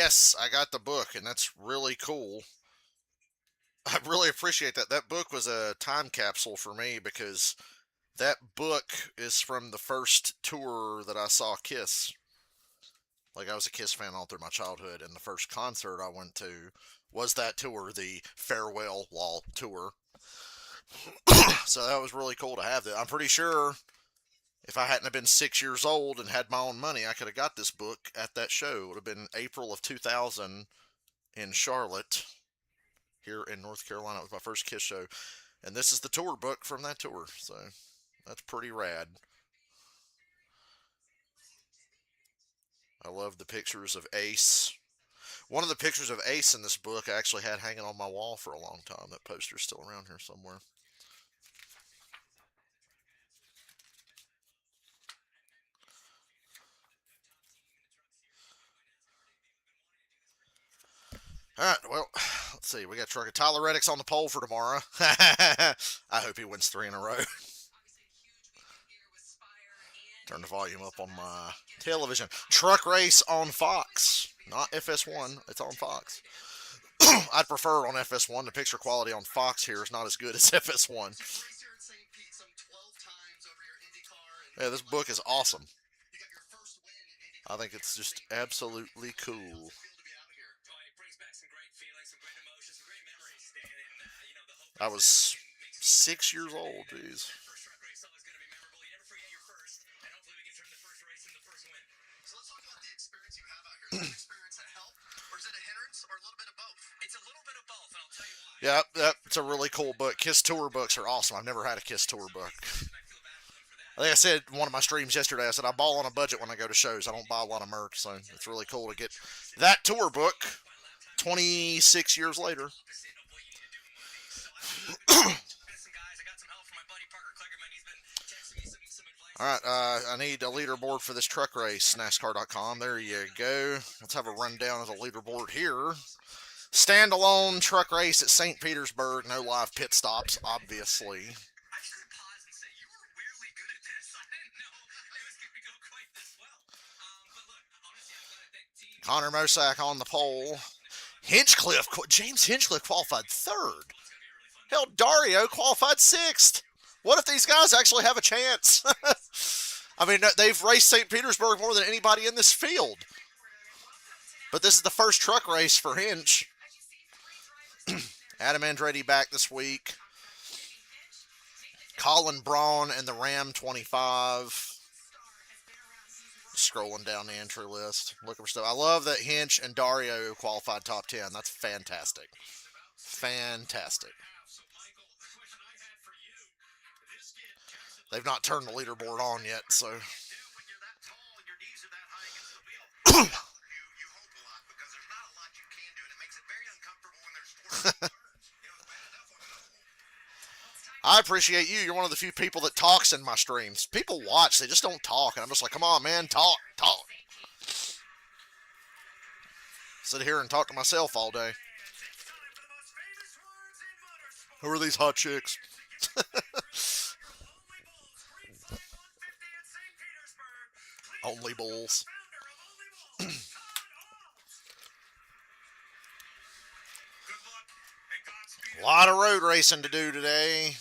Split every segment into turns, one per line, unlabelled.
Yes, I got the book, and that's really cool. I really appreciate that. That book was a time capsule for me because that book is from the first tour that I saw Kiss. Like, I was a Kiss fan all through my childhood, and the first concert I went to was that tour, the Farewell Wall tour. So that was really cool to have that. I'm pretty sure if I hadn't have been 6 years old and had my own money, I could have got this book at that show. It would have been April of 2000 in Charlotte, here in North Carolina. It was my first Kiss show. And this is the tour book from that tour. So that's pretty rad. I love the pictures of Ace. One of the pictures of Ace in this book I actually had hanging on my wall for a long time. That poster's still around here somewhere. All right, well, let's see. We got Trucker Tyler Reddick's on the pole for tomorrow. I hope he wins 3 in a row. Turn the volume up on my television. Truck race on Fox, not FS1. It's on Fox. I'd prefer on FS1. The picture quality on Fox here is not as good as FS1. Yeah, this book is awesome. I think it's just absolutely cool. I was 6 years old, jeez. Yeah, that's a really cool book. Kiss tour books are awesome. I've never had a Kiss tour book. Like I said in one of my streams yesterday, I said I ball on a budget when I go to shows. I don't buy a lot of merch, so it's really cool to get that tour book 26 years later. All right, I need a leaderboard for this truck race, NASCAR.com. There you go. Let's have a rundown of the leaderboard here. Standalone truck race at St. Petersburg. No live pit stops, obviously. Connor Mosack on the pole. James Hinchcliffe qualified third. Hell, Dario qualified sixth. What if these guys actually have a chance? I mean, they've raced St. Petersburg more than anybody in this field. But this is the first truck race for Hinch. Adam Andretti back this week. Colin Braun and the Ram 25. Scrolling down the entry list, looking for stuff. I love that Hinch and Dario qualified top 10. That's fantastic. Fantastic. They've not turned the leaderboard on yet, so. I appreciate you. You're one of the few people that talks in my streams. People watch, they just don't talk. And I'm just like, come on, man, talk. Sit here and talk to myself all day. Who are these hot chicks? Only bulls. A lot of road racing to do today.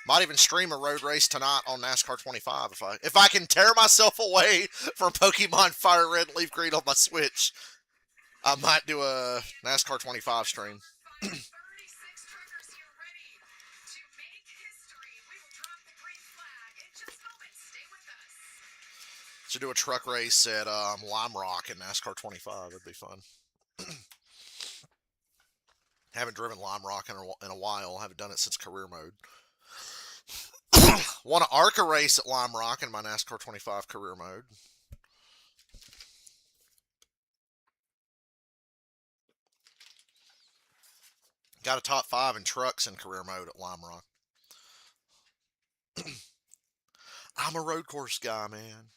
Might even stream a road race tonight on NASCAR 25 if I can tear myself away from Pokemon Fire Red and Leaf Green on my Switch. I might do a NASCAR 25 stream. Should do a truck race at Lime Rock in NASCAR 25. That'd be fun. Haven't driven Lime Rock in a while. Haven't done it since career mode. Won an ARCA race at Lime Rock in my NASCAR 25 career mode. Got a top 5 in trucks in career mode at Lime Rock. I'm a road course guy, man.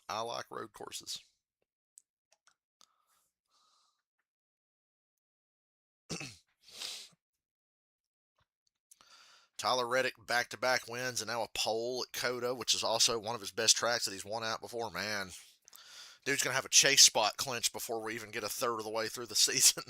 I like road courses. Tyler Reddick back-to-back wins and now a pole at COTA, which is also one of his best tracks that he's won out before. Man, Dude's going to have a chase spot clinch before we even get a third of the way through the season.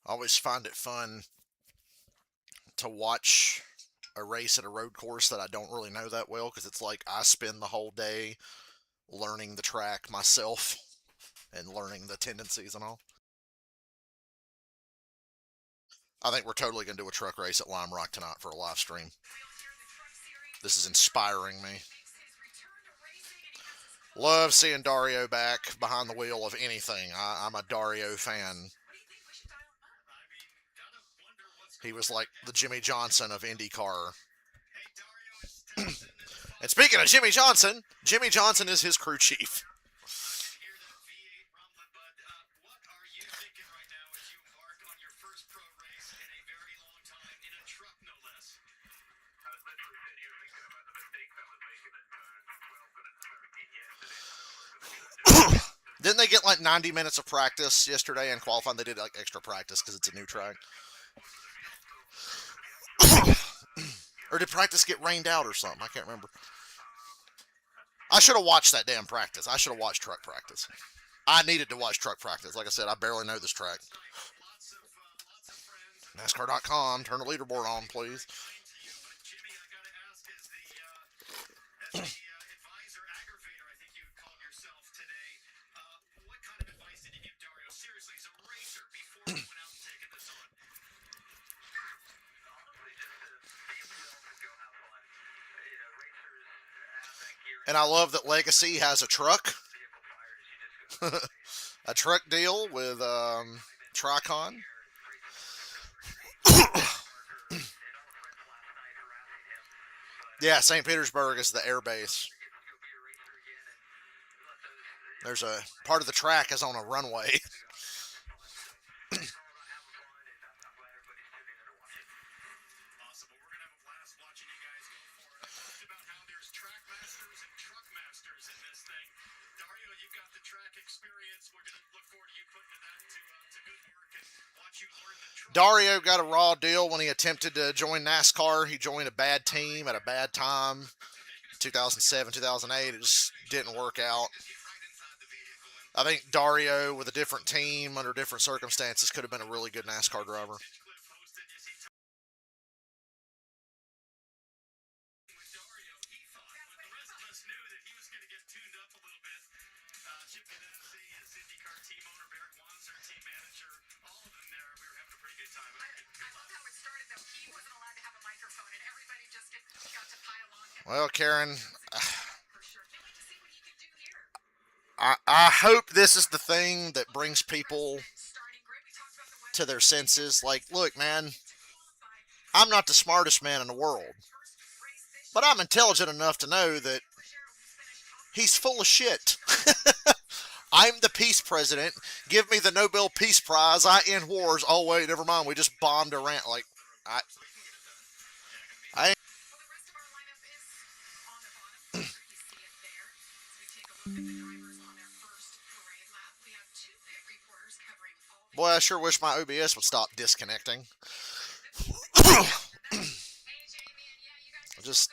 I always find it fun to watch a race at a road course that I don't really know that well, because it's like I spend the whole day learning the track myself and learning the tendencies and all. I think we're totally going to do a truck race at Lime Rock tonight for a live stream. This is inspiring me. Love seeing Dario back behind the wheel of anything. I'm a Dario fan. He was like the Jimmy Johnson of IndyCar. And speaking of Jimmy Johnson is his crew chief. Didn't they get like 90 minutes of practice yesterday and qualifying? They did like extra practice because it's a new track. Or did practice get rained out or something? I can't remember. I should have watched that damn practice. I should have watched truck practice. I needed to watch truck practice. Like I said, I barely know this track. NASCAR.com. Turn the leaderboard on, please. And I love that Legacy has a truck. A truck deal with Tricon. Yeah, St. Petersburg is the air base. There's a part of the track is on a runway. Dario got a raw deal when he attempted to join NASCAR. He joined a bad team at a bad time. 2007, 2008, it just didn't work out. I think Dario, with a different team, under different circumstances, could have been a really good NASCAR driver. Well, Karen, I hope this is the thing that brings people to their senses. Like, look, man, I'm not the smartest man in the world, but I'm intelligent enough to know that he's full of shit. I'm the peace president. Give me the Nobel Peace Prize. I end wars. Oh, wait, never mind. We just bombed Iran. Like, I boy, I sure wish my OBS would stop disconnecting. Just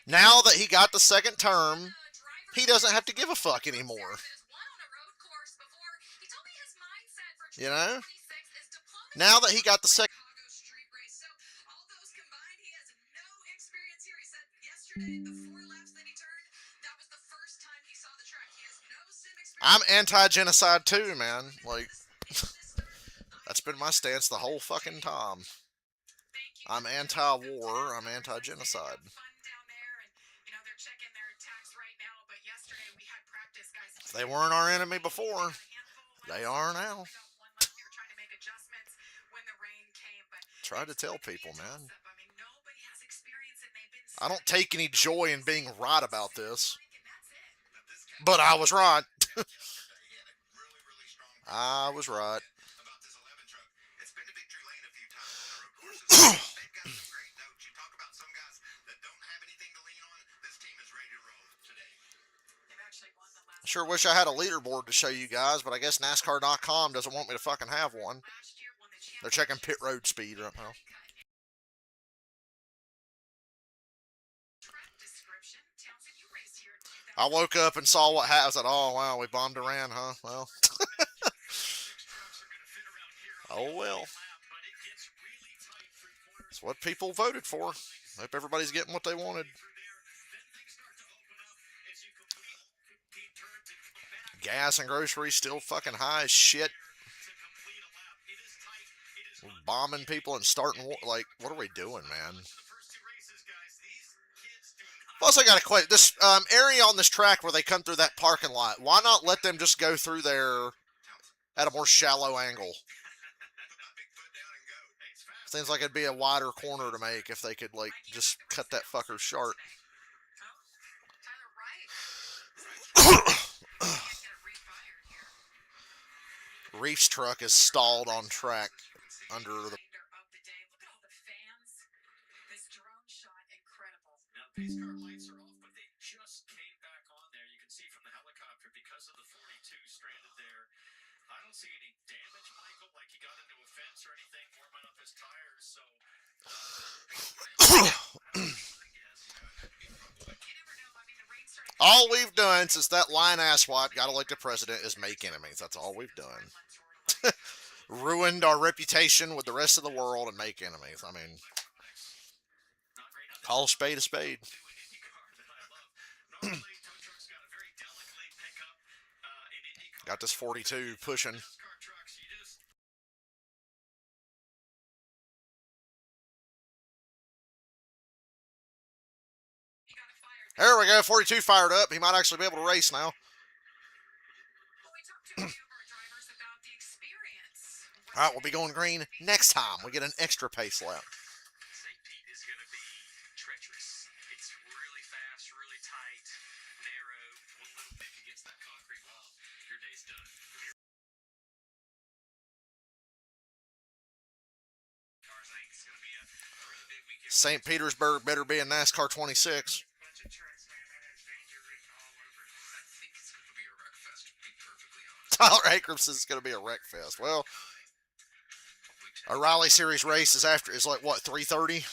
now that he got the second term, he doesn't have to give a fuck anymore. You know? Now that he got the second. I'm anti-genocide too, man. Like, that's been my stance the whole fucking time. I'm anti-war. I'm anti-genocide. They weren't our enemy before. They are now. Try to tell people, man. I don't take any joy in being right about this. But I was right. I was right. Sure wish I had a leaderboard to show you guys, but I guess NASCAR.com doesn't want me to fucking have one. They're checking pit road speed right now. I woke up and saw what happened. I said, oh, wow, we bombed Iran, huh? Well. Oh, well. It's what people voted for. Hope everybody's getting what they wanted. Gas and groceries still fucking high as shit. We're bombing people and starting war. Like, what are we doing, man? Plus, I got a question. This area on this track where they come through that parking lot, why not let them just go through there at a more shallow angle? Seems like it'd be a wider corner to make if they could, like, just cut that fucker short. Reef's truck is stalled on track under the. All we've done since that lying asswat got elected president is make enemies. That's all we've done. Ruined our reputation with the rest of the world and make enemies. I mean, call a spade a spade. Got this 42 pushing. There we go. 42 fired up. He might actually be able to race now. All right, we'll be going green next time. We get an extra pace lap. St. Petersburg better be in NASCAR 26. Tyler Akrams says it's going to be a wreck fest. Well, our Raleigh Series race is like what, 3:30?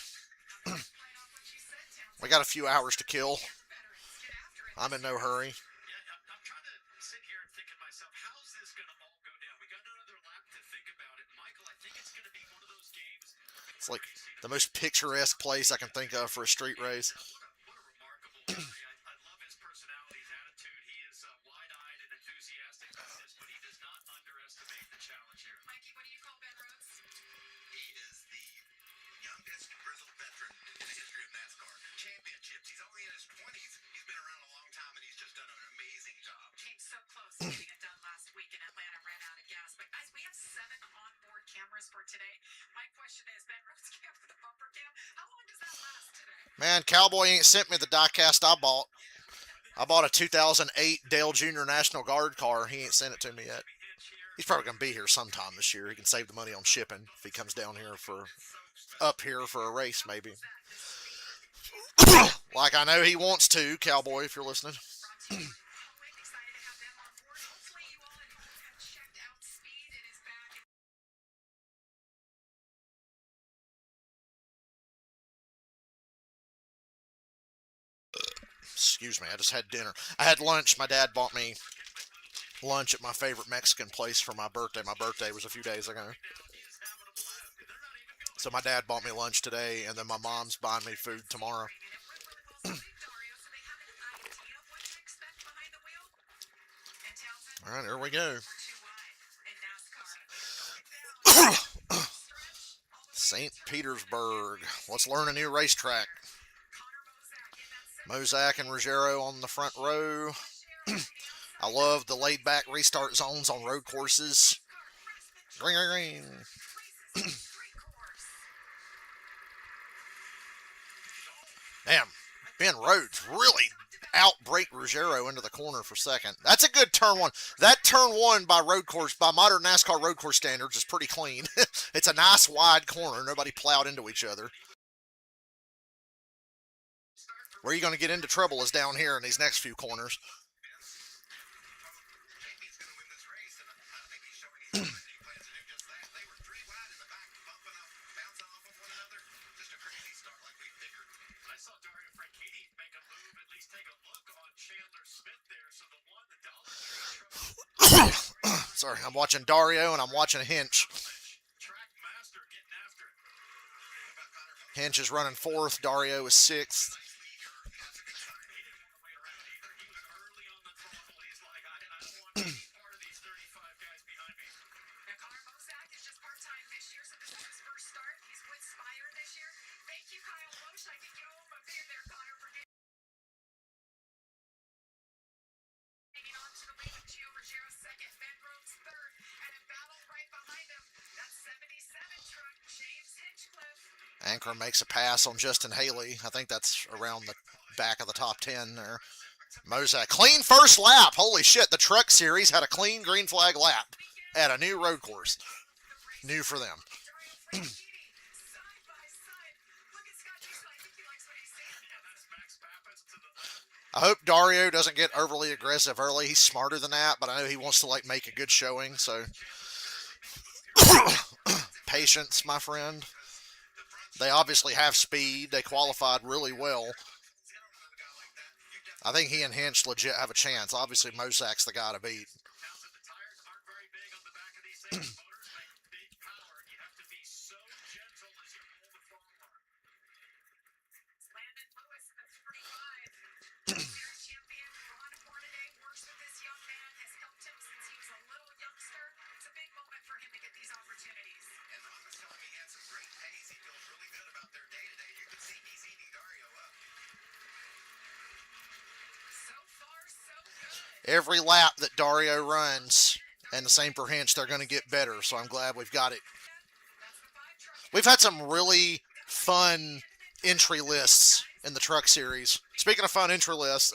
We got a few hours to kill. I'm in no hurry. It's like the most picturesque place I can think of for a street race. Man, Cowboy ain't sent me the diecast I bought. I bought a 2008 Dale Jr. National Guard car. He ain't sent it to me yet. He's probably going to be here sometime this year. He can save the money on shipping if he comes down here up here for a race, maybe. Like I know he wants to, Cowboy, if you're listening. Excuse me, I just had dinner. I had lunch. My dad bought me lunch at my favorite Mexican place for my birthday. My birthday was a few days ago. So my dad bought me lunch today, and then my mom's buying me food tomorrow. All right, here we go. St. Petersburg. Let's learn a new racetrack. Mozak and Ruggiero on the front row. I love the laid back restart zones on road courses. Green, green, green. Damn, Ben Rhodes really outbrake Ruggiero into the corner for second. That's a good turn one. That turn one by road course, by modern NASCAR road course standards, is pretty clean. It's a nice wide corner. Nobody plowed into each other. Where you're going to get into trouble is down here in these next few corners. Sorry, I'm watching Dario and I'm watching Hinch. Hinch is running fourth. Dario is sixth. Anchor makes a pass on Justin Haley. I think that's around the back of the top 10 there. Mozak, clean first lap. Holy shit, the truck series had a clean green flag lap at a new road course. New for them. I hope Dario doesn't get overly aggressive early. He's smarter than that, but I know he wants to make a good showing, so patience, my friend. They obviously have speed. They qualified really well. I think he and Hinch legit have a chance. Obviously, Mozak's the guy to beat. Every lap that Dario runs, and the same for Hinch, they're going to get better. So I'm glad we've got it. We've had some really fun entry lists in the truck series. Speaking of fun entry lists,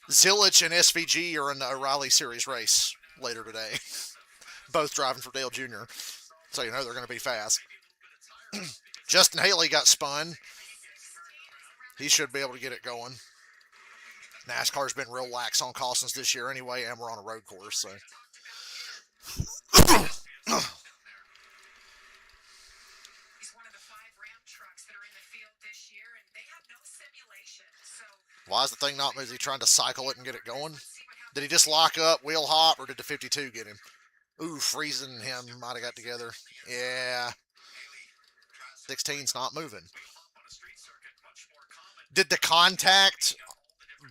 Zillage and SVG are in the O'Reilly Series race later today. Both driving for Dale Jr. So you know they're going to be fast. Justin Haley got spun. He should be able to get it going. NASCAR's been real lax on cautions this year anyway, and we're on a road course, so. Why is the thing not moving? Is he trying to cycle it and get it going? Did he just lock up, wheel hop, or did the 52 get him? Ooh, Friesen and him might have got together. Yeah. 16's not moving. Did the contact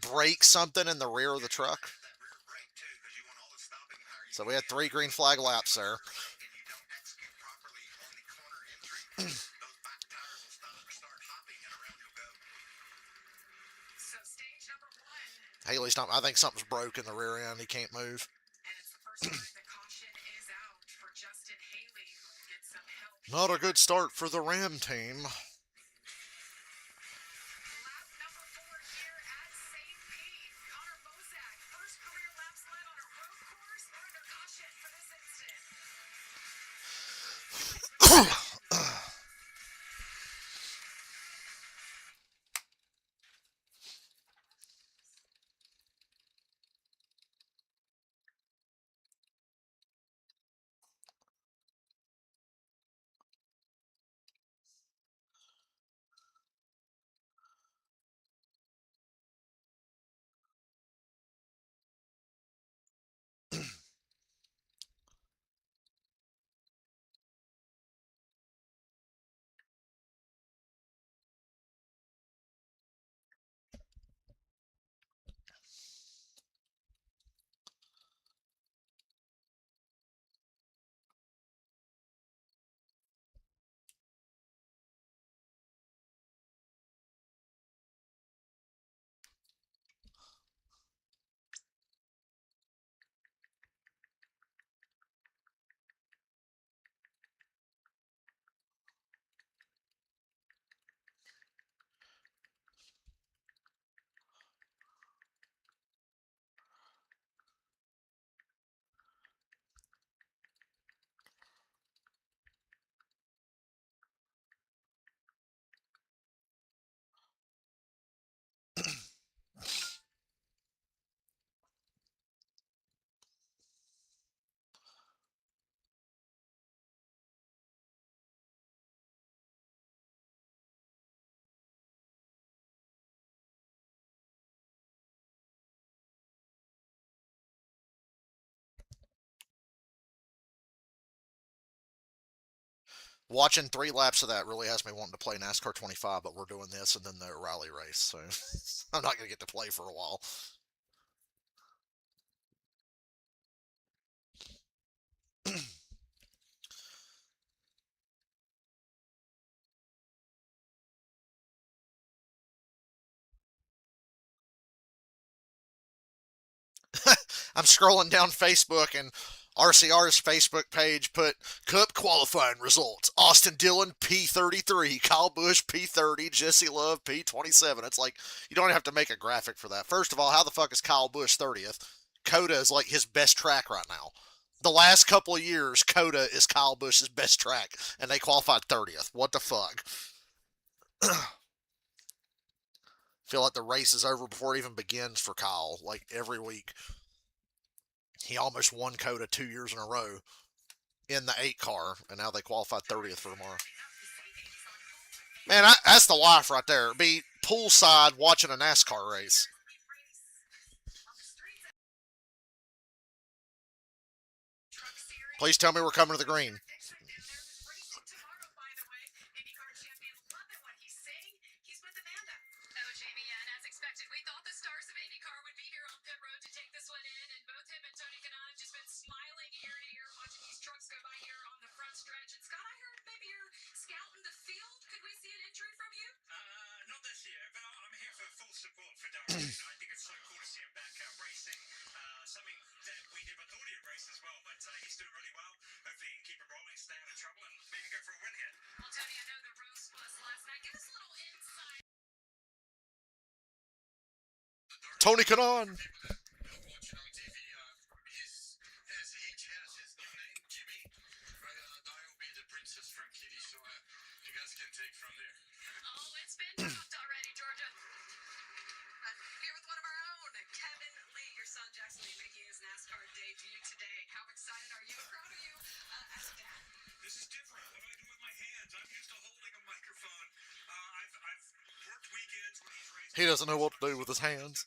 break something in the rear of the truck? So we had 3 green flag laps there. Haley's not. I think something's broke in the rear end. He can't move. Not a good start for the Ram team. Watching 3 laps of that really has me wanting to play NASCAR 25, but we're doing this and then the rally race, so I'm not going to get to play for a while. I'm scrolling down Facebook and RCR's Facebook page put Cup qualifying results. Austin Dillon P33, Kyle Busch P30, Jesse Love P27. It's like you don't have to make a graphic for that. First of all, how the fuck is Kyle Busch 30th? Coda is like his best track right now. The last couple of years, Coda is Kyle Busch's best track, and they qualified 30th. What the fuck? Feel like the race is over before it even begins for Kyle, like every week. He almost won Coda 2 years in a row in the 8 car, and now they qualified 30th for tomorrow. Man, that's the life right there. Be poolside watching a NASCAR race. Please tell me we're coming to the green. Tony Kanaan. He doesn't know what to do with his hands.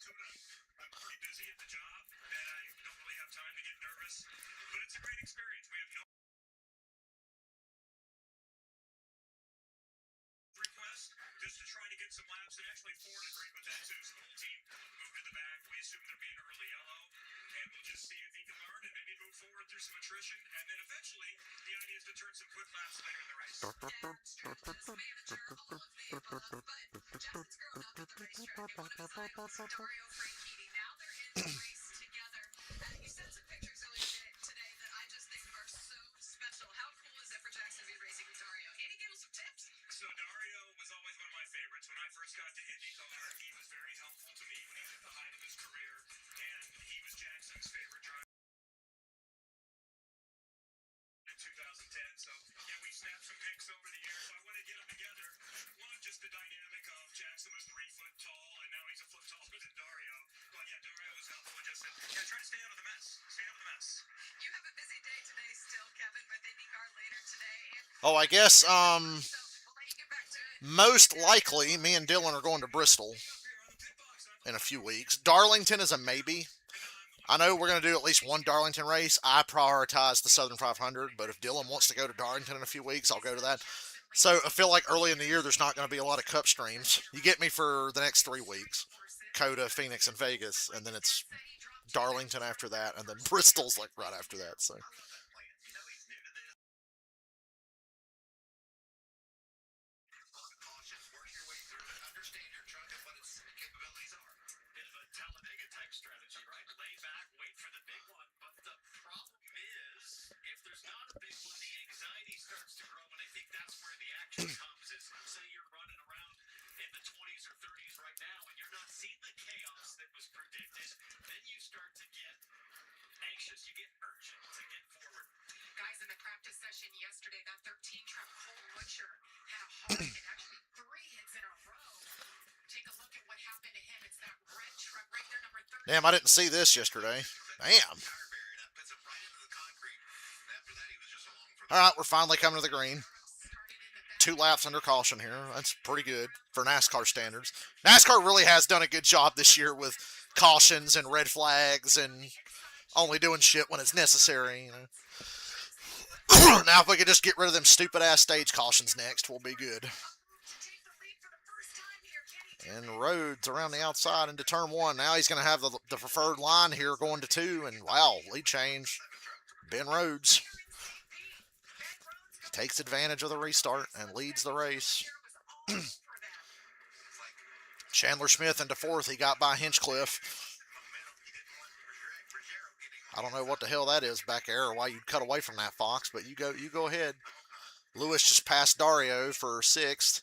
Oh, I guess, most likely, me and Dylan are going to Bristol in a few weeks. Darlington is a maybe. I know we're going to do at least one Darlington race. I prioritize the Southern 500, but if Dylan wants to go to Darlington in a few weeks, I'll go to that. So I feel like early in the year, there's not going to be a lot of Cup streams. You get me for the next 3 weeks. Coda, Phoenix, and Vegas, and then it's Darlington after that, and then Bristol's like right after that. So damn, I didn't see this yesterday. Damn. All right, we're finally coming to the green. 2 laps under caution here. That's pretty good for NASCAR standards. NASCAR really has done a good job this year with cautions and red flags and only doing shit when it's necessary. You know? Now, if we could just get rid of them stupid ass stage cautions next, we'll be good. And Rhodes around the outside into turn one. Now he's going to have the preferred line here going to two. And wow, lead change. Ben Rhodes takes advantage of the restart and leads the race. Chandler Smith into fourth. He got by Hinchcliffe. I don't know what the hell that is back there or why you'd cut away from that, Fox, but you go ahead. Lewis just passed Dario for sixth.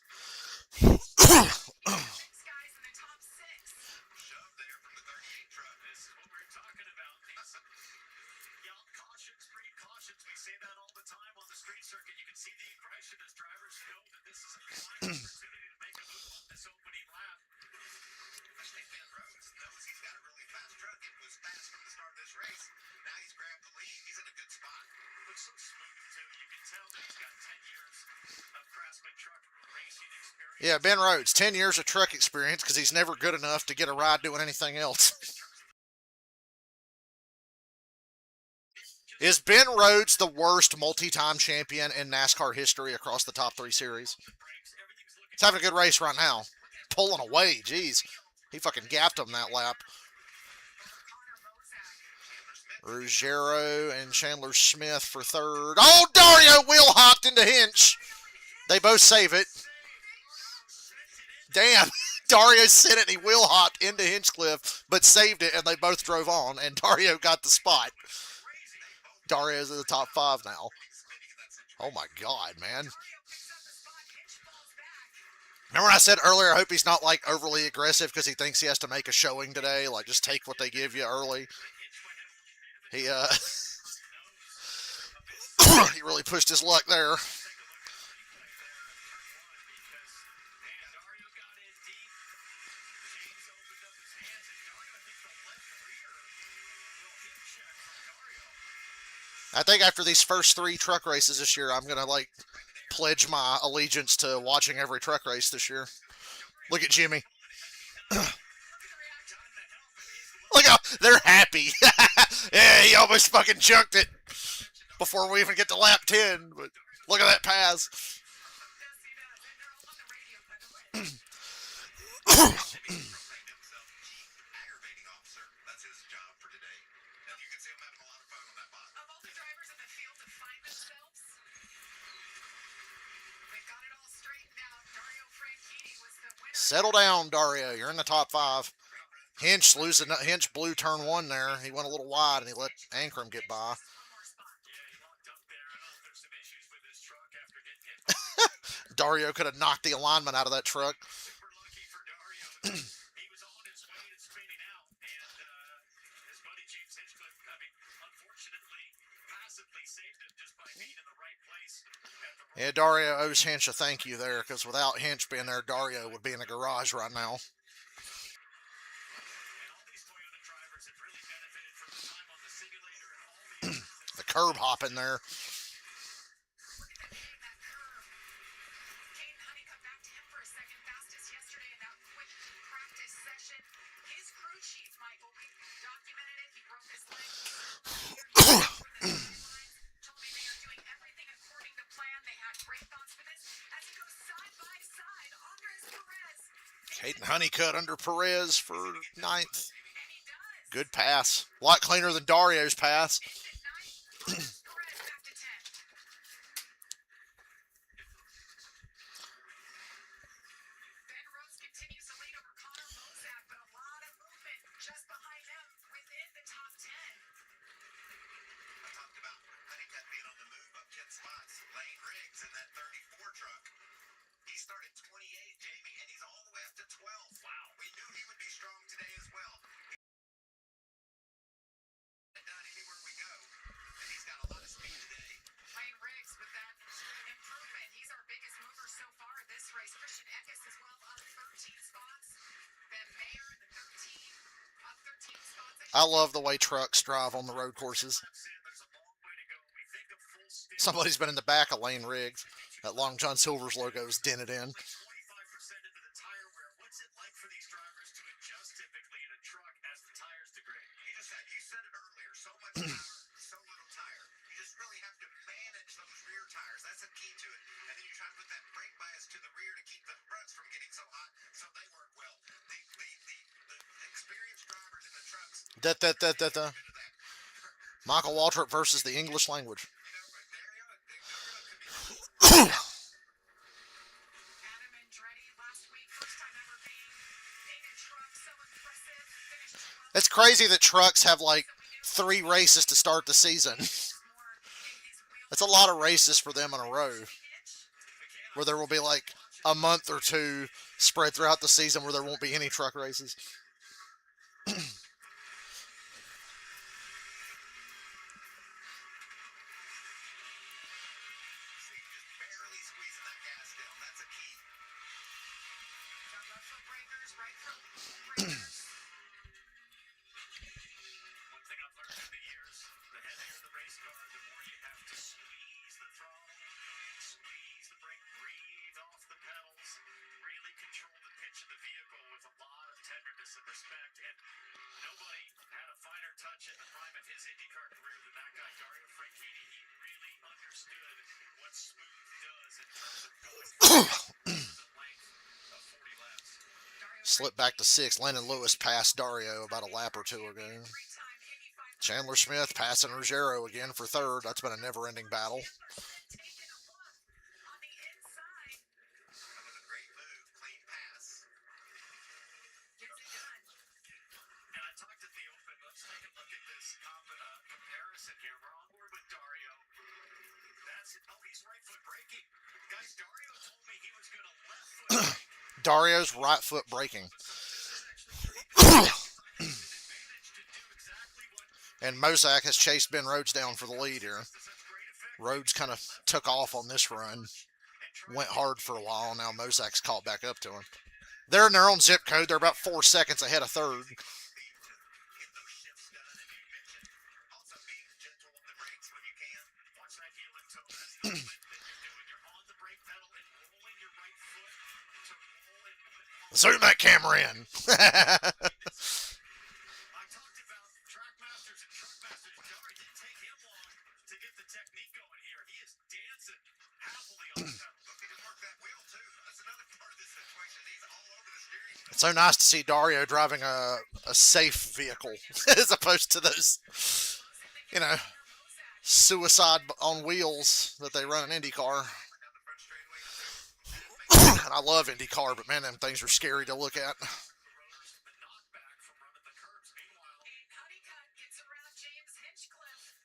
Yeah, Ben Rhodes, 10 years of truck experience because he's never good enough to get a ride doing anything else. Is Ben Rhodes the worst multi-time champion in NASCAR history across the top three series? He's having a good race right now. Pulling away, jeez. He fucking gapped him that lap. Ruggiero and Chandler Smith for third. Oh, Dario wheel hopped into Hinch. They both save it. Damn. Dario sent it and he wheel hopped into Hinchcliffe, but saved it and they both drove on and Dario got the spot. Dario's in the top five now. Oh my God, man. Remember when I said earlier, I hope he's not like overly aggressive because he thinks he has to make a showing today. Like just take what they give you early. He he really pushed his luck there. I think after these first three truck races this year, I'm gonna like pledge my allegiance to watching every truck race this year. Look at Jimmy. Look how they're happy. Yeah, he almost fucking junked it before we even get to lap 10. But look at that pass. Settle down, Dario. You're in the top five. Hinch blew turn one there. He went a little wide and he let Ankrum get by. Dario could have knocked the alignment out of that truck. Yeah, Dario owes Hinch a thank you there because without Hinch being there, Dario would be in the garage right now. The curb hopping there. Caden Honeycutt under Perez for ninth. Good pass. A lot cleaner than Dario's pass. I love the way trucks drive on the road courses. Somebody's been in the back of Lane Riggs. That Long John Silver's logo is dented in. Da. Michael Waltrip versus the English language. It's crazy that trucks have like 3 races to start the season. That's a lot of races for them in a row, where there will be like a month or two spread throughout the season where there won't be any truck races. Slipped back to 6. Landon Lewis passed Dario about a lap or two ago. Chandler Smith passing Ruggiero again for 3rd. That's been a never-ending battle. Dario's right foot braking. And Mozak has chased Ben Rhodes down for the lead here. Rhodes kind of took off on this run. Went hard for a while. Now Mozak's caught back up to him. They're in their own zip code. They're about 4 seconds ahead of 3rd. Zoom that camera in. It's so nice to see Dario driving a safe vehicle as opposed to those, suicide on wheels that they run in IndyCar. And I love IndyCar, but man, them things are scary to look at.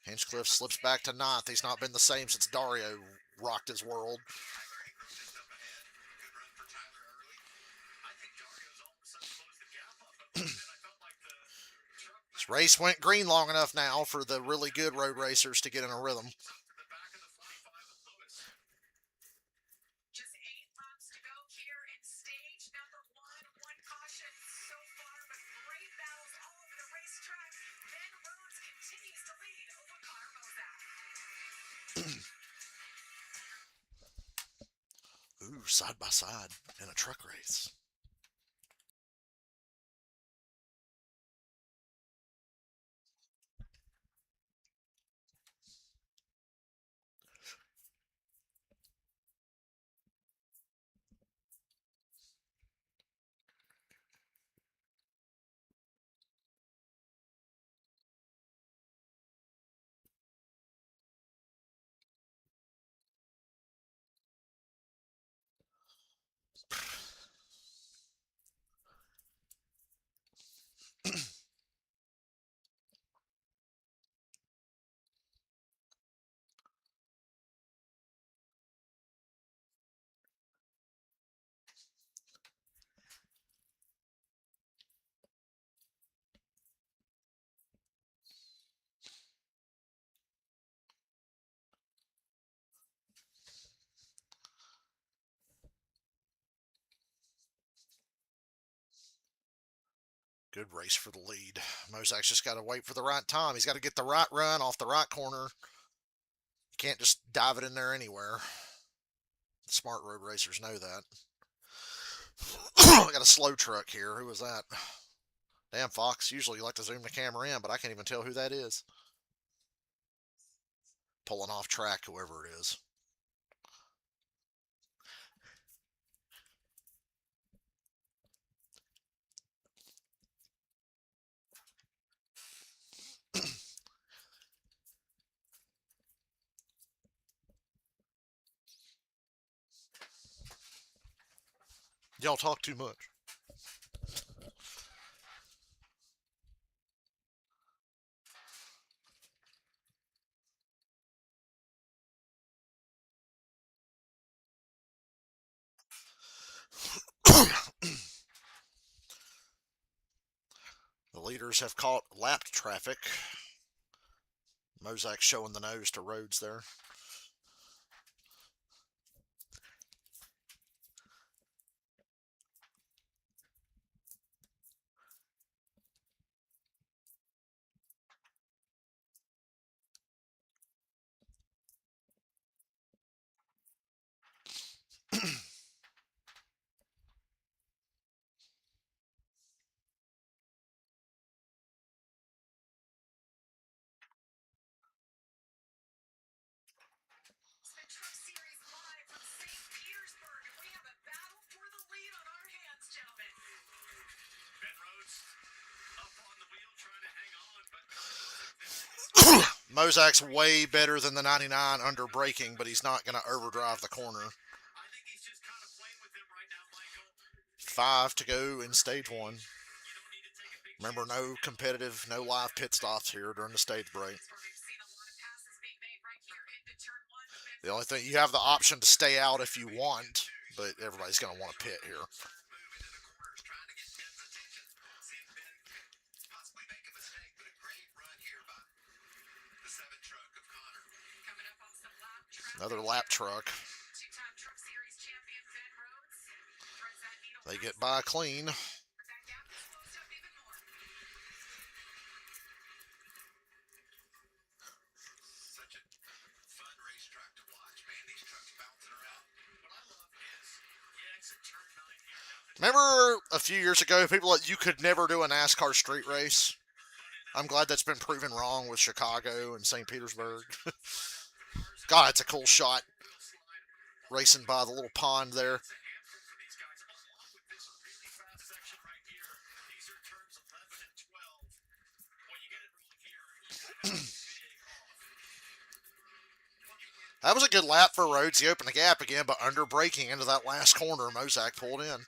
Hinchcliffe slips back to 9th. He's not been the same since Dario rocked his world. This race went green long enough now for the really good road racers to get in a rhythm. Ooh, side by side in a truck race. Good race for the lead. Mozak's just got to wait for the right time. He's got to get the right run off the right corner. You can't just dive it in there anywhere. The smart road racers know that. I got a slow truck here. Who was that? Damn, Fox. Usually you like to zoom the camera in, but I can't even tell who that is. Pulling off track, whoever it is. Y'all talk too much. The leaders have caught lapped traffic. Mozak showing the nose to Rhodes there.
Truck Series live from St. Petersburg, and we have a battle for the lead on our hands, gentlemen. Ben Rhodes up on the wheel trying to hang on, but
Mozak's way better than the 99 under braking, but he's not going to overdrive the corner.
I think he's just kind of playing with him right now, Michael.
5 to go in stage 1. Remember, no competitive, no live pit stops here during the stage break. The only thing, you have the option to stay out if you want, but everybody's going to want to pit here. Another lap truck. They get by clean. Remember a few years ago, people you could never do a NASCAR street race? I'm glad that's been proven wrong with Chicago and St. Petersburg. God, it's a cool shot. Racing by the little pond there. That was a good lap for Rhodes. He opened the gap again, but under braking into that last corner, Mozak pulled in.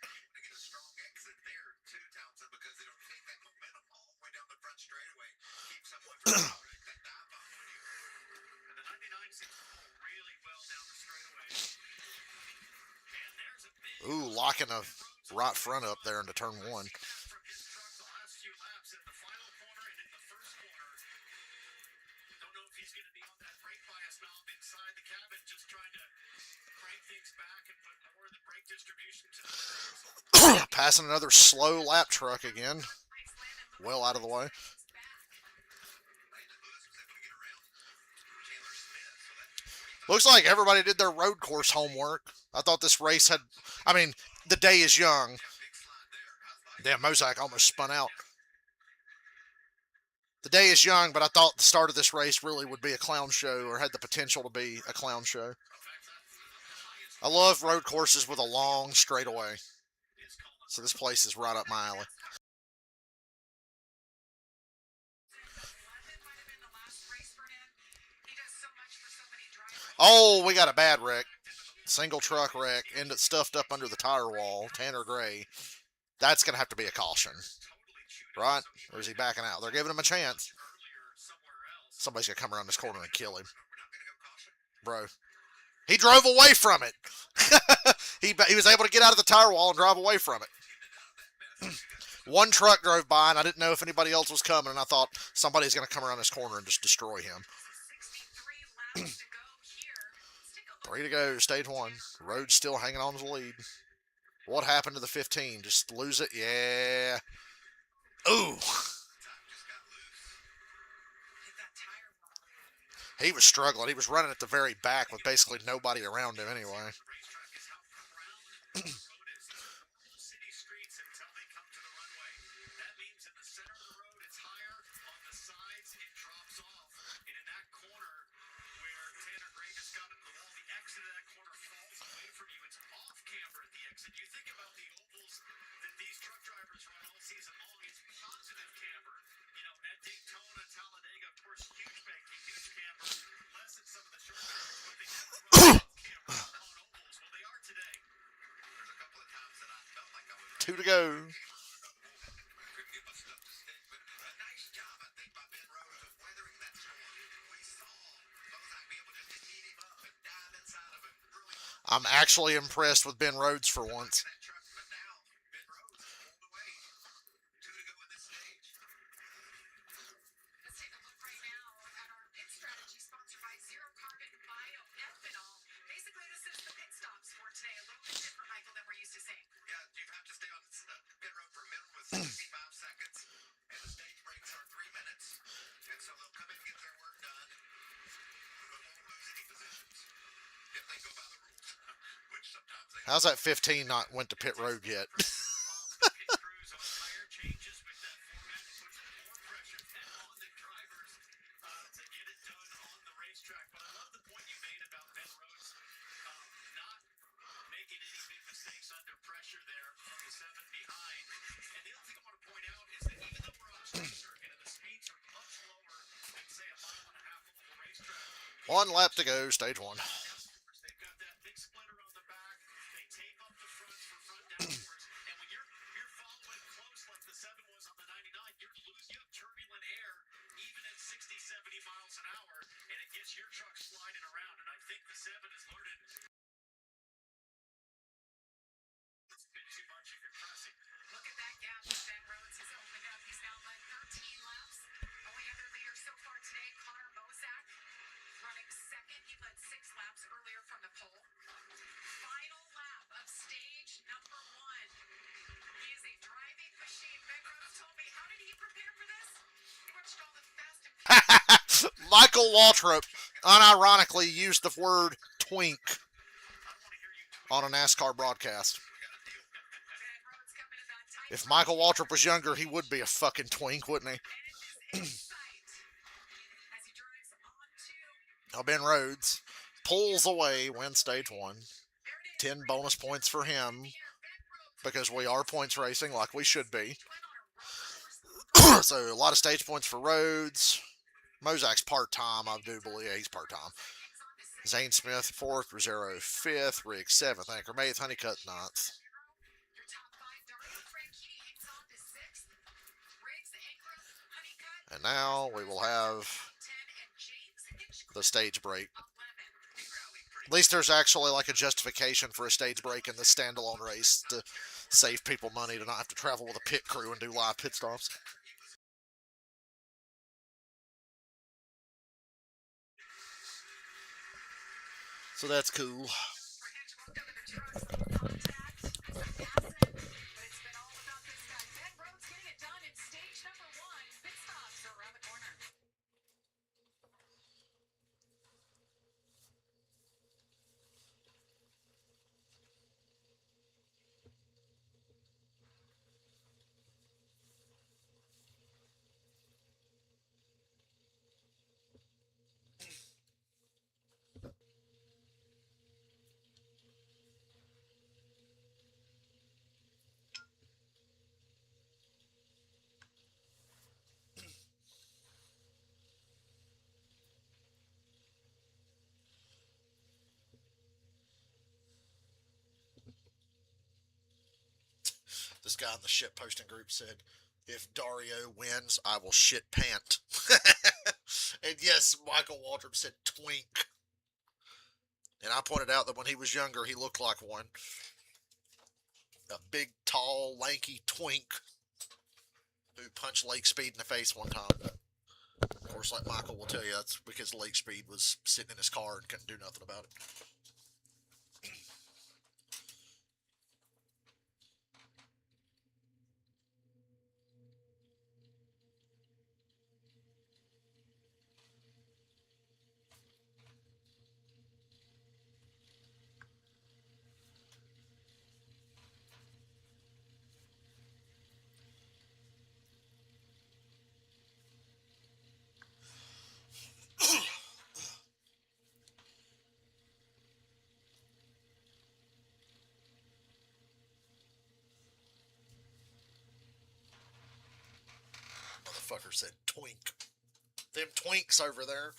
Ooh, locking a right front up there into turn 1. Passing another slow lap truck again. Well out of the way. Looks like everybody did their road course homework. I thought this race had... I mean, the day is young. Damn, Mozak almost spun out. The day is young, but I thought the start of this race really would be a clown show, or had the potential to be a clown show. I love road courses with a long straightaway. So this place is right up my alley. Oh, we got a bad wreck. Single truck wreck. Ended stuffed up under the tire wall. Tanner Gray. That's going to have to be a caution. Right? Or is he backing out? They're giving him a chance. Somebody's going to come around this corner and kill him. Bro. He drove away from it. he was able to get out of the tire wall and drive away from it. One truck drove by, and I didn't know if anybody else was coming, and I thought somebody's going to come around this corner and just destroy him. 3 to go, stage 1. Rhodes still hanging on to the lead. What happened to the 15? Just lose it? Yeah. Ooh. He was struggling. He was running at the very back with basically nobody around him anyway. Two to go.
Pretty much stuff to stick, but a nice job, I think, by Ben Rhodes of weathering that storm. We saw Bozak be able just to eat him up and dive inside of him. Really
I'm actually impressed with Ben Rhodes for once.
that truck, but now Ben Rhodes pulled away. Two to go in this stage. Let's take a look right now at our pit strategy sponsored by Zero Carbon Bioethanol. Basically, this is the pit stops for today. A little bit different, Michael, than we're used to seeing. Yeah, you have to stay on pit road for a minimum of 65 seconds, and the stage breaks are 3 minutes. And so they'll come in and get their work done, but won't lose any positions if they go by the rules, which sometimes they
How's that 15 not went to pit road yet?
pit crews on tire changes with that format. It puts more pressure on the drivers to get it done on the racetrack. But I love the point you made about Ben Rhodes not making any big mistakes under pressure there from the 7 behind. And the other thing I want to point out is that even though we're on a street circuit and the speeds are much lower than, say, a mile and a half of a racetrack,
1 lap to go, stage 1.
they've got that big splitter on the back. They tape up the fronts for front downforce. And when you're following close like the 7 was on the 99, you have turbulent air even at 60, 70 miles an hour, and it gets your truck sliding around. And I think the 7 is learning it's a bit too much if you're pressing. Look at that gap that Ben Rhodes has opened up. He's now led 13 laps. Only other leader so far today, Connor Bozak, running second. He led 6 laps earlier from the pole. Final lap of stage number 1. He is a driving machine. Ben Rhodes told me, how did he prepare for this? He watched all the Fast and
Michael Waltrip unironically used the word twink on a NASCAR broadcast.
Ben Rhodes coming to that tight
If Michael Waltrip was younger, he would be a fucking twink, wouldn't he?
and it is in sight as he drives onto.
Now Ben Rhodes pulls away, wins stage 1. 10 bonus points for him because we are points racing like we should be. So a lot of stage points for Rhodes. Mozak's part-time, I do believe. Yeah, he's part-time. Zane Smith, 4th. Rosero, 5th. Riggs, 7th. Anchor, 8th. Honeycutt, 9th.
Your top 5, Dario Franchitti hangs on to 6th. Riggs, Ankrum, Honeycutt,
And now we will have
10, and James Hinchcliffe,
the stage break.
11.
At least there's actually like a justification for a stage break in this standalone race to save people money to not have to travel with a pit crew and do live pit stops. So that's cool.
For Hinch, welcome to the trucks. Little contact, some passing, but it's been all about this guy. Ben Rhodes getting it done in stage number 1. Pit stops are around the corner.
This guy in the shit posting group said, if Dario wins, I will shit pant. And yes, Michael Waltrip said twink. And I pointed out that when he was younger, he looked like one. A big, tall, lanky twink who punched Lake Speed in the face one time. Of course, like Michael will tell you, that's because Lake Speed was sitting in his car and couldn't do nothing about it. Motherfucker said twink. Them twinks over there.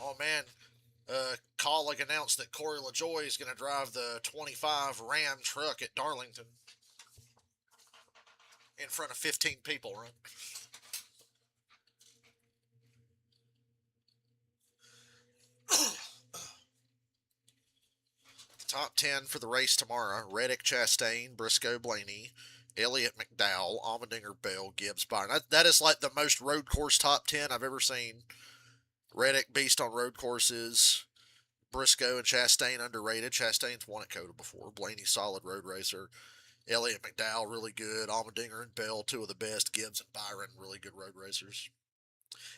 Oh man, Colleague announced that Corey LaJoy is going to drive the 25 Ram truck at Darlington in front of 15 people, right? The top 10 for the race tomorrow: Reddick, Chastain, Briscoe, Blaney, Elliott, McDowell, Allmendinger, Bell, Gibbs, Byron. That is like the most road course top 10 I've ever seen. Reddick, beast on road courses. Briscoe and Chastain, underrated. Chastain's won at Coda before. Blaney, solid road racer. Elliott, McDowell, really good. Allmendinger and Bell, two of the best. Gibbs and Byron, really good road racers.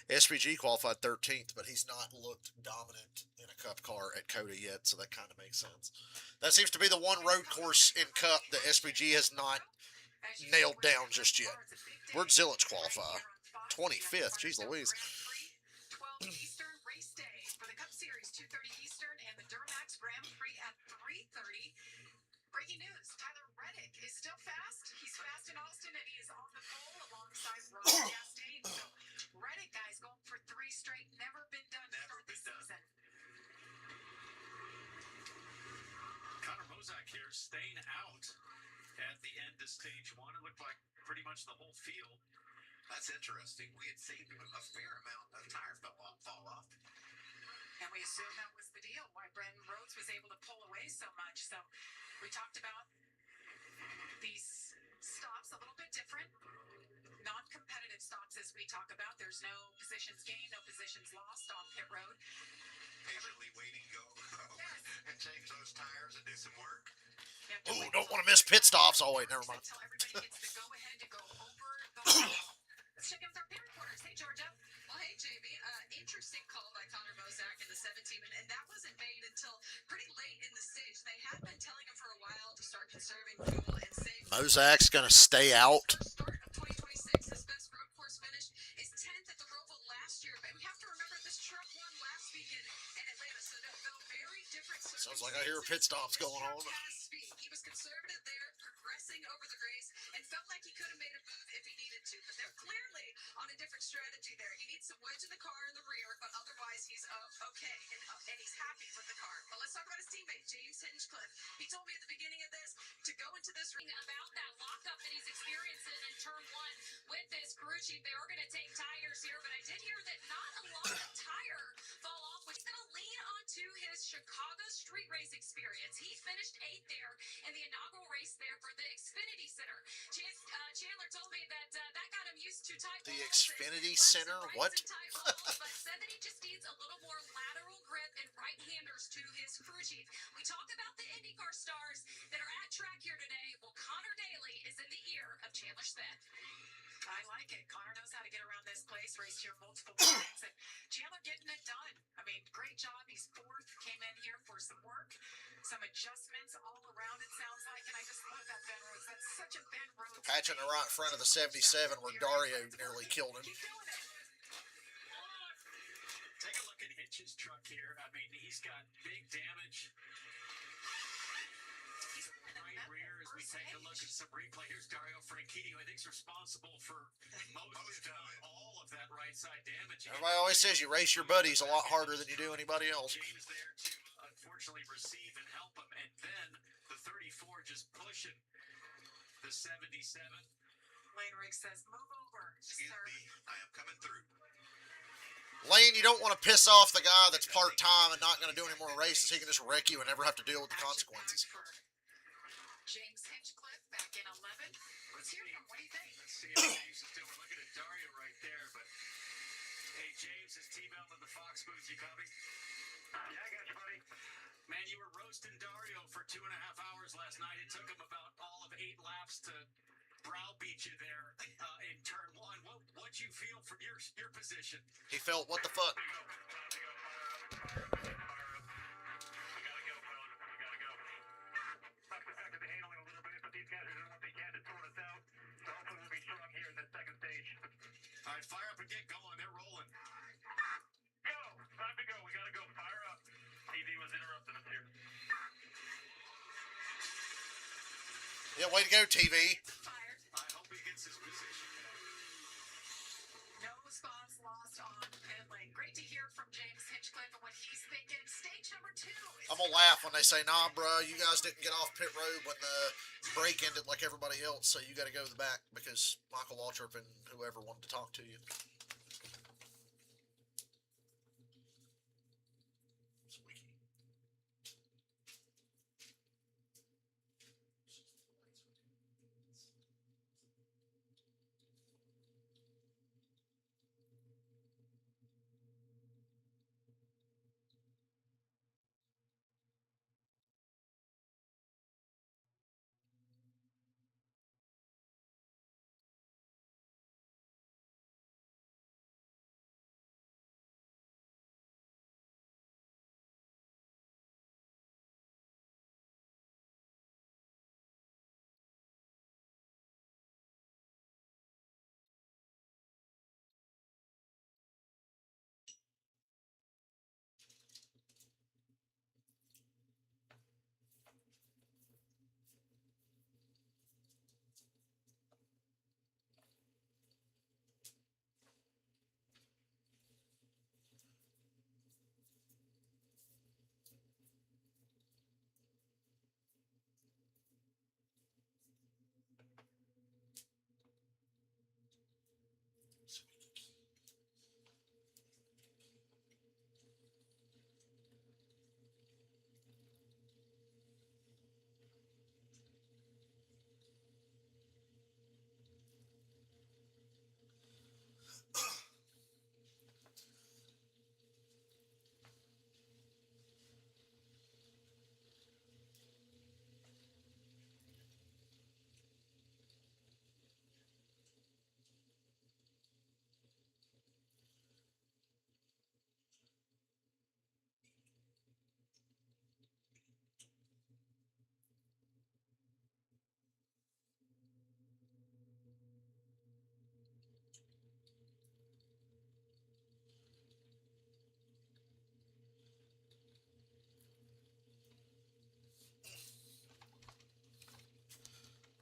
SVG qualified 13th, but he's not looked dominant in a Cup car at Coda yet, so that kind of makes sense. That seems to be the one road course in Cup that SVG has not nailed down just yet. Where'd Zillich qualify? 25th. Jeez Louise.
12 Eastern race day for the Cup Series, 2:30 Eastern, and the Duramax Grand Prix at 3:30. Breaking news: Tyler Reddick is still fast. He's fast in Austin, and he is on the pole alongside Ross Chastain. So Reddick, guys, going for 3 straight. Never been done this season.
Connor Mozak here staying out at the end of stage 1. It looked like pretty much the whole field.
That's interesting. We had seen a fair amount of tire fall off. And we assume that was the deal, why Brendan Rhodes was able to pull away so much. So we talked about these stops a little bit different. Non-competitive stops, as we talk about. There's no positions gained, no positions lost on pit road.
Patiently waiting to go and change those tires and do some work.
Ooh, don't want to miss pit stops. Oh, wait, never mind.
Until everybody gets the go-ahead to go over the line. Let's check in with our pit reporters. Hey, Georgia.
Well, hey, Jamie. Interesting call by Connor Mozak and the 7 team, and that wasn't made until pretty late in the stage. They had been telling him for a while to start conserving fuel and save.
Mozak's going to stay out.
Start of 2026, his best road course finish is 10th at the Roval last year, but we have to remember this truck won last weekend in Atlanta, so that felt very different.
Sounds like I hear pit stops going on.
He was conservative there, progressing over the race, and felt like he could have made a move if he needed to. But they're clearly on a different strategy there. He needs some wedge in the car in the rear, but otherwise he's okay, and he's happy with the car. But let's talk about his teammate, James Hinchcliffe. He told me at the beginning of this to go into this ring
about that lockup that he's experiencing in turn 1 with this crew chief. They are going to take tires here, but I did hear that not a lot of tire fall off, which is going to lean onto his Chicago street race experience. He finished 8th there in the inaugural race there for the Xfinity Center. Chandler told me that that got him used to tight
The
walls
Xfinity
and
Center? What?
tight walls, but said that he just needs a little more lateral grip and right-handers to his crew chief. We talk about the IndyCar stars that are at track here today. Well, Connor Daly is in the ear of Chandler Smith.
I like it. Connor knows how to get around this place, raced here multiple times, and Chandler getting it done. I mean, great job. He's 4th, came in here for some work, some adjustments all around, it sounds like, and I just love that Ben Rhodes. That's such a Ben Rhodes.
Patching the right front of the 77 where Dario nearly killed him.
Keep doing it.
Take a look at Hitch's truck here. I mean, he's got big damage. Right rear as we take a look at some replay. Here's Dario Franchitti, who I think is responsible for most all of that right side damage.
Everybody always says you race your buddies a lot harder than you do anybody else.
James there to unfortunately receive and help him, and then the 34 just pushing the 77.
Lane Riggs says, move over,
Excuse
sir.
me, I am coming through.
Lane, you don't want to piss off the guy that's part-time and not going to do any more races. He can just wreck you and never have to deal with the consequences.
James Hinchcliffe back in 11. Let's hear from him. What do you think?
Let's see how James is doing. We're looking at Dario right there, but hey, James is T-Bell in the Fox booth. You copy?
Yeah, I got you, buddy.
Man, you were roasting Dario for 2.5 hours last night. It took him about all of 8 laps to browbeat you there in turn 1. What'd you feel from your position?
He felt, what the fuck?
All right, fire up and get going. They're rolling.
Go! Time to go. We gotta go. Fire up. TV was interrupting us here.
Yeah, way to go, TV.
Fired.
I hope he gets his position back.
No spots lost on pit lane. Great to hear from James Hinchcliffe. And
gonna laugh when they say, "Nah, bro, you guys didn't get off pit road when the break ended like everybody else, so you got to go to the back because Michael Waltrip and whoever wanted to talk to you."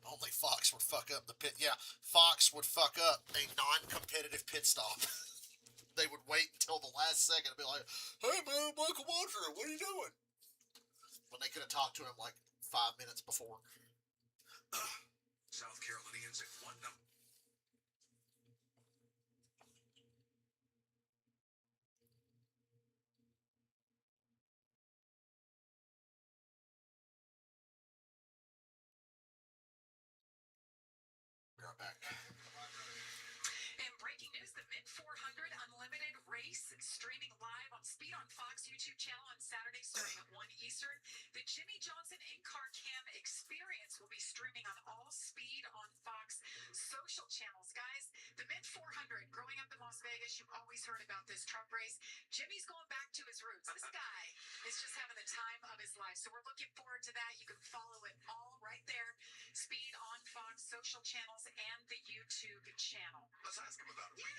Only Fox would fuck up the pit. Yeah, Fox would fuck up a non-competitive pit stop. They would wait until the last second and be like, "Hey man, Michael Waltrip, what are you doing?" When they could have talked to him like 5 minutes before.
South Carolinians at 1-0.
Be right back.
And breaking news, the Mid 400 Unlimited race streaming live on Speed on Fox YouTube channel on Saturday starting at 1 Eastern. The Jimmy Johnson in-car cam experience will be streaming on all Speed on Fox social channels. Guys, the Mid 400, growing up in Las Vegas, you've always heard about this truck race. Jimmy's going back to his roots. This guy is just having the time of his life. So we're looking forward to that. You can follow it all right there. Speed on Fox social channels and the YouTube channel.
Let's ask him about it.
Yeah.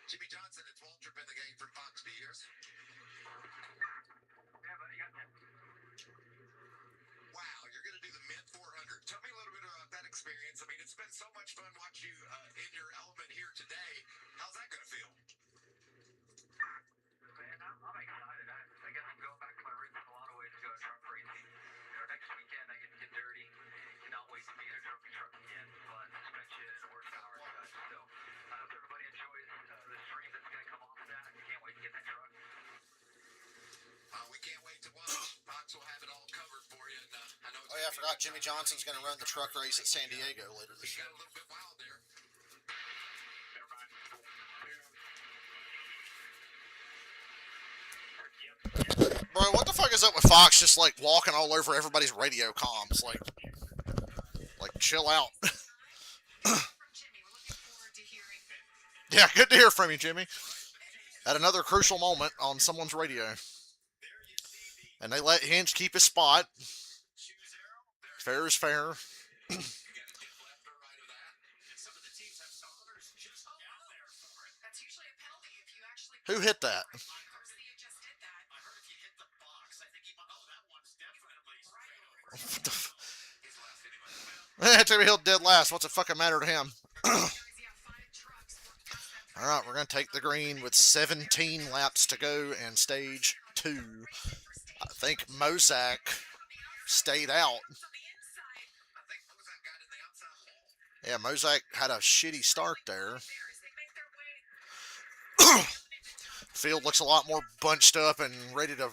Jimmy Johnson, it's Waltrip in the game from Fox Speeders.
Yeah, buddy, got that.
Wow, you're going to do the Mid 400. Tell me a little bit about that experience. I mean, it's been so much fun watching you in your element here today. How's that going to feel?
Man, I'm excited. I guess I'm going back to my roots in a lot of ways to go truck racing. You know, next weekend I get to get dirty. Cannot wait to be in a trophy truck again. Fun suspension, horsepower, and such. So I hope everybody enjoys the stream that's going to come off of that. I can't wait to get in that truck.
We can't wait to watch. Fox will have it all covered for you. And, I know
Oh yeah, I forgot Jimmy Johnson's going to run the truck race at San Diego later this
He
year.
got a little bit wild there.
Bro, what the fuck is up with Fox just like walking all over everybody's radio comms? Like chill out.
From Jimmy, we're looking forward to hearing.
Yeah, good to hear from you, Jimmy. At another crucial moment on someone's radio. And they let Hinch keep his spot. Fair is fair.
You got to dip left or right of that. And some of the teams have starters just out there for it.
That's usually a penalty if you actually.
Who hit that?
Garcia just did that.
I heard if you hit the box, I think he. Oh, that one's definitely straight over.
What the f-
His last anyway.
Terry Hill dead last. What's it fucking matter to him?
Guys, yeah, 5 trucks. We're past that
All right, we're going to take the green with 17 laps to go and stage 2. 2. I think Mozak stayed out. Yeah, Mozak had a shitty start there. Field looks a lot more bunched up and ready to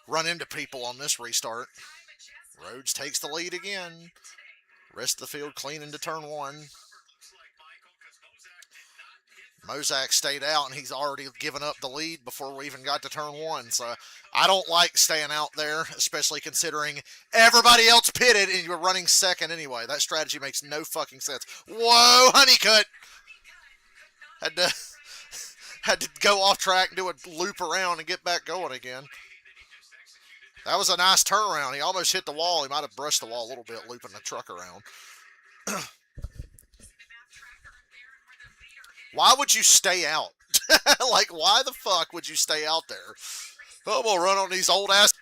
run into people on this restart. Rhodes takes the lead again. Rest of the field clean into turn 1. Mozak stayed out, and he's already given up the lead before we even got to turn 1. So I don't like staying out there, especially considering everybody else pitted and you're running second anyway. That strategy makes no fucking sense. Whoa, Honeycutt! Had to go off track and do a loop around and get back going again. That was a nice turnaround. He almost hit the wall. He might have brushed the wall a little bit, looping the truck around. Why would you stay out? Like, why the fuck would you stay out there? I'm gonna run on these old ass.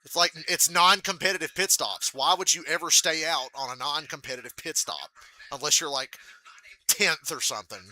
It's like it's non-competitive pit stops. Why would you ever stay out on a non-competitive pit stop unless you're like 10th or something?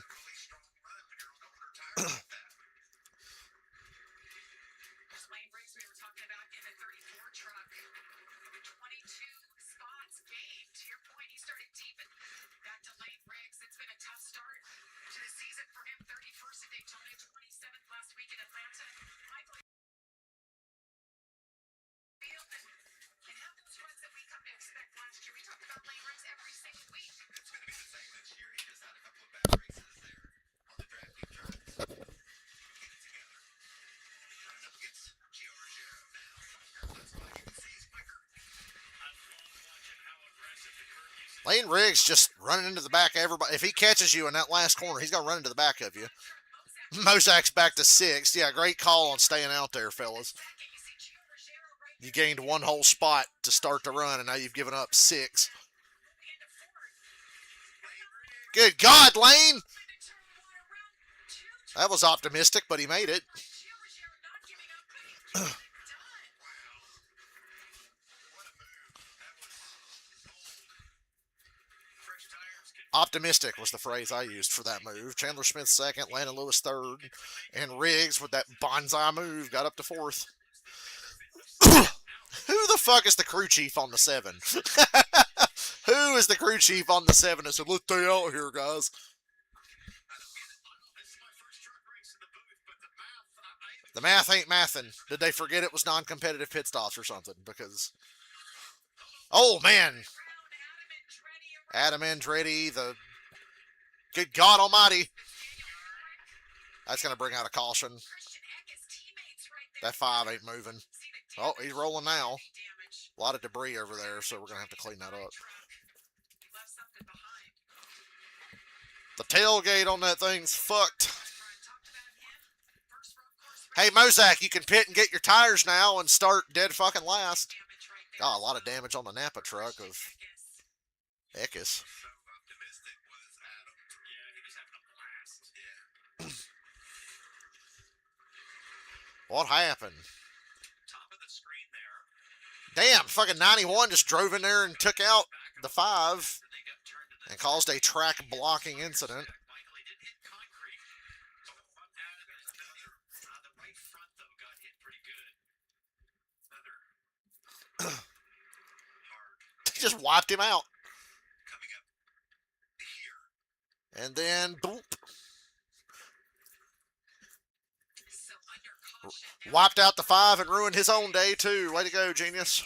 Lane Riggs just running into the back of everybody. If he catches you in that last corner, he's going to run into the back of you. Mozak's back to 6th. Yeah, great call on staying out there, fellas. You gained 1 whole spot to start the run, and now you've given up 6. Good God, Lane! That was optimistic, but he made it. Optimistic was the phrase I used for that move. Chandler Smith 2nd, Landon Lewis 3rd, and Riggs with that bonsai move got up to 4th. Who the fuck is the crew chief on the 7? Who is the crew chief on the 7 that said, let's stay out here, guys? The math ain't mathin'. Did they forget it was non-competitive pit stops or something? Because, oh man, Adam Andretti, the good God Almighty. That's going to bring out a caution. That 5 ain't moving. Oh, he's rolling now. A lot of debris over there, so we're going to have to clean that up. The tailgate on that thing's fucked. Hey, Mozak, you can pit and get your tires now and start dead fucking last. Got a lot of damage on the Napa truck of Eckes. What happened? Damn, fucking 91 just drove in there and took out the 5 and caused a track blocking incident. He just wiped him out. And then, boop. Wiped out the 5 and ruined his own day, too. Way to go, genius.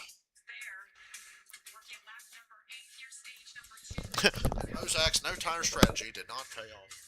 Mozak's no tire strategy did not pay off.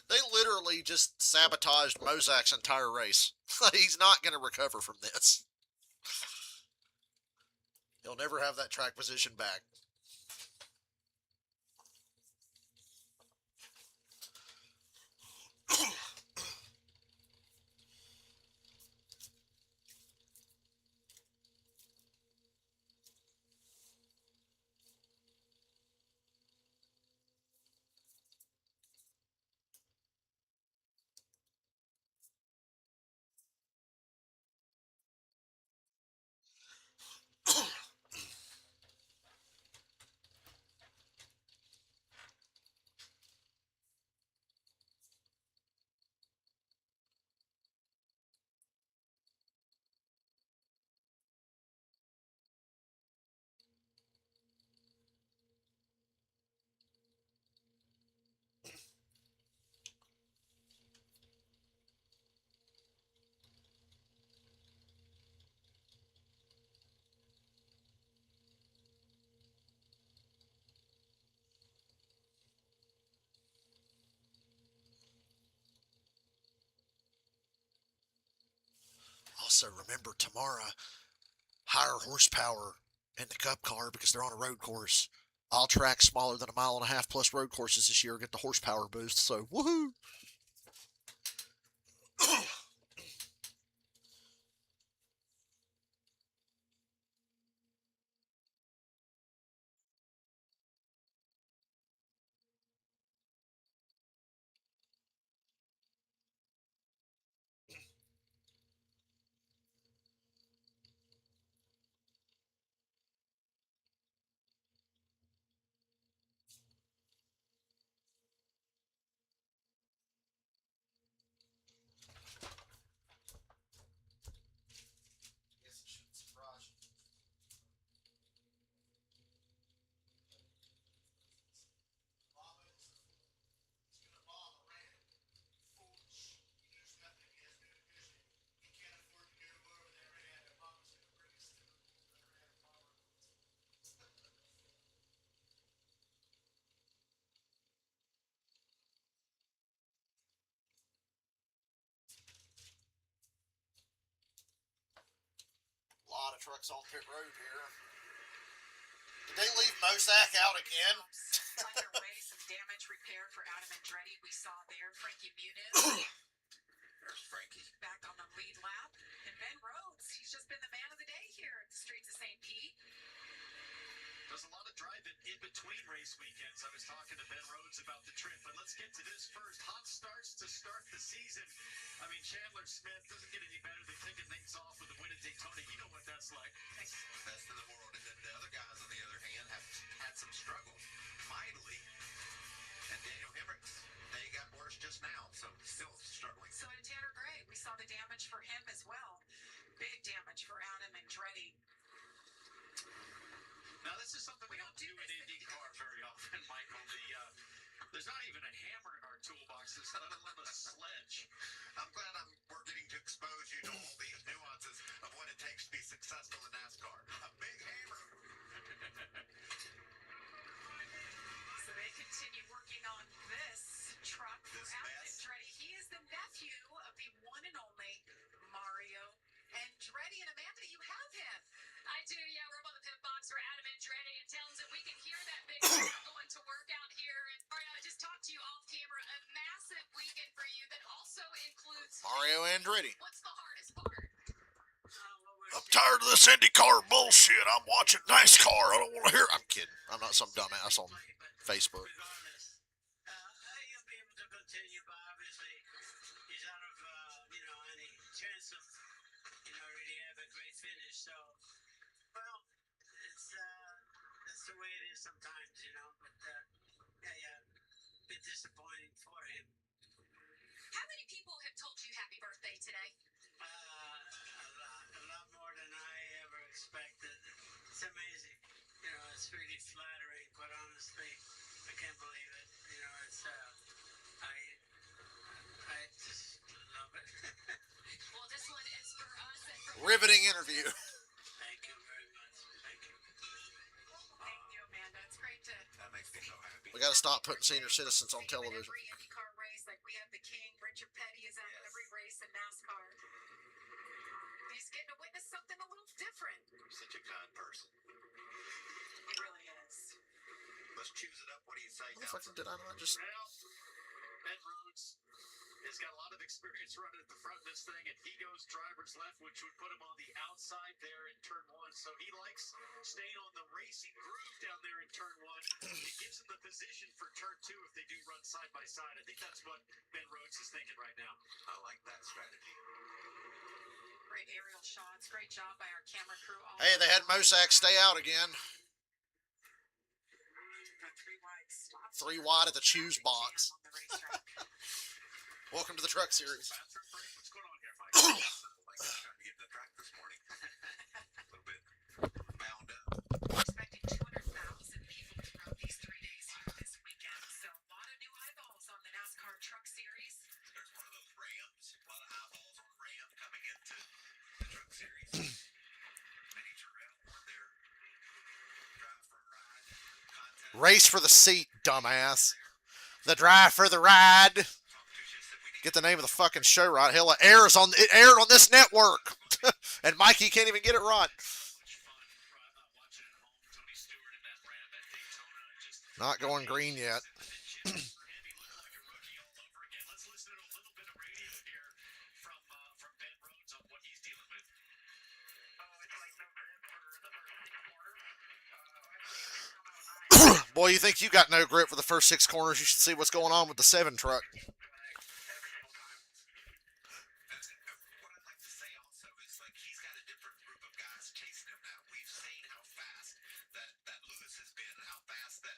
They literally just sabotaged Mozak's entire race. He's not going to recover from this. He'll never have that track position back. Also, remember tomorrow, higher horsepower in the Cup car because they're on a road course. All tracks smaller than 1.5 miles plus road courses this year get the horsepower boost. So, woohoo! A lot of trucks on pit road here. Did they leave Mozak out again?
Underway, some damage repaired for Adam Andretti. We saw there Frankie Muniz.
There's Frankie.
Back on the lead lap. And Ben Rhodes, he's just been the man of the day here at the streets of St. Pete.
Does a lot of driving in between race weekends. I was talking to Ben Rhodes about the trip, but let's get to this first. Hot starts to start the season. I mean, Chandler Smith doesn't get any better than kicking things off with a win at Daytona. You know what that's like.
Best in the world. And then the other guys, on the other hand, have had some struggles mightily. And Daniel Hemricks, they got worse just now, so still struggling.
So did Tanner Gray. We saw the damage for him as well. Big damage for Adam Andretti.
Now, this is something we don't do in IndyCar very often, Michael. There's not even a hammer in our toolbox. There's not even a sledge.
I'm glad we're getting to expose you to all these nuances of what it takes to be successful in NASCAR. A big hammer.
So they continue working on this truck for
This
Adam
mess.
Andretti. He is the nephew of the one and only Mario Andretti. And Amanda, you have him.
I do, yeah. We're up on the pit box for Adam Andretti and Townsend. We can hear that big crowd going to work out here. And Mario, I just talked to you off camera. A massive weekend for you that also includes
Mario Andretti.
What's the hardest part?
I'm tired of this IndyCar bullshit. I'm watching NASCAR. I don't want to hear. I'm kidding. I'm not some dumbass on Facebook.
Regardless, he'll be able to continue, but obviously he's out of, any chance of, really have a great finish. So, well, that's the way it is sometimes, but, bit disappointing for him.
How many people have told you happy birthday today?
A lot more than I ever expected. It's amazing. It's really flattering, but honestly, I can't believe it. It's, I just love it.
Well, this one is for us and for
Riveting interview.
Thank you very much. Thank you.
Thank you, Amanda. It's great to
That makes me so happy.
We got to stop putting senior citizens on television.
every IndyCar race. Like we
Motherfucker, did I not just...
Well, Ben Rhodes has got a lot of experience running at the front of this thing, and he goes driver's left, which would put him on the outside there in turn one. So he likes staying on the racing groove down there in turn one. It gives him the position for turn two if they do run side by side. I think that's what Ben Rhodes is thinking right now.
I like that strategy.
Great aerial shots. Great job by our camera crew.
Hey, they had Mosak stay out again. Three wide at the choose box. Welcome to the Truck Series.
Bathroom break? What's going on here, Mike?
Like trying to get to the track this morning. A little bit bound up.
We're expecting 200,000 people throughout these 3 days here this weekend. So a lot of new eyeballs on the NASCAR Truck Series.
There's one of those Rams, a lot of eyeballs on Ram coming into the Truck Series. Mini Terrell won their drive for a ride contest.
Race for the seat, dumbass. The drive for the ride. Get the name of the fucking show right. Hell, it aired on this network. And Mikey can't even get it right. Not going green yet. Boy, you think you got no grip for the first 6 corners. You should see what's going on with the 7 truck.
What I'd like to say also is, like, he's got a different group of guys chasing him now. We've seen how fast that Lewis has been, and how fast that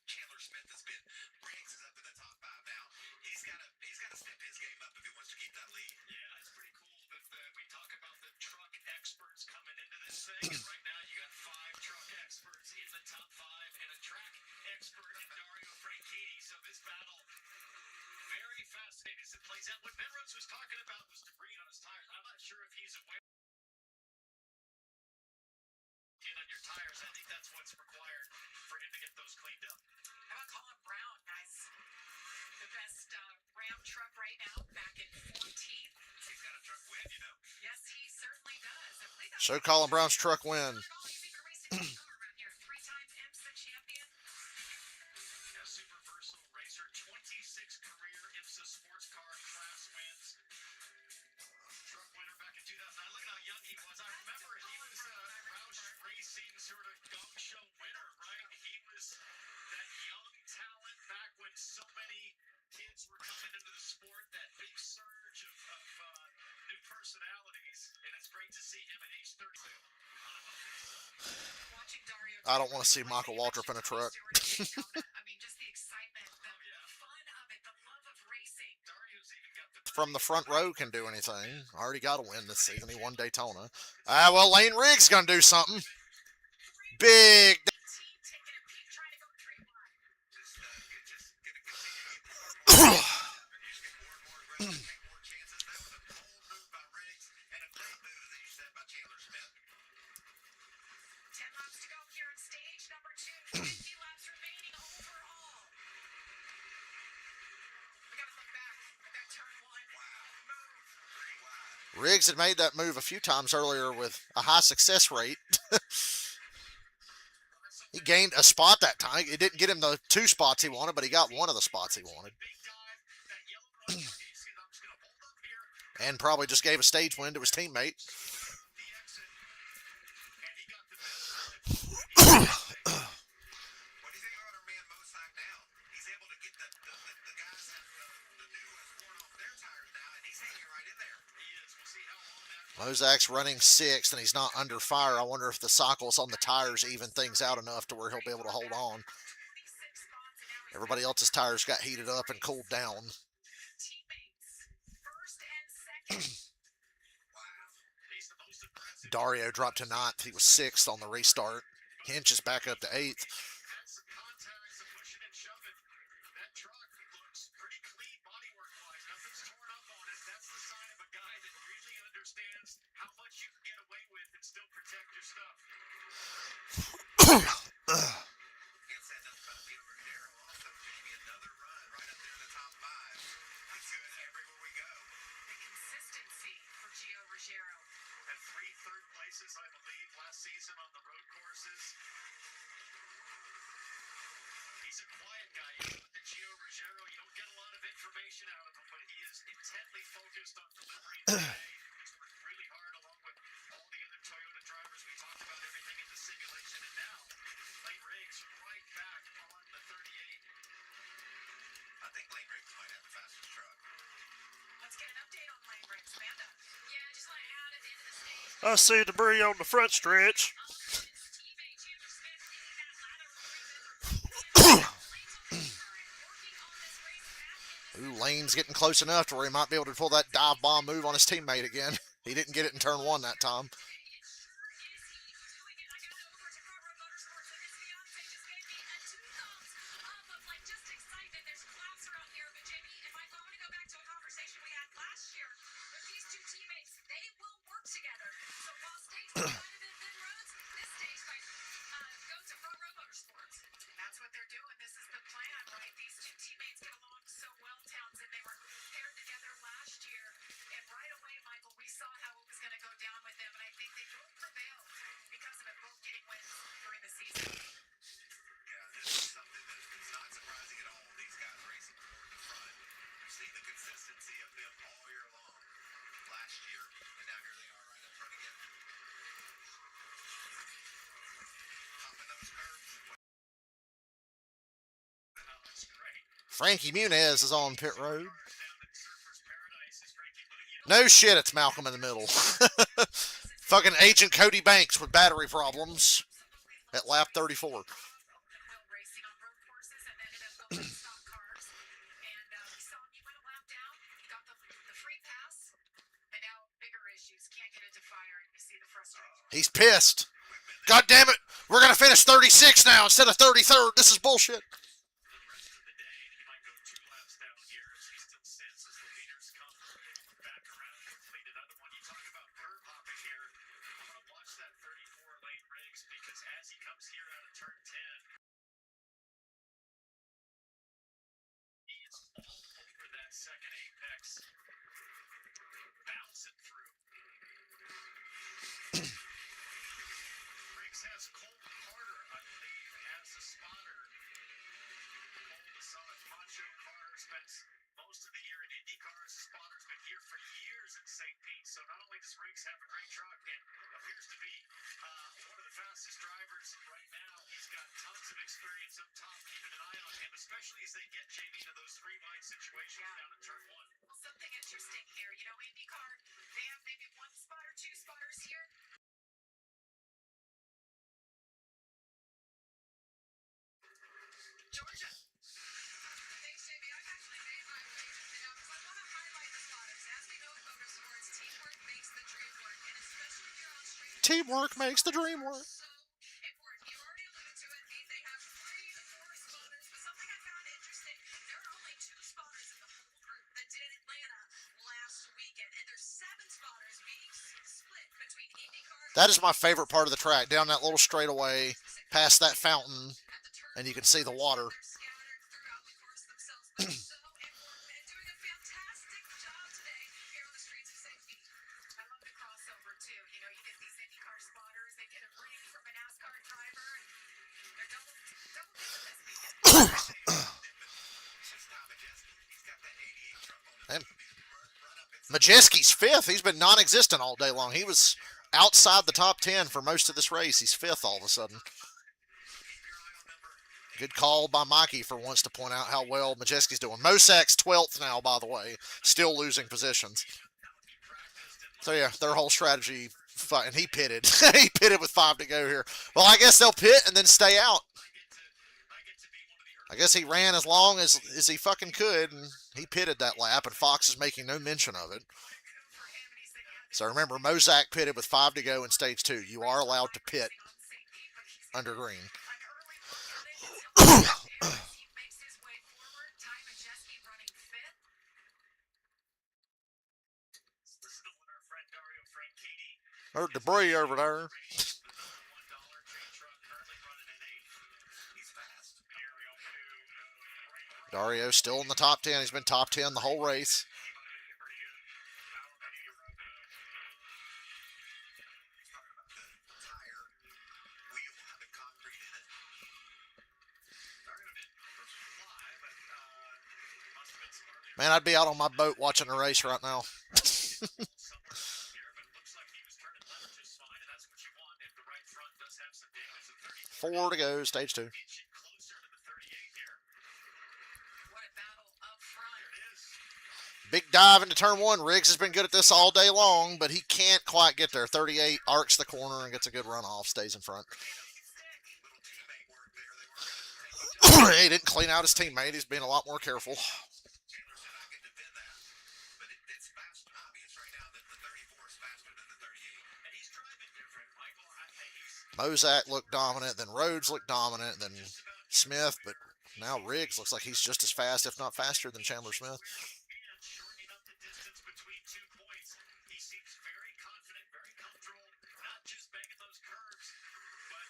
Chandler Smith has been. Briggs is up in the top 5 now. He's got to step his game up if he wants to keep that lead.
Yeah, it's pretty cool that we talk about the truck experts coming into this thing, and right now you got 5 truck experts in the top 5 and a track expert in Dario Franchitti. So this battle, very fascinating as it plays out. What Ben Rhodes was talking about was debris on his tires. I'm not sure if he's aware on your tires. I think that's what's required for him to get those cleaned up.
How about Colin Brown, guys? The best Ram truck right now, back in 14th.
He's got a truck win, you know.
Yes, he certainly does. I believe that's
Show Colin Brown's truck win.
all easy for racing around here. 3-time IMSA champion.
A super versatile racer, 26 career IMSA sports car class wins. Truck winner back in 2009. Look at how young he was. I remember he was a Roush Racing sort of gong show winner, right? He was that young talent back when so many kids were coming into the sport, that big surge of new personalities, and it's great to see him at age 30.
Watching Dario.
I don't want to see Michael Waltrip in a truck.
I mean, just the excitement, the fun of it, the love of racing.
Dario's even got the
From the front row can do anything. Already got a win this season. He won Daytona. Well, Lane Riggs going to do something. Big.
Team taking a peek, trying to go 3 wide.
Just going to continue. Just get more and more aggressive, take more chances. That was a bold move by Riggs, and a great move, as you said, by Chandler Smith.
10 laps to go here in stage number 2. 50 laps remaining overall. We got to look back at that turn 1. Move.
Pretty wide.
Riggs had made that move a few times earlier with a high success rate. He gained a spot that time. It didn't get him the 2 spots he wanted, but he got one of the spots he wanted.
big dive, that yellow rubber. You see, I'm just going to hold up here.
And probably just gave a stage win to his teammate.
The exit, and he got the best.
What do you think about our man Mosak now? He's able to get the guys that the new has worn off their tires now, and he's hanging right in there.
He is. We'll see how long that
Mosak's running 6th, and he's not under fire. I wonder if the cycles on the tires even things out enough to where he'll be able to hold on.
26 spots, and now he's
Everybody else's tires got heated up and cooled down.
teammates. First and second.
he's the most aggressive.
Dario dropped to 9th. He was 6th on the restart. Hinch is back up to 8th.
Had some contacts and pushing and shoving. That truck looks pretty clean bodywork-wise. Nothing's torn up on it. That's the sign of a guy that really understands how much you can get away with and still protect your stuff.
Can't say nothing about Peter Ruggiero. Also, Jamie, another run right up there in the top 5. He's good everywhere we go.
The consistency for Gio Ruggiero.
Had 3 third places, I believe, last season on the road courses. worked really hard along with all the other Toyota drivers. We talked about everything in the simulation, and now Lane Riggs right back on the 38.
I think Lane Riggs might have the fastest truck.
Let's get an update on Lane Riggs. Amanda.
Yeah, I just want to add at the end of the stage.
I see debris on the front stretch.
Ooh, Lane's getting close enough to where he might be able to pull that dive bomb move on his teammate again. He didn't get it in turn one that time.
That's what they're doing. This is the plan, right? These two teammates get along so well, Townsend. They were paired together last year. And right away, Michael, we saw how it was going to go down with them. And I think they both prevailed because of it, both getting wins during the season.
Yeah, this is something that is not surprising at all. These guys racing toward the front. We've seen the consistency of them all year long. Last year, and now here they are right up front again. Hopping those curves.
That's great.
Frankie Muniz is on pit road.
Down in Surfer's Paradise is Frankie Muniz.
No shit, it's Malcolm in the middle. Fucking Agent Cody Banks with battery problems at lap 34.
Will racing on road courses and ended up going stock cars. And we saw he went a lap down, got the free pass, and now bigger issues. Can't get into fire, and you see the frustration.
He's pissed. God damn it, we're going to finish 36 now instead of 33rd. This is bullshit.
The rest of the day, he might go 2 laps down here as he still sits as the leaders come back around to complete another one. You talk about curve hopping here. I'm going to watch that 34 Lane Riggs because as he comes here out of turn 10, he is all over that second apex, bouncing through. Riggs has Colton Carter, I believe, as a spotter. Colton saw it, Macho Carter spent most of the year in IndyCar as a spotter, has been here for years in St. Pete. So not only does Riggs have a great truck and appears to be one of the fastest drivers right now, he's got tons of experience up top, keeping an eye on him, especially as they get Jamie into those 3 wide situations down in turn 1.
Well, something interesting here. You know, IndyCar, they have maybe 1 spotter, 2 spotters here. Georgia. Thanks, Jamie. I've actually made my way now because I want to highlight the spotters. As we know in motorsports, teamwork makes the dream work, and especially here on street.
Teamwork makes the dream work.
So important. You already alluded to it. They have 3 to 4 spotters, but something I found interesting, there are only 2 spotters in the whole group that did Atlanta last weekend, and there's 7 spotters being split between IndyCar.
That is my favorite part of the track, down that little straightaway, past that fountain,
at the turn.
and you can see the water.
They're scattered throughout the course themselves, but so important and doing a fantastic job today here on the streets of St. Pete. I love the crossover too. You know, you get these IndyCar spotters, they get a ring from a NASCAR driver, and they're double this weekend.
It's not Majeski. He's got that 88 truck on his
And
run up inside.
Majeski's 5th. He's been non-existent all day long. He was outside the top 10 for most of this race. He's 5th all of a sudden. Good call by Mikey for once to point out how well Majeski's doing. Mosak's 12th now, by the way, still losing positions. So yeah, their whole strategy, and he pitted. He pitted with 5 to go here. Well, I guess they'll pit and then stay out. I guess he ran as long as he fucking could, and he pitted that lap, and Fox is making no mention of it. So remember, Mosak pitted with 5 to go in stage 2. You are allowed to pit under green.
He makes his way forward. Ty Majeski running 5th.
Listen to what our friend Dario Franchitti
There's debris over there.
$1 tree truck currently running in 8th.
He's fast.
Here we go to
Dario still in the top 10. He's been top 10 the whole race.
Tire, wheel having concrete in it.
Man, I'd be out on my boat watching the race right now. 4 to go, stage 2.
Inching closer to the 38 here.
What a battle up front.
There it is.
Big dive into turn 1. Riggs has been good at this all day long, but he can't quite get there. 38 arcs the corner and gets a good runoff, stays in front.
Little teammate work there. They were
He didn't clean out his teammate. He's being a lot more careful.
Chandler said I can defend that, but it's fast, obvious right now that the 34 is faster than the 38.
And he's driving different, Michael. He's
Mozak looked dominant, then Rhodes looked dominant, then Smith, but now Riggs looks like he's just as fast, if not faster, than Chandler Smith.
and shortening up the distance between 2 points. He seems very confident, very comfortable, not just banging those curves, but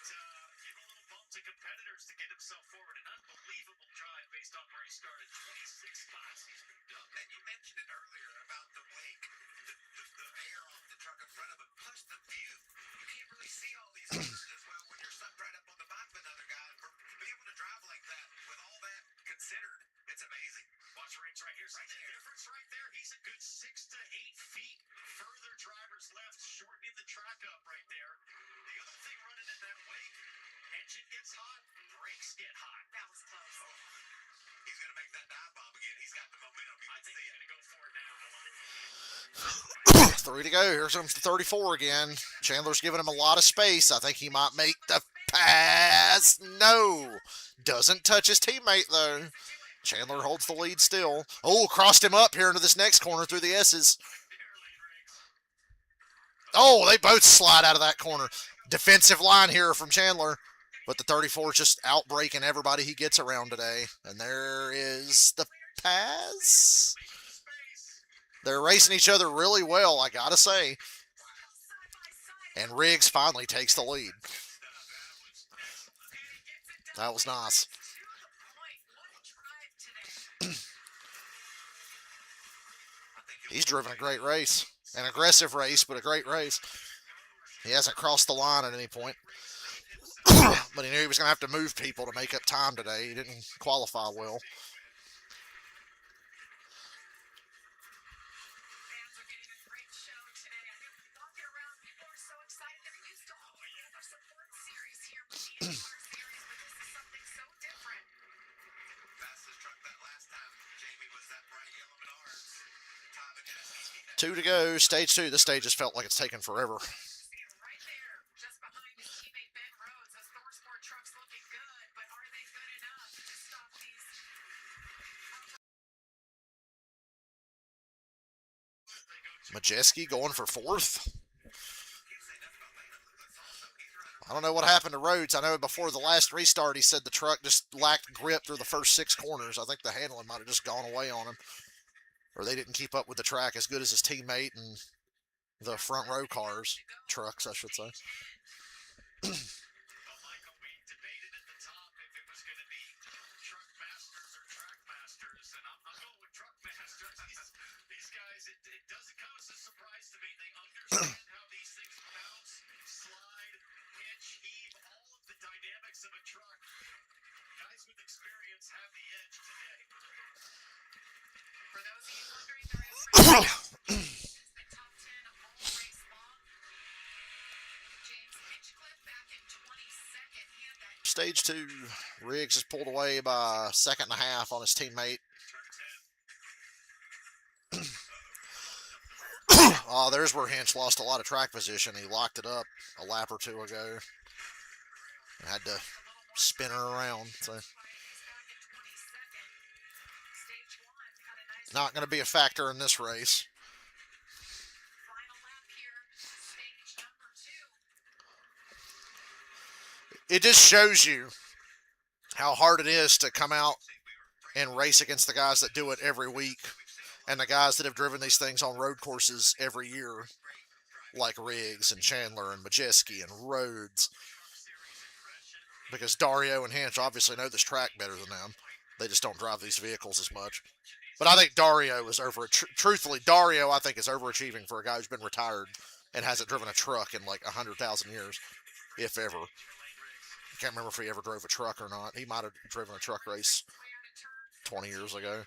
giving a little bump to competitors to get himself forward. An unbelievable drive based on where he started. 26 spots. He's moved up.
And you mentioned it earlier about the wake, the air off the truck in front of him, plus the view. You can't really see all these things as well when you're sucked right up on the back of another guy. And to be able to drive like that with all that considered, it's amazing.
Watch Riggs right here. See the difference right there? He's a good 6 to 8 feet further drivers left, shortening the track up right there. The other thing running in that wake, engine gets hot, brakes get hot.
That was close.
He's going to make that dive bomb again. He's got the momentum. You
I
can
think
see
he's
it.
going to go for it now. I like it.
3 to go. Here comes the 34 again. Chandler's giving him a lot of space. I think he might make the pass. No. Doesn't touch his teammate, though. Chandler holds the lead still. Oh, crossed him up here into this next corner through the S's. Oh, they both slide out of that corner. Defensive line here from Chandler. But the 34 is just outbreaking everybody he gets around today. And there is the pass. They're racing each other really well, I gotta say. And Riggs finally takes the lead. That was nice. He's driven a great race. An aggressive race, but a great race. He hasn't crossed the line at any point. But he knew he was going to have to move people to make up time today. He didn't qualify well.
Fans are getting a great show today. I think walking around, people are so excited. They're used to all the other support series here with the IndyCar series, but this is something so different.
Fastest truck that last time, Jamie, was that bright yellow Menards. Tom and Jesse.
2 to go, stage 2. This stage has felt like it's taken forever.
See it right there, just behind his teammate Ben Rhodes. Those ThorSport trucks looking good, but are they good enough to stop these?
Majeski going for 4th. I don't know what happened to Rhodes. I know before the last restart he said the truck just lacked grip through the first 6 corners. I think the handling might have just gone away on him. Or they didn't keep up with the track as good as his teammate and the front row cars. Trucks, I should say.
Well, Michael, we debated at the top if it was going to be truck masters or track masters, and I'm going with truck masters. These guys, it doesn't come as a surprise to me. They understand how these things bounce, slide, pitch, heave, all of the dynamics of a truck. Guys with experience have the edge today.
For those of you wondering, there is it's been top 10 all race long. James Hinchcliffe back in 22nd. He had that
Stage 2. Riggs is pulled away by a second and a half on his teammate. Oh, there's where Hinch lost a lot of track position. He locked it up a lap or 2 ago. And had to spin her around. So
he's back in 22nd. Stage 1 had a nice
not going to be a factor in this race.
final lap here. Stage number 2.
It just shows you how hard it is to come out and race against the guys that do it every week and the guys that have driven these things on road courses every year, like Riggs and Chandler and Majeski and Rhodes. Because Dario and Hinch obviously know this track better than them. They just don't drive these vehicles as much. But I think Dario is truthfully, Dario I think is overachieving for a guy who's been retired and hasn't driven a truck in like 100,000 years, if ever. I can't remember if he ever drove a truck or not. He might have driven a truck race 20 years ago.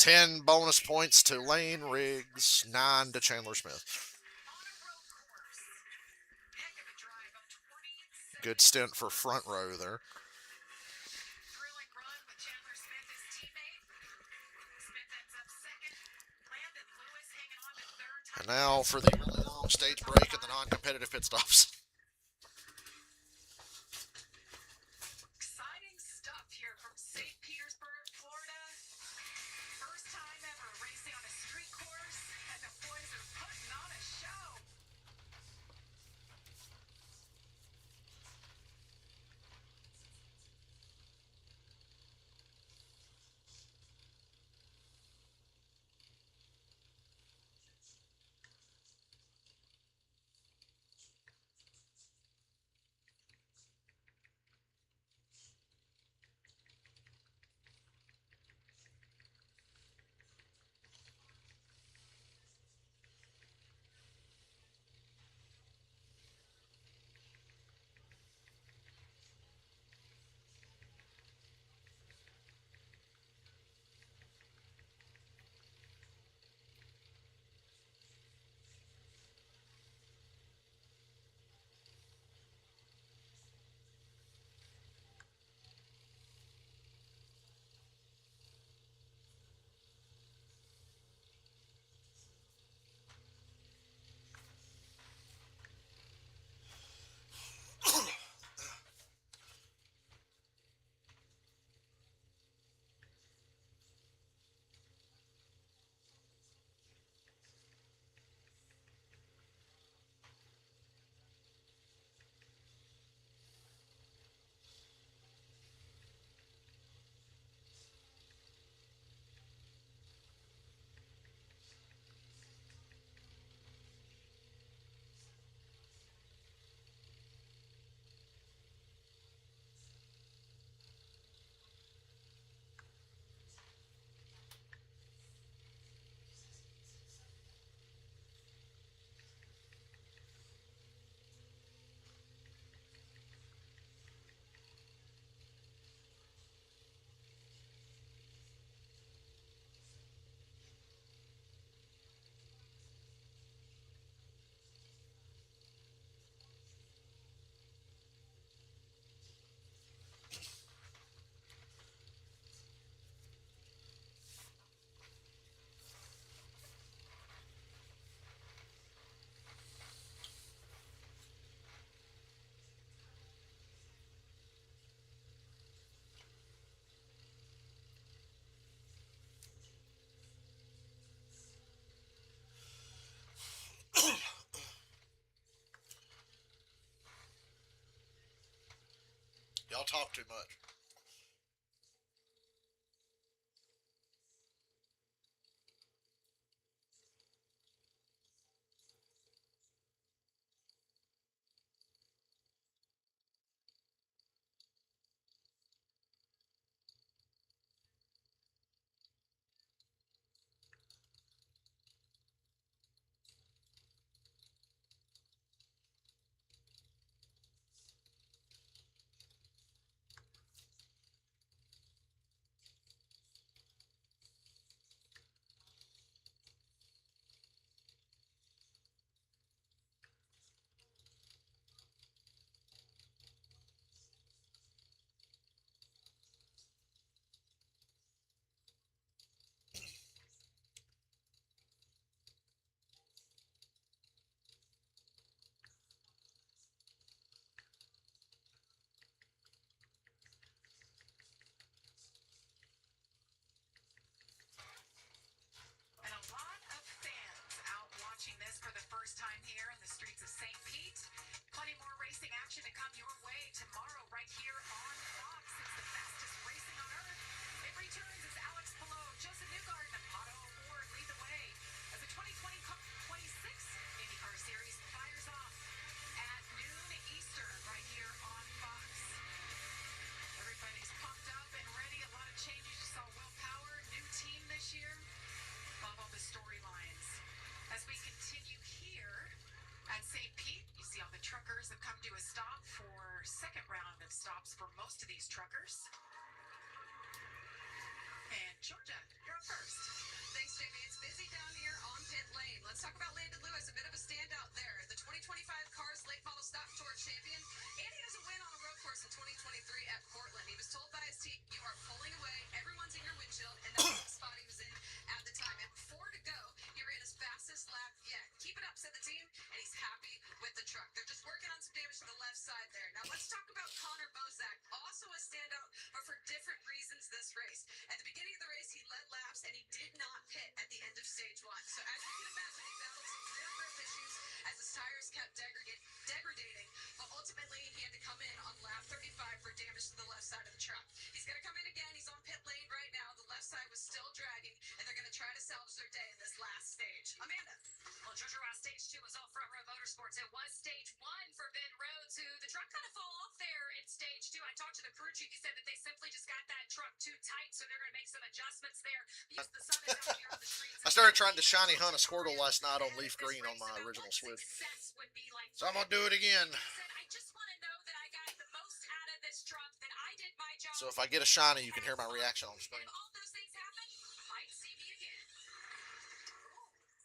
10 bonus points to Lane Riggs, 9 to Chandler Smith.
On a road course. Heck of a drive, a 27
Good stint for front row there.
Thrilling run with Chandler Smith, his teammate. Smith ends up second. Landon Lewis hanging on to third.
And now for the really long stage break and the non-competitive pit stops.
Exciting stuff here from St. Petersburg, Florida. First time ever racing on a street course, and the boys are putting on a show.
Y'all talk too much.
And a lot of fans out watching this for the first time here in the streets of St. Pete. Plenty more racing action to come your way tomorrow right here on Fox. It's the fastest racing on earth. It returns as Alex Palou, Joseph Newgarden, and Pato O'Ward lead the way as the 2026 IndyCar Series fires off at noon Eastern right here on Fox. Everybody's pumped up and ready. A lot of changes. You saw Will Power, new team this year. Love all the storylines. As we continue here at St. Pete, you see all the truckers have come to a stop for second round of stops for most of these truckers. And Georgia, you're up first.
Thanks, Jamie. It's busy down here on pit lane. Let's talk about Landon Lewis, a bit of a standout there. The 2025 Cars Late Model Stock Tour champion. And he doesn't win damage to the left side of the truck. He's going to come in again. He's on pit lane right now. The left side was still dragging, and they're going to try to salvage their day in this last stage. Amanda.
Well, Treasure Ross Stage 2 was all Front Row Motorsports. It was Stage 1 for Ben Rhodes, who the truck kind of fell off there in Stage 2. I talked to the crew chief. He said that they simply just got that truck too tight, so they're going to make some adjustments there. Because the sun is out here on the streets.
I started trying to shiny hunt a Squirtle last night on leaf green on my original Switch. So I'm going to do it again.
I just want to know that I got the most out of this truck, that I did my job.
So if I get a shiny, you can hear my reaction on screen.
If all those things happen, you might see me again.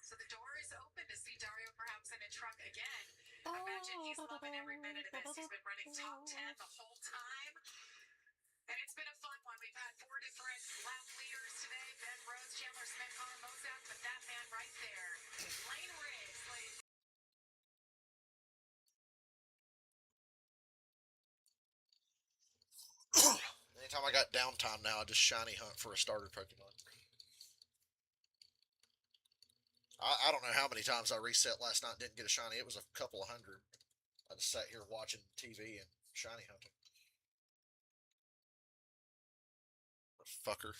So the door is open to see Dario perhaps in a truck again. I imagine he's loving every minute of this. He's been running top 10 the whole time. And it's been a fun one. We've had 4 different lap leaders today. Ben Rhodes, Chandler Smith, Connor Mozak, but that man right there, Lane Riggs.
Anytime I got downtime now, I just shiny hunt for a starter Pokemon. I don't know how many times I reset last night and didn't get a shiny. It was a couple of hundred. I just sat here watching TV and shiny hunting. Fucker.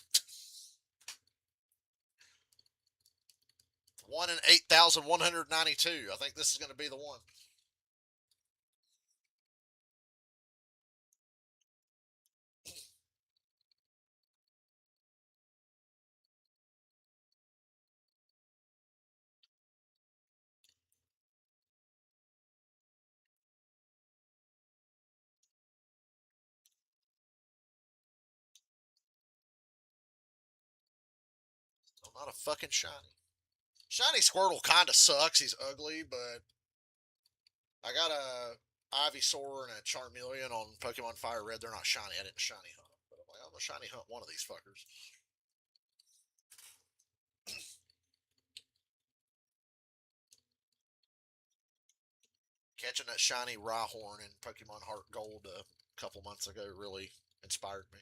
1 in 8,192. I think this is going to be the one. Not a fucking shiny. Shiny Squirtle kind of sucks. He's ugly, but I got a Ivysaur and a Charmeleon on Pokemon Fire Red. They're not shiny. I didn't shiny hunt them, but I'm like, I'm gonna shiny hunt one of these fuckers. Catching that shiny Rhyhorn in Pokemon Heart Gold a couple months ago really inspired me.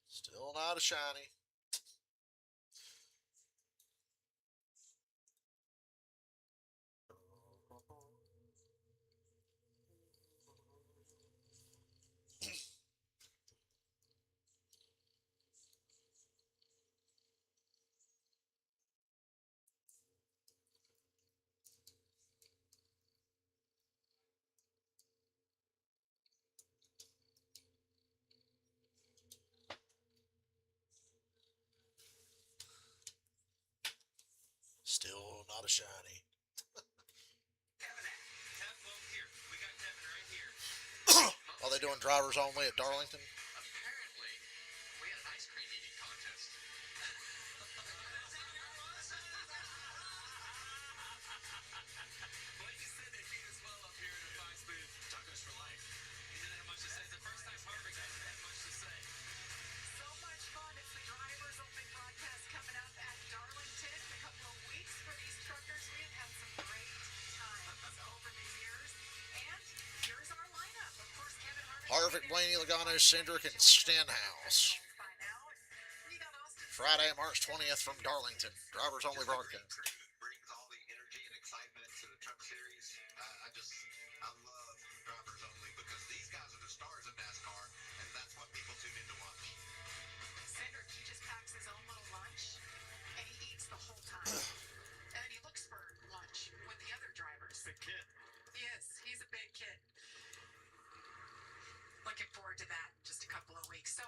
Still not a shiny. Still not a shiny. Are they doing drivers only at Darlington?
Apparently, we had an ice cream eating contest. Blakey said they feed us well up here in the Fox booth. Tacos for life. He didn't have much to say. It's the first time Harvick hasn't had much to say.
So much fun. It's the drivers' only broadcast coming up at Darlington in a couple of weeks for these truckers. We have had some great times over the years. And here's our lineup. Of course, Kevin
Harvick, Blaney, Logano, Cindric, and Stenhouse.
by now. And we got Austin.
Friday, March 20th from Darlington. Drivers only broadcast.
Brings all the energy and excitement to the Truck Series. I love drivers only because these guys are the stars of NASCAR, and that's what people tune in to watch.
Cindric, he just packs his own little lunch, and he eats the whole time. And then he looks for lunch with the other drivers.
Big kid.
He is. He's a big kid. Looking forward to that in just a couple of weeks. So,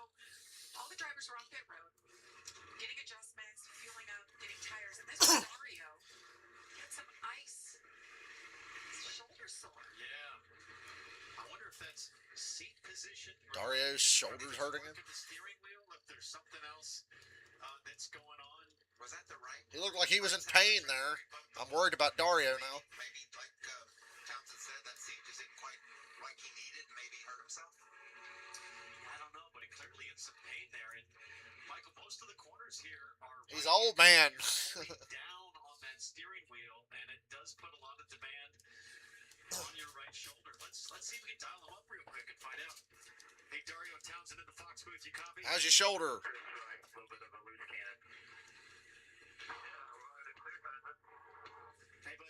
all the drivers were on pit road, getting adjustments, fueling up, getting tires. And this was Dario. He had some ice. Shoulder sore.
Yeah. I wonder if that's seat position.
Dario's shoulders hurting him.
The steering wheel, if there's something else that's going on.
Was that the right?
He looked like he was in pain there. I'm worried about Dario now.
Maybe like Townsend said, that seat just didn't quite like he needed. Maybe hurt himself.
I don't know, but he clearly in some pain there. And Michael, most of the corners here are
He's an old man.
down on that steering wheel, and it does put a lot of demand on your right shoulder. Let's see if we can dial him up real quick and find out. Hey, Dario Townsend in the Fox booth, you copy?
How's your shoulder?
Chris, right, a little bit of a loose cannon.
Hey, but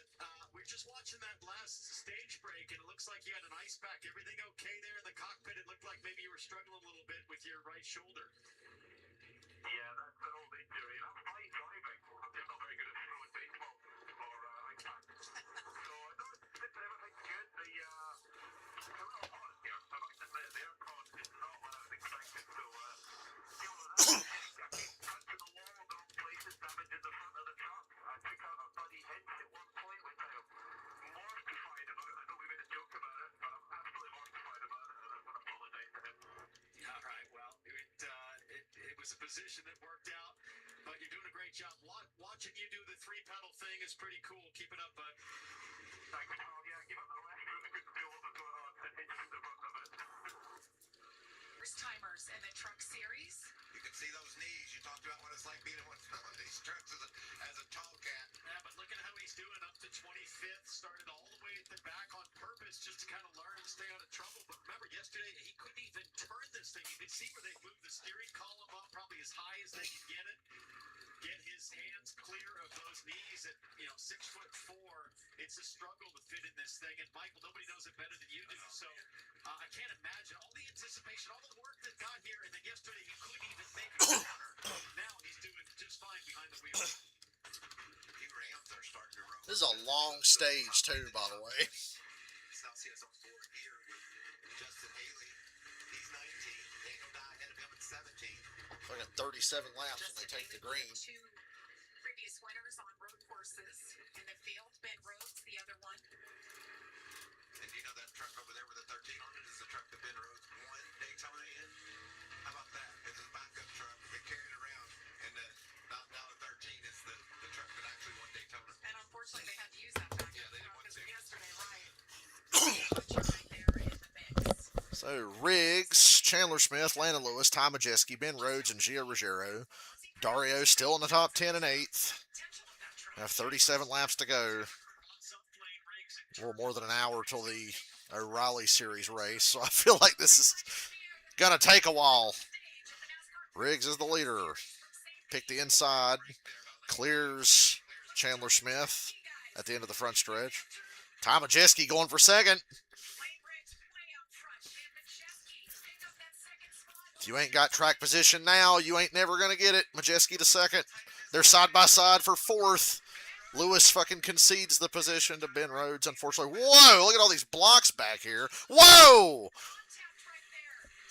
we're just watching that last stage break, and it looks like you had an ice pack. Everything okay there in the cockpit? It looked like maybe you were struggling a little bit with your right shoulder.
Yeah, that's an old injury. I'm fine driving. I'm just not very good at throwing baseball or ice pack. So I know everything's good. It's a little hot here. I must admit, the aircon is not what I was expecting. So deal with that. I took a long, long places, damaging the front of the truck. I took out a bloody hinge at one point, which I am mortified about. I know we made a joke about it, but I'm absolutely mortified about it, and I want to apologise to him.
All right, well, it was a position that worked out, but you're doing a great job. Watching you do the three-pedal thing is pretty cool. Keep it up, bud.
Thanks, Tom. Yeah, give up the left foot. I couldn't feel what was going on. It hit the front of it.
First timers in the truck series.
You can see those knees. You talked about what it's like being in one of these trucks as a tall cat.
Yeah, but look at how he's doing up to 25th. Started all the way at the back on purpose just to kind of learn and stay out of trouble. But remember, yesterday he couldn't even turn this thing. You could see where they moved the steering column up probably as high as they could get it. Get his hands clear of those knees at 6'4". It's a struggle to fit in this thing. And Michael, nobody knows it better than you do. So I can't imagine all the anticipation, all the work that got here, and then yesterday he couldn't even make a corner. Now he's doing just fine behind the wheel.
Rams are starting to roll.
This is a long stage too, by the way.
Celsius on board here with Justin Haley. He's 19. Daniel Dye ahead of him at 17.
Fucking 37 laps when they take the green.
Two previous winners on road courses in the field. Ben Rhodes, the other one.
And you know that truck over there with the 13 on it is the truck that Ben Rhodes won Daytona in? How about that? It's a backup truck. They carry it around. And now the 13 is the truck that actually won Daytona.
And unfortunately, they had to use that back
Yeah, they didn't want to.
yesterday, right? Right there in the mix.
So Riggs, Chandler Smith, Landon Lewis, Ty Majeski, Ben Rhodes, and Gio Ruggiero. Dario still in the top 10 and 8th. Have 37 laps to go. A little more than an hour till the O'Reilly Series race, so I feel like this is going to take a while. Riggs is the leader. Pick the inside. Clears Chandler Smith at the end of the front stretch. Ty Majeski going for second. If you ain't got track position now, you ain't never going to get it. Majeski to second. They're side by side for fourth. Lewis fucking concedes the position to Ben Rhodes, unfortunately. Whoa, look at all these blocks back here. Whoa!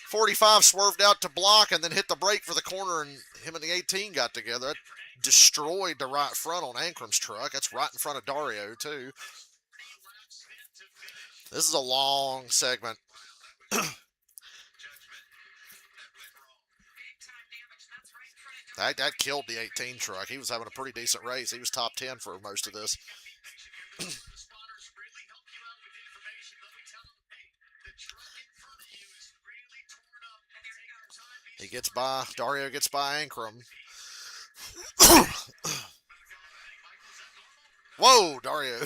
45 swerved out to block and then hit the brake for the corner, and him and the 18 got together. That destroyed the right front on Ankram's truck. That's right in front of Dario, too. This is a long segment. That killed the 18 truck. He was having a pretty decent race. He was top 10 for most of this. He gets by. Dario gets by Ankrum. Whoa, Dario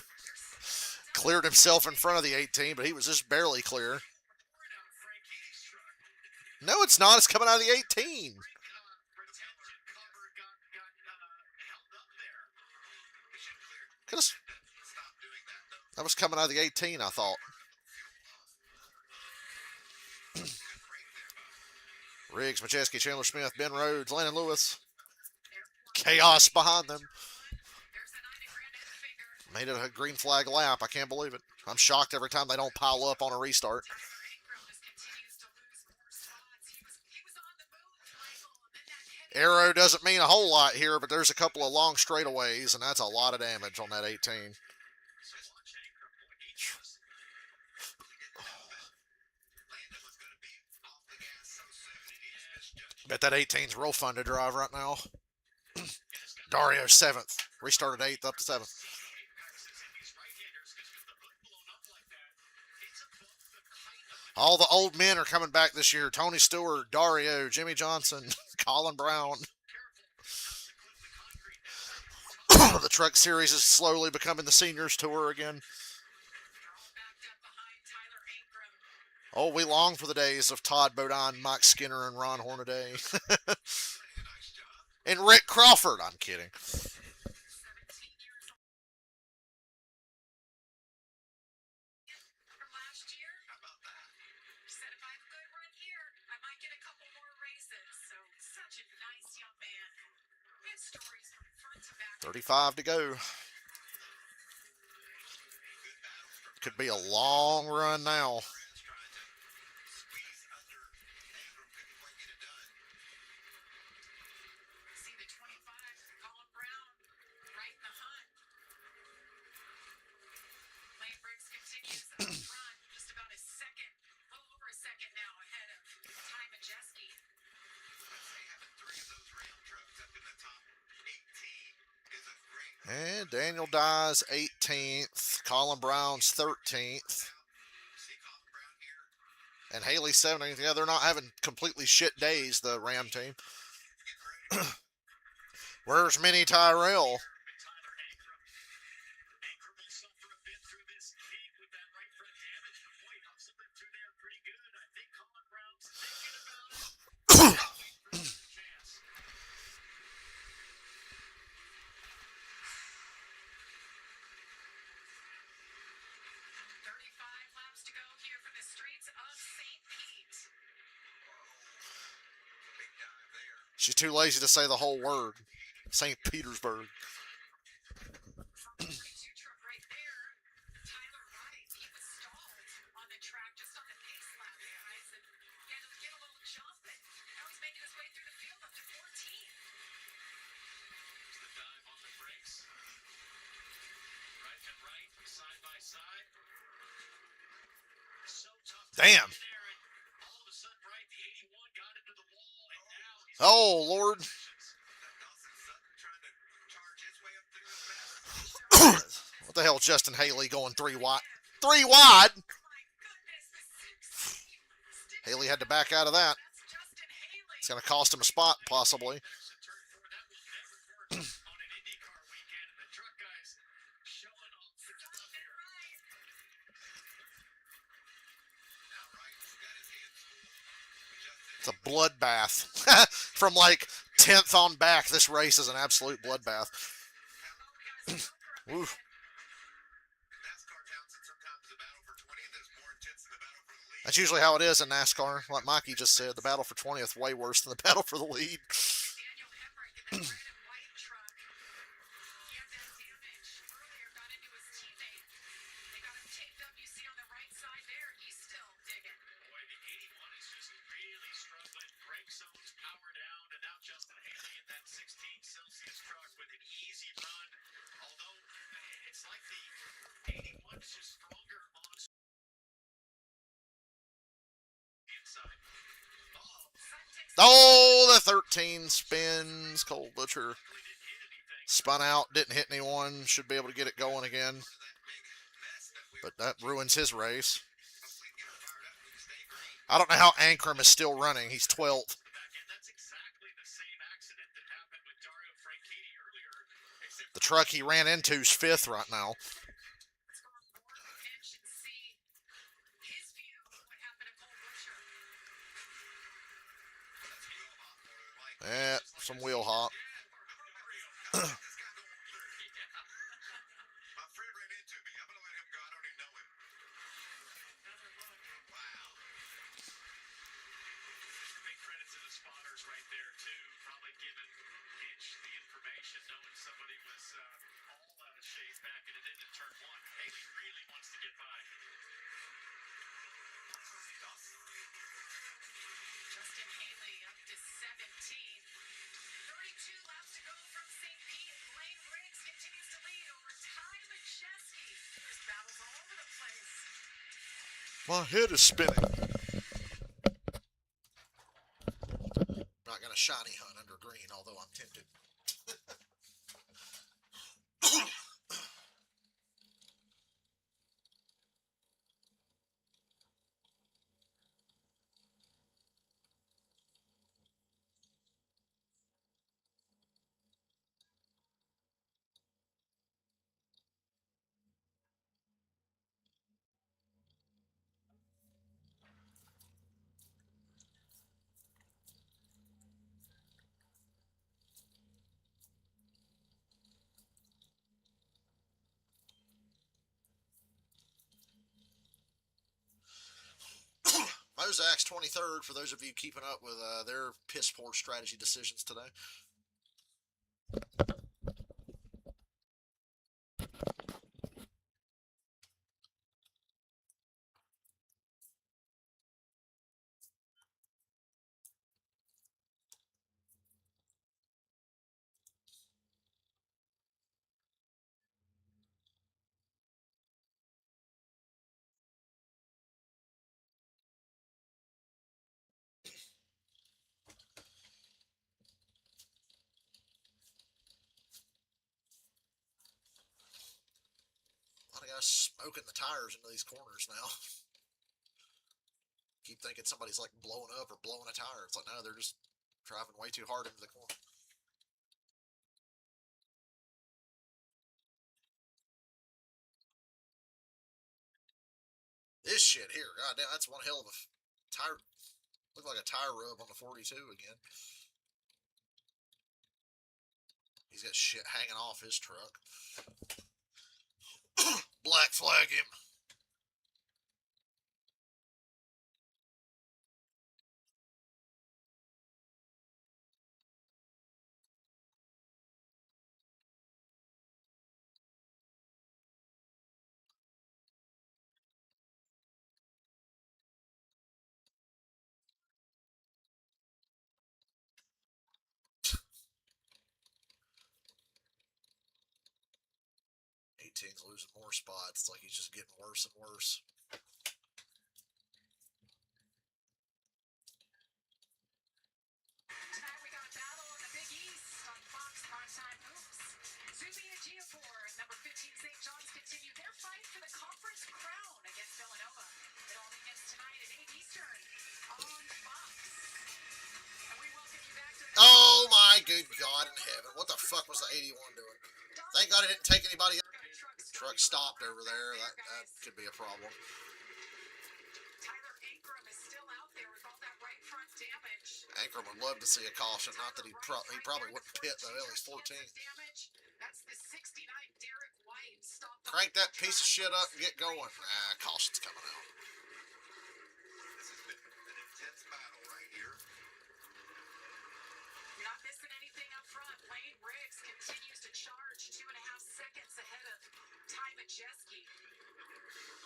cleared himself in front of the 18, but he was just barely clear. No, it's not. It's coming out of the 18. That was coming out of the 18, I thought. Riggs, Majeski, Chandler Smith, Ben Rhodes, Landon Lewis. Chaos behind them. Made it a green flag lap. I can't believe it. I'm shocked every time they don't pile up on a restart. Arrow doesn't mean a whole lot here, but there's a couple of long straightaways, and that's a lot of damage on that 18. Bet that 18's real fun to drive right now. Dario 7th. Restarted 8th, up to 7th. All the old men are coming back this year. Tony Stewart, Dario, Jimmy Johnson, Colin Brown. The truck series is slowly becoming the seniors tour again.
They're all backed up behind Tyler Ankrum.
Oh, we long for the days of Todd Bodine, Mike Skinner, and Ron Hornaday. And Rick Crawford. I'm kidding.
17 years old from last year.
How about that?
Said if I have a good run here, I might get a couple more races. So such a nice young man. We had stories from front to back.
35 to go. Could be a long run now.
Perez trying to squeeze under Ankrum, couldn't quite get it done.
See the 25, Colin Brown, right in the hunt. Lane Briggs continues up front, just about a second, a little over a second now ahead of Ty Majeski.
They having 3 of those Ram trucks up in the top 18 is a great.
And Daniel Dye's 18th. Colin Brown's 13th.
See Colin Brown here.
And Haley 17th. Yeah, they're not having completely shit days, the Ram team.
Getting ready.
Where's Minnie Tyrell?
Tyler Ankrum. Ankrum will suffer a bit through this heat with that right front damage, but boy, he hustled it through there pretty good. I think Colin Brown's thinking about it. Wait for his chance.
35 laps to go here from the streets of St. Pete.
Big dive there.
She's too lazy to say the whole word. St. Petersburg.
From the 32 truck right there, Tyler Wright, he was stalled on the track just on the pace lap, guys, and he had to get a little jump, and now he's making his way through the field up to 14.
There's the dive on the brakes. Right and right, side by side. So tough to
Damn.
get in there, and all of a sudden, right, the 81 got into the wall, and now he's
Oh, Lord.
That Dawson Sutton trying to charge his way up through the fast.
What the hell, Justin Haley going 3 wide? 3 wide?
My goodness, the 16.
Haley had to back out of that.
That's Justin Haley.
It's going to cost him a spot, possibly.
There's a turn four. That will never work on an IndyCar weekend, and the truck guys showing off their stuff here.
Now Wright's got his hands full. Justin
It's a bloodbath. From like 10th on back, this race is an absolute bloodbath. Woo.
In NASCAR Townsend, sometimes the battle for 20th is more intense than the battle for the lead.
That's usually how it is in NASCAR. Like Mikey just said, the battle for 20th way worse than the battle for the lead.
Daniel Hemrick in the red and white truck. He had that damage earlier, got into his teammate. They got him taped up. You see on the right side there, he's still digging.
Boy, the 81 is just really struggling. Brake zones power down, and now Justin Haley in that 16 Celsius truck with an easy run. Although it's like the 81 is just stronger on the inside.
Oh, the 13 spins. Cole Butcher
Really didn't hit anything.
spun out, didn't hit anyone. Should be able to get it going again.
That big mess that we
But that ruins his race.
hopefully get her fired up. We can stay green.
I don't know how Ankrum is still running. He's 12th.
Back in, that's exactly the same accident that happened with Dario Franchitti earlier, except
The truck he ran into is 5th right now.
Let's go on board the pitch and see his view of what happened to Cole Butcher.
That's a wheel hop more than likely.
Eh, some wheel hop.
This guy going through. My friend ran into me. I'm gonna let him go. I don't even know him. Wow.
big credit to the spotters right there too, probably giving Hinch the information, knowing somebody was all out of shape back in it into turn one. Haley really wants to get by.
Justin Haley up to 17. 32 laps to go from St. Pete. Lane Briggs continues to lead over Ty Majeski. There's battles all over the place.
My head is spinning. Not gonna shiny hunt under green, although I'm tempted. Kozak's 23rd, for those of you keeping up with their piss poor strategy decisions today. A lot of guys smoking the tires into these corners now. Keep thinking somebody's like blowing up or blowing a tire. It's like, no, they're just driving way too hard into the corner. This shit here, goddamn, that's one hell of a tire. Looked like a tire rub on the 42 again. He's got shit hanging off his truck. Black flag him. Eighteen's losing more spots. It's like he's just getting worse and worse.
Tonight we got a battle in the Big East on Fox Primetime Hoops. Zuby and Giafor and number 15 St. John's continue their fight for the conference crown against Villanova. It all begins tonight at 8 Eastern on Fox. And we welcome you back to the
Oh my good God in heaven. What the fuck was the 81 doing? Thank God it didn't take anybody. Truck stopped over there. That could be a problem.
Tyler Ankrum is still out there with all that right front damage.
Ankrum would love to see a caution. Not that he probably wouldn't pit though. He's 14.
That's the 69 Derek White.
Crank that piece of shit up and get going. Ah, caution's coming out.
This has been an intense battle right here.
You're not missing anything up front. Lane Riggs continues to charge 2.5 seconds ahead of Ty Majeski.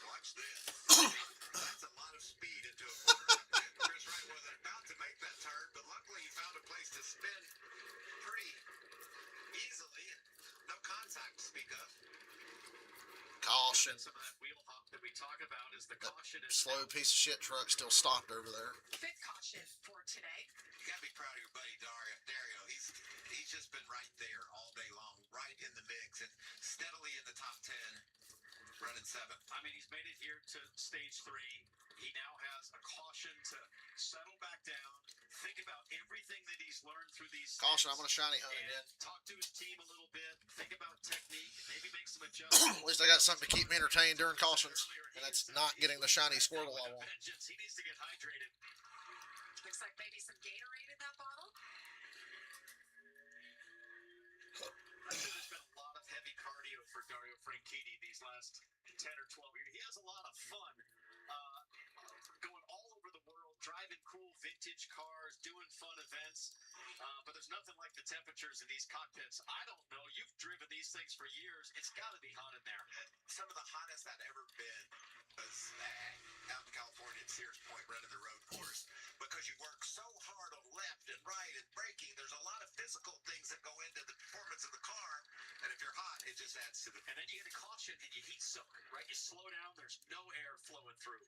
Watch this. That's a lot of speed into a corner. Chris Wright was about to make that turn, but luckily he found a place to spin pretty easily. No contact to speak of.
Caution.
Some of that wheel hop that we talk about is the caution.
Slow piece of shit truck still stopped over there.
Fifth caution for today.
You gotta be proud of your buddy Dario. He's just been right there all day long, right in the mix and steadily in the top 10, running 7th.
I mean, he's made it here to stage 3. He now has a caution to settle back down, think about everything that he's learned through these
Caution, I'm
steps,
going to shiny hunt
and
again.
talk to his team a little bit, think about technique, maybe make some adjustments.
At least I got something to keep me entertained during cautions, and that's not getting the shiny Squirtle I want.
He needs to get hydrated.
Looks like maybe some Gatorade in that bottle.
I'm sure there's been a lot of heavy cardio for Dario Franchitti these last 10 or 12 years. He has a lot of fun going all over the world, driving cool vintage cars, doing fun events. But there's nothing like the temperatures in these cockpits. I don't know. You've driven these things for years. It's got to be hot in there.
Some of the hottest I'd ever been was out in California at Sears Point running the road course, because you work so hard on left and right and braking. There's a lot of physical things that go into the performance of the car, and if you're hot, it just adds to the.
And then you get a caution and you heat soak, right? You slow down. There's no air flowing through.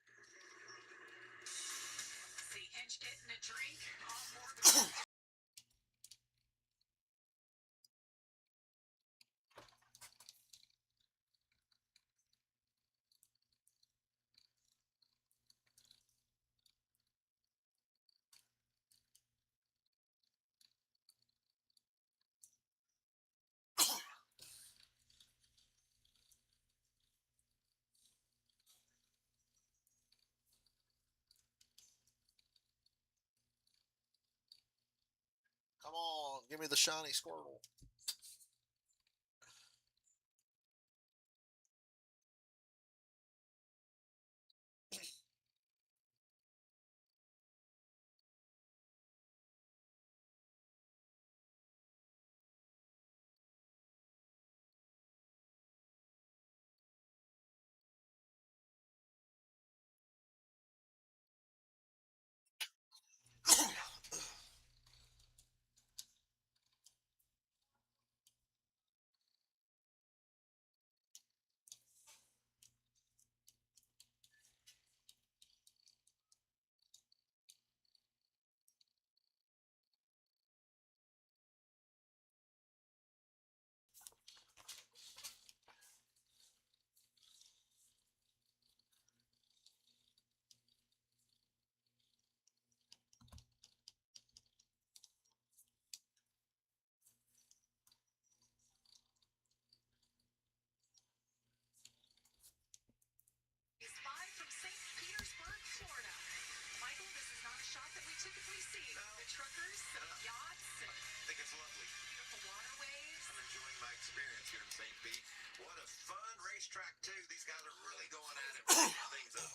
See Inch getting a drink on board the
Come on, give me the shiny Squirtle.
from St. Petersburg, Florida. Michael, this is not a shot that we typically see.
No.
The truckers, some yachts, and
I think it's lovely.
beautiful waterways.
I'm enjoying my experience here in St. Pete. What a fun racetrack, too. These guys are really going at it, ramping things up.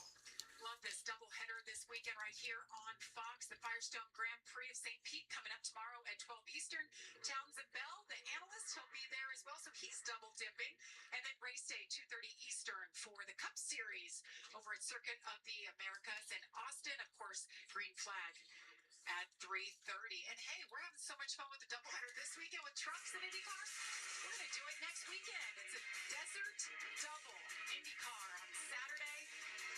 Love this doubleheader this weekend right here on Fox. The Firestone Grand Prix of St. Pete coming up tomorrow at 12 Eastern. Townsend Bell, the analyst, he'll be there as well, so he's double dipping. And then race day, 2:30 Eastern for the Cup Series over at Circuit of the Americas in Austin. Of course, green flag at 3:30. And hey, we're having so much fun with the doubleheader this weekend with trucks and IndyCar. We're going to do it next weekend. It's a desert double IndyCar on Saturday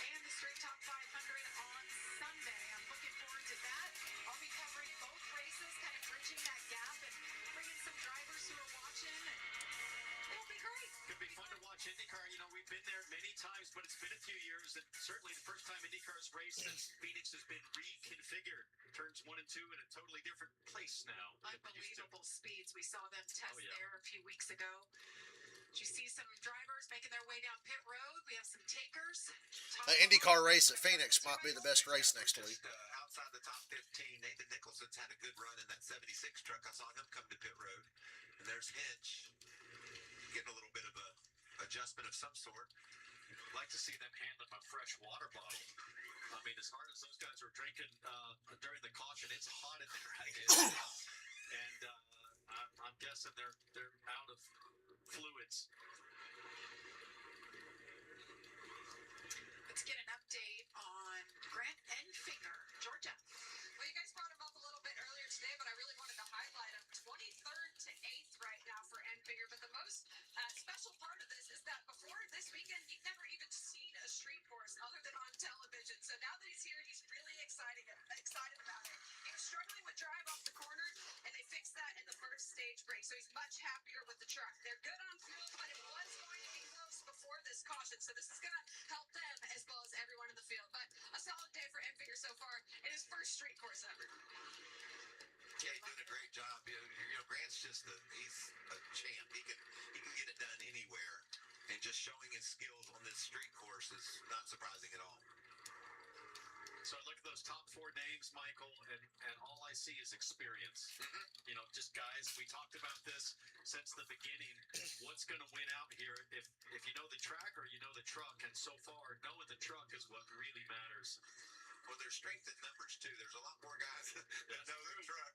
and the Straight Top 500 on Sunday. I'm looking forward to that. I'll be covering both races, kind of bridging that gap and bringing some drivers who are watching. And it'll be great.
Could be fun to watch IndyCar. You know, we've been there many times, but it's been a few years, and certainly the first time IndyCar's raced since Phoenix has been reconfigured. Turns 1 and 2 in a totally different place now.
Unbelievable speeds. We saw them test
Oh, yeah.
there a few weeks ago. Did you see some drivers making their way down pit road? We have some takers.
The IndyCar race at Phoenix might be the best race next week.
Just outside the top 15, Nathan Nicholson's had a good run in that 76 truck. I saw him come to pit road. And there's Hinch getting a little bit of a adjustment of some sort.
Like to see them handling a fresh water bottle. I mean, as hard as those guys were drinking during the caution, it's hot in there. I guess. And I'm guessing they're out of fluids.
Let's get an update on Grant Enfinger, Georgia.
Well, you guys brought him up a little bit earlier today, but I really wanted to highlight him. 23rd to 8th right now for Enfinger. But the most special part of this is that before this weekend, he'd never even seen a street course other than on television. So now that he's here, he's really excited about it. He was struggling with drive off the corner, and they fixed that in the first stage break. So he's much happier with the truck. They're good on fuel, but it was going to be close before this caution. So this is going to help them as well as everyone in the field. But a solid day for Enfinger so far in his first street course ever.
Yeah, he's doing a great job. You know, Grant's just he's a champ. He can get it done anywhere. And just showing his skills on this street course is not surprising at all.
So I look at those top 4 names, Michael, and all I see is experience. You know, just guys, we talked about this since the beginning. What's going to win out here if you know the track or you know the truck? And so far, knowing the truck is what really matters.
Well, there's strength in numbers, too. There's a lot more guys that know their truck.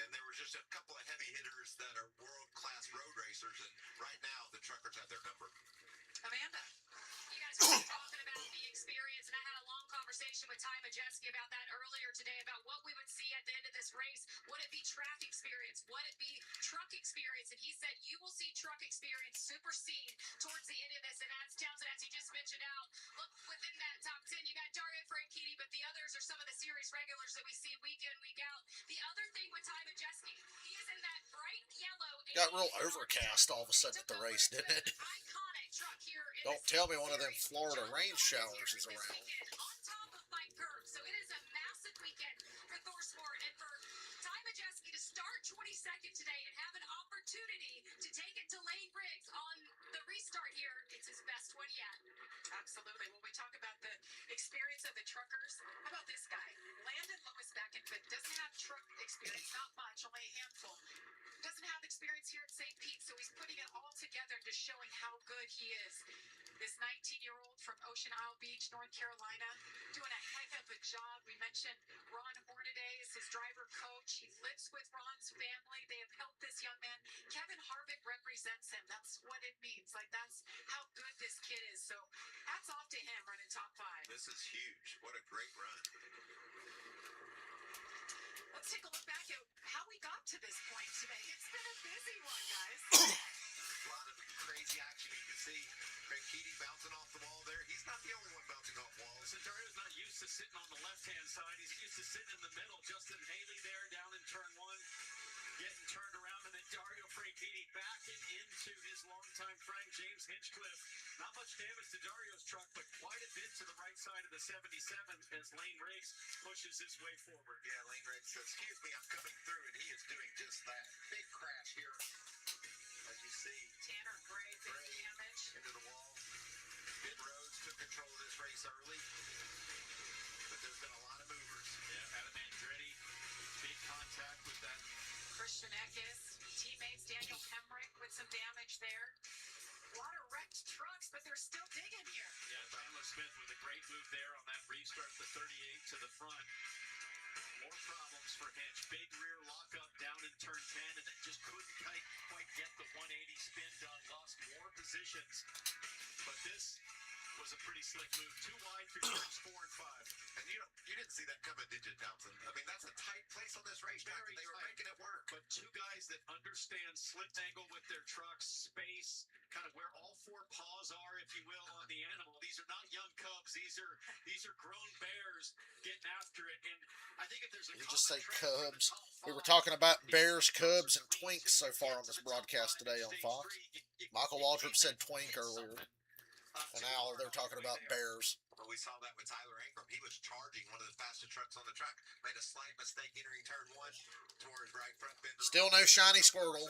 And there was just a couple of heavy hitters that are world-class road racers. And right now, the truckers have their number.
Amanda.
You guys were talking about the experience, and I had a long conversation with Ty Majeski about that earlier today, about what we would see at the end of this race. Would it be track experience? Would it be truck experience? And he said you will see truck experience supersede towards the end of this. And that's Townsend, as you just mentioned out. Look, within that top 10, you got Dario Franchitti, but the others are some of the series regulars that we see week in, week out. The other thing with Ty Majeski, he is in that bright yellow.
Got real overcast all of a sudden at the race, didn't it?
Iconic truck here in
Don't tell me one of them Florida rain showers is around.
on top of Mike Curb. So it is a massive weekend for Thorsport and for Ty Majeski to start 22nd today and have an opportunity to take it to Lane Briggs on the restart here. It's his best one yet.
Absolutely. When we talk about the experience of the truckers, how about this guy? Landon Lewis back in fifth. Doesn't have truck experience, not much, only a handful. Doesn't have experience here at St. Pete, so he's putting it all together, just showing how good he is. This 19-year-old from Ocean Isle Beach, North Carolina, doing a heck of a job. We mentioned Ron Hornaday is his driver coach. He lives with Ron's family. They have helped this young man. Kevin Harvick represents him. That's what it means. Like, that's how good this kid is. So hats off to him running top 5.
This is huge. What a great run.
Let's take a look back at how we got to this point today. It's been a busy one, guys.
A lot of crazy action. You can see Franchitti bouncing off the wall there. He's not the only one bouncing off walls.
Dario's not used to sitting on the left-hand side. He's used to sitting in the middle. Justin Haley there down in turn 1, getting turned around, and then Dario Franchitti backing into his longtime friend James Hinchcliffe. Not much damage to Dario's truck, but quite a bit to the right side of the 77 as Lane Riggs pushes his way forward.
Yeah, Lane Riggs says, excuse me, I'm coming through, and he is doing just that. Big crash here. As you see,
Tanner Gray, big damage.
into the wall. Pit roads
took control of this race early, but there's been a lot of movers.
Yeah, Adam Andretti, big contact with that.
Christian Eckes, teammates Daniel Hemrick with some damage there. A lot of wrecked trucks, but they're still digging here.
Yeah, Chandler Smith with a great move there on that restart, the 38 to the front. More problems for Hinch. Big rear lockup down in turn 10, and then just couldn't quite get the 180 spin done. Lost more positions. But this was a pretty slick move. Too wide for turns 4 and 5.
And you didn't see that coming, did you, Townsend? I mean, that's a tight place on this racetrack.
Very
They were
tight.
making it work.
But two guys that understand slip angle with their trucks, space, kind of where all four paws are, if you will, on the animal. These are not young cubs. These are grown bears getting after it. And I think if there's a
Did you just say
common thread for the
cubs?
top
We were
five,
talking about
these
bears,
are
cubs,
trucks
and
that we
twinks so
see
far on
get
this
to the top
broadcast
five
today
in
on
stage
Fox.
3.
Michael Waldrop said twink earlier. And now they're talking about bears.
Well, we saw that with Tyler Ankrum. He was charging one of the fastest trucks on the track. Made a slight mistake entering turn 1 towards right front fender.
Still no shiny Squirtle.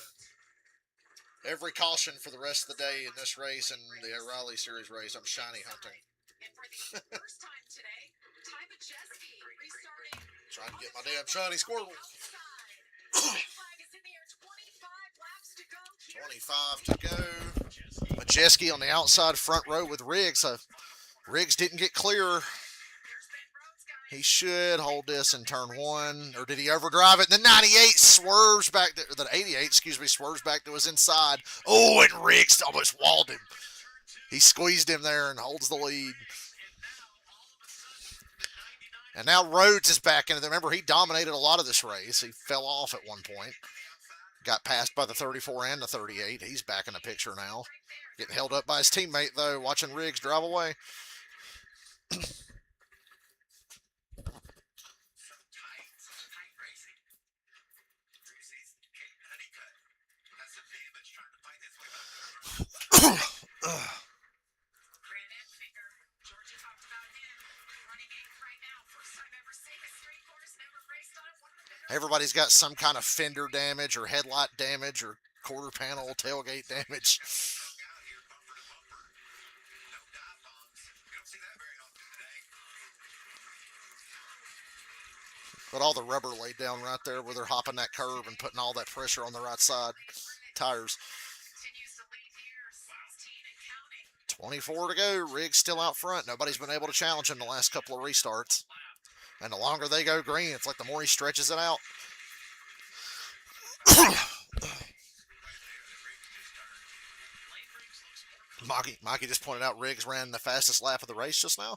Every caution for the rest of the day in this race and the O'Reilly Series race, I'm shiny hunting.
And for the first time today, Ty Majeski restarting.
Trying to get my damn shiny Squirtle.
Flag is in the air, 25 laps to go.
25 to go. Majeski on the outside front row with Riggs. Riggs didn't get clear. He should hold this in turn 1. Or did he overdrive it? And the 98 swerves back. The 88, swerves back to his inside. Oh, and Riggs almost walled him. He squeezed him there and holds the lead. And now Rhodes is back in it. Remember, he dominated a lot of this race. He fell off at one point. Got passed by the 34 and the 38. He's back in the picture now. Getting held up by his teammate, though, watching Riggs drive away.
Tight racing. Brucey's Kate Honeycutt has some damage trying to fight his way back.
Grant Enfinger, Georgia talked about him. Running 8th right now. First time ever seen a straight course, never raced on it. One of the better.
Everybody's got some kind of fender damage or headlight damage or quarter panel tailgate damage.
Out here, bumper to bumper. No dive bombs. You don't see that very often today.
But all the rubber laid down right there where they're hopping that curve and putting all that pressure on the right side tires.
Continues to lead here, 16 and counting.
24 to go. Riggs still out front. Nobody's been able to challenge him the last couple of restarts. And the longer they go green, it's like the more he stretches it out. Mikey just pointed out Riggs ran the fastest lap of the race just now.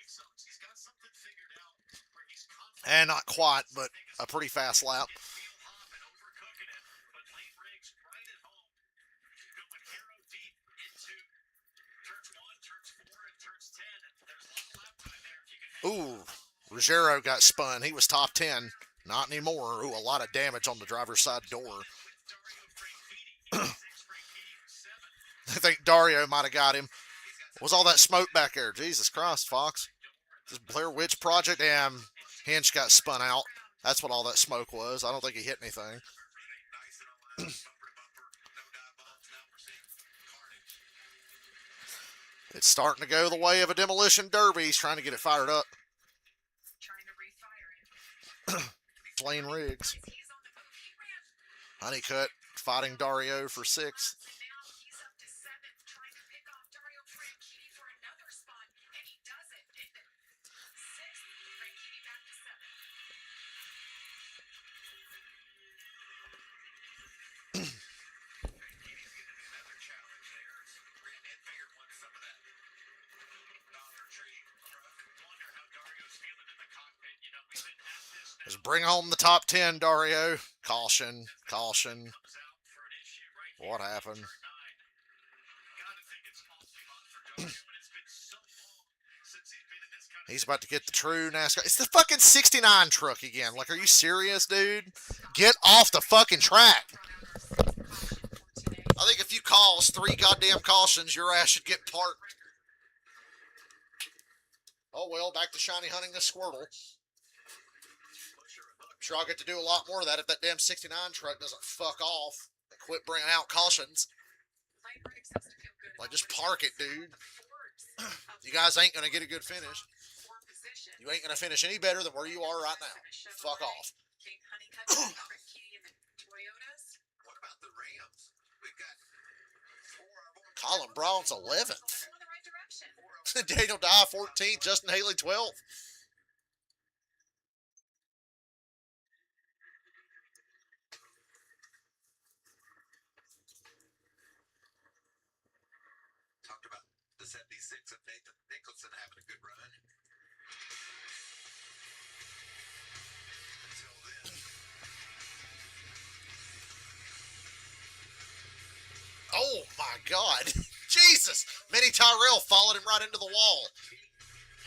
He's got something figured out where he's confident.
And not quite, but a pretty fast lap.
Wheel hop and overcooking it, but Lane Riggs right at home, going hero deep into turns 1, turns 4, and turns 10. And there's a lot of lap time there if you can.
Ooh, Ruggiero got spun. He was top 10. Not anymore. Ooh, a lot of damage on the driver's side door.
With Dario Franchitti, 6 Franchitti was 7.
I think Dario might have got him. What was all that smoke back there? Jesus Christ, Fox. This Blair Witch Project? And Hinch got spun out. That's what all that smoke was. I don't think he hit anything.
Nice and all out. Bumper to bumper. No dive bombs. Now we're seeing carnage.
It's starting to go the way of a demolition derby. He's trying to get it fired up.
Trying to refire it.
Lane Riggs.
He's on the move. He ran.
Honeycutt fighting Dario for 6th.
And now he's up to 7th, trying to pick off Dario Franchitti for another spot, and he does it. Into 6th, Franchitti back to 7th.
Frankitti's getting another challenge there. Grant Enfinger won some of that Dollar Tree truck.
Wonder how Dario's feeling in the cockpit. You know, we've been at this now.
Just bring home the top 10, Dario. Caution, caution.
Comes out for an issue right
What
here in
happened?
turn 9. Gotta think it's awfully hot for Dario, and it's been so long since he's been in this kind of
He's about to get the true NASCAR. It's the fucking 69 truck again. Like, are you serious, dude? Get off the fucking track. I think if you cause 3 goddamn cautions, your ass should get parked. Oh, well, back to shiny hunting the Squirtle. Sure, I'll get to do a lot more of that if that damn 69 truck doesn't fuck off and quit bringing out cautions.
Lane Riggs has to feel good
Like,
about
just
what
park
he's
it,
doing
dude.
with the Fords.
You guys ain't gonna get a good finish. You ain't gonna finish any better than where you are right now. Fuck off.
What about the Rams? We've got
Colin Braun's 11th. Daniel Dye 14th. Justin Haley 12th.
talked about the 76 of Nathan Nicholson having a good run. Until then,
Oh my God. Jesus. Minnie Tyrell followed him right into the wall.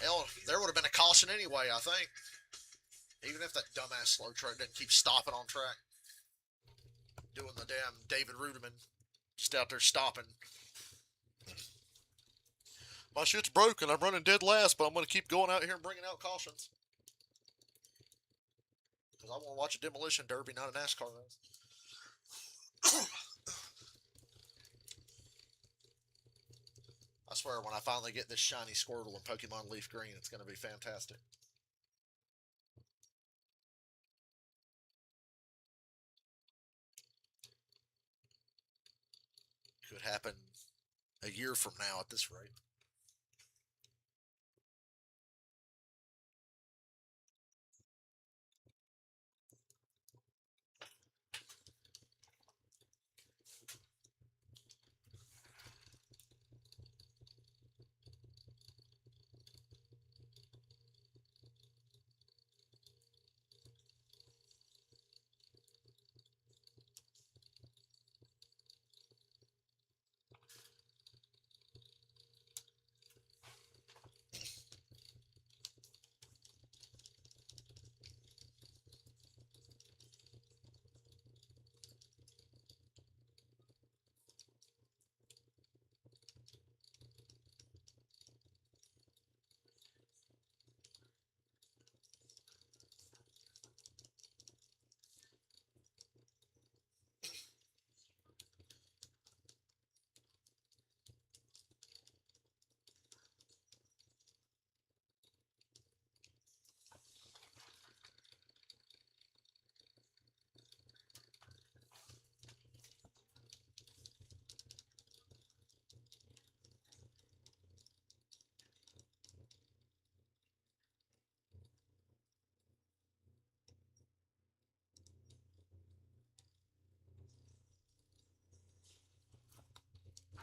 Hell, there would have been a caution anyway, I think. Even if that dumbass slow track didn't keep stopping on track. Doing the damn David Rudiman. Just out there stopping. My shit's broken. I'm running dead last, but I'm going to keep going out here and bringing out cautions. Because I want to watch a demolition derby, not a NASCAR race. I swear, when I finally get this shiny Squirtle in Pokemon Leaf Green, it's going to be fantastic. Could happen a year from now at this rate.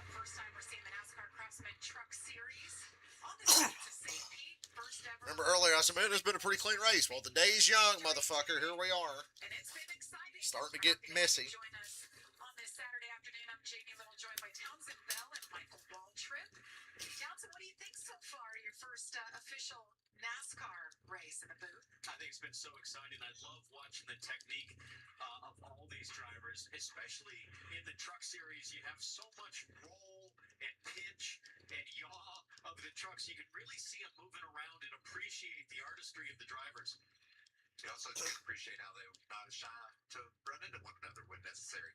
First time we're seeing the NASCAR Craftsman Truck Series on the streets of St. Pete. First ever.
Remember earlier, I said, man, it's been a pretty clean race. Well, the day's young, motherfucker. Here we are.
And it's been exciting.
Starting to get messy.
Join us on this Saturday afternoon. I'm Jamie Little, joined by Townsend Bell and Michael Waltrip. Townsend, what do you think so far? Your first official NASCAR race in the booth?
I think it's been so exciting. I love watching the technique of all these drivers, especially in the truck series. You have so much roll and pitch and yaw of the trucks. You can really see them moving around and appreciate the artistry of the drivers.
you also can appreciate how they're not shy to run into one another when necessary.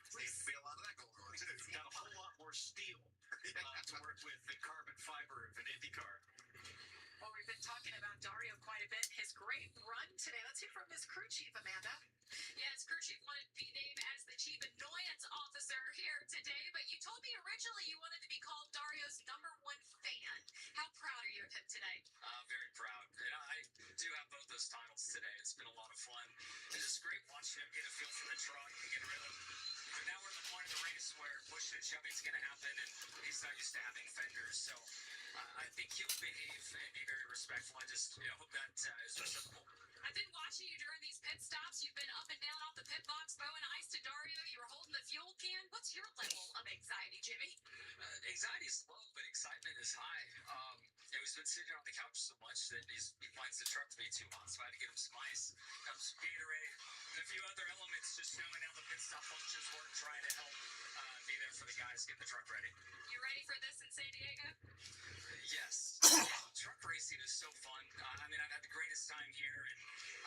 Seems to be a lot of that going on too.
Got a whole lot more steel to work with than carbon fiber of an IndyCar.
Well, we've been talking about Dario quite a bit. His great run today. Let's hear from his crew chief, Amanda.
Yes, crew chief wanted to be named as the chief annoyance officer here today, but you told me originally you wanted to be called Dario's #1 fan. How proud are you of him today?
Very proud. I do have both those titles today. It's been a lot of fun. It's just great watching him get a feel for the truck and get a rhythm. But now we're at the point of the race where pushing and shoving is going to happen, and he's not used to having fenders. So I think he'll behave and be very respectful. I just hope that is reciprocal.
I've been watching you during these pit stops. You've been up and down off the pit box, throwing ice to Dario. You were holding the fuel can. What's your level of anxiety, Jimmy?
Anxiety is low, but excitement is high. He's been sitting on the couch so much that he finds the truck to be too hot, so I had to get him some ice, got him some Gatorade, and a few other elements, just knowing how the pit stop functions work, trying to help be there for the guys, get the truck ready.
You ready for this in San Diego?
Yes. Truck racing is so fun. I've had the greatest time here, and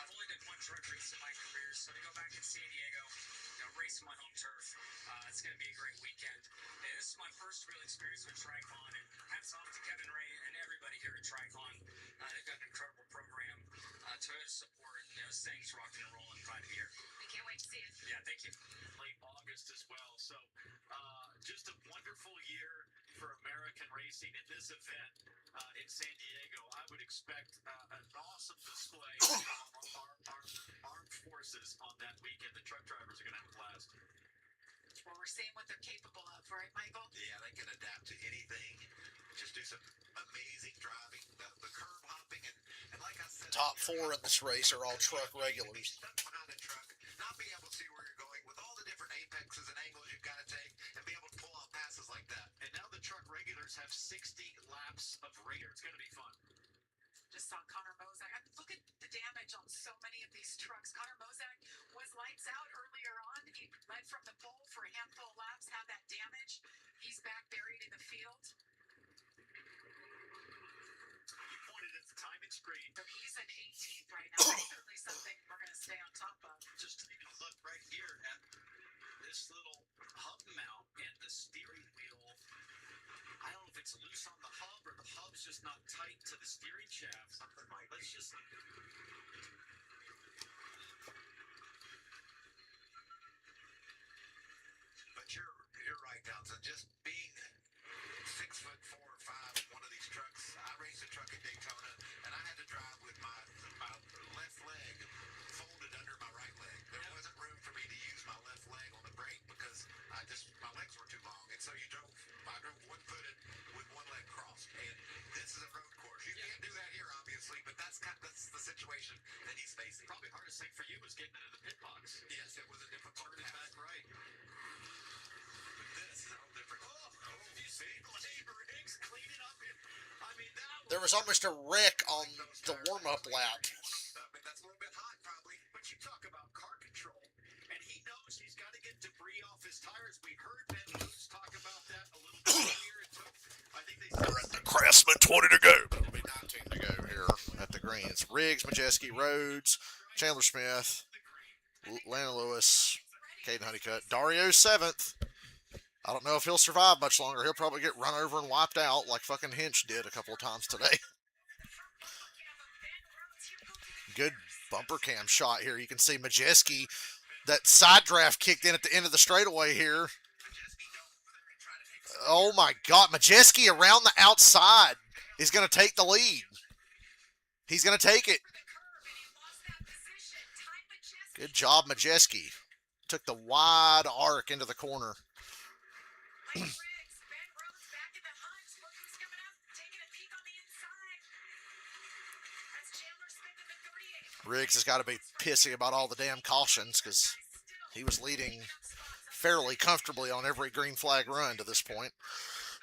I've only done one truck race in my career, so to go back in San Diego, race my home turf, it's going to be a great weekend. And this is my first real experience with Tricon, and I have to hats off to Kevin Ray and everybody here at Tricon. They've got an incredible program. Toyota support, those things rocking and rolling. Glad to be here.
We can't wait to see it.
Yeah, thank you. Late August as well. So, just a wonderful year for American racing in this event in San Diego. I would expect an awesome display of our armed forces on that weekend. The truck drivers are going to have a blast.
Well, we're seeing what they're capable of, right, Michael?
Yeah, they can adapt to anything. Just do some amazing driving, the curb hopping, and like I said,
Top four in this race are all truck regulars.
Stuck behind a truck, not being able to see where you're going with all the different apexes and angles you've got to take, and be able to pull out passes like that.
And now the truck regulars have 60 laps of radar. It's going to be fun.
Just saw Connor Mozak. Look at the damage on so many of these trucks. Connor Mozak was lights out earlier on. He led from the pole for a handful of laps, had that damage. He's back buried in the field.
You pointed at the timing screen.
So he's in 18th right now. That's certainly something we're going to stay on top of.
Just taking a look right here at this little hub mount and the steering wheel. I don't know if it's loose on the hub or the hub's just not tight to the steering shaft. Let's just.
But you're right, Townsend. Just being 6'4" or 5 in one of these trucks. I raced a truck in Daytona, and I had to drive with my left leg folded under my right leg. There wasn't room for me to use my left leg on the brake because my legs were too long. And so I drove one-footed with one leg crossed. And this is a road course. You can't do that here, obviously, but that's the situation that he's facing.
Probably hardest thing for you was getting into the pit box.
Yes, it was a difficult
Turning
task.
back right.
But this is a whole different.
You see, Riggs cleaning up. I mean, that
There was almost a wreck on the warm-up lap.
That's a little bit hot, probably.
But you talk about car control, and he knows he's got to get debris off his tires. We heard Ben Rhodes talk about that a little bit earlier. It took, I think they
They're at the Craftsman, 20 to go.
It'll be 19 to go here at the green. It's Riggs, Majeski, Rhodes, Chandler Smith, Landon Lewis, Caden Honeycutt, Dario 7th. I don't know if he'll survive much longer. He'll probably get run over and wiped out like fucking Hinch did a couple of times today. Good bumper cam shot here. You can see Majeski, that side draft kicked in at the end of the straightaway here. Oh my God, Majeski around the outside is going to take the lead. He's going to take it. Good job, Majeski. Took the wide arc into the corner. Riggs has got to be pissy about all the damn cautions because he was leading fairly comfortably on every green flag run to this point.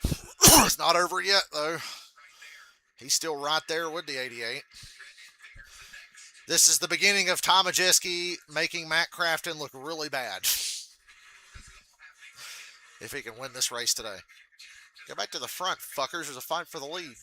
It's not over yet, though. He's still right there with the 88. This is the beginning of Tom Majeski making Matt Crafton look really bad. If he can win this race today. Go back to the front, fuckers. There's a fight for the lead.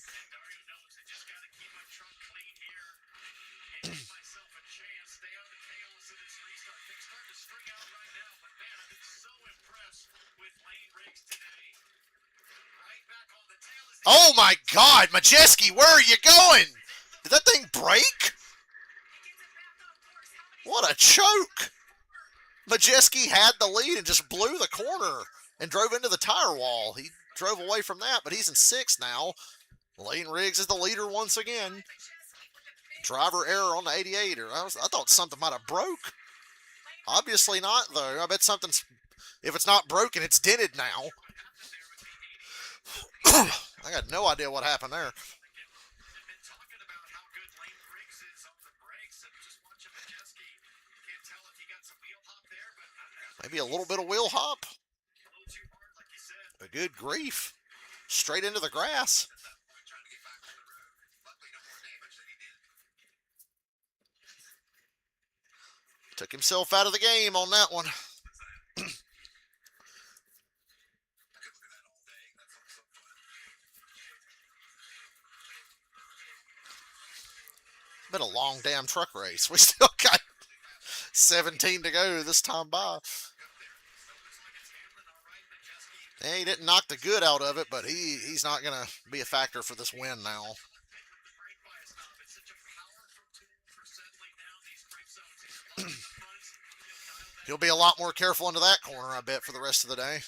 Oh my God, Majeski, where are you going? Did that thing break? What a choke. Majeski had the lead and just blew the corner and drove into the tire wall. He drove away from that, but he's in 6th now. Lane Riggs is the leader once again. Driver error on the 88. I thought something might have broke. Obviously not, though. I bet something's... If it's not broken, it's dented now. I got no idea what happened there. Maybe a little bit of wheel hop. But good grief. Straight into the grass. Took himself out of the game on that one. Been a long damn truck race. We still got 17 to go this time by. He didn't knock the good out of it, but he's not going to be a factor for this win now. He'll be a lot more careful into that corner, I bet, for the rest of the day.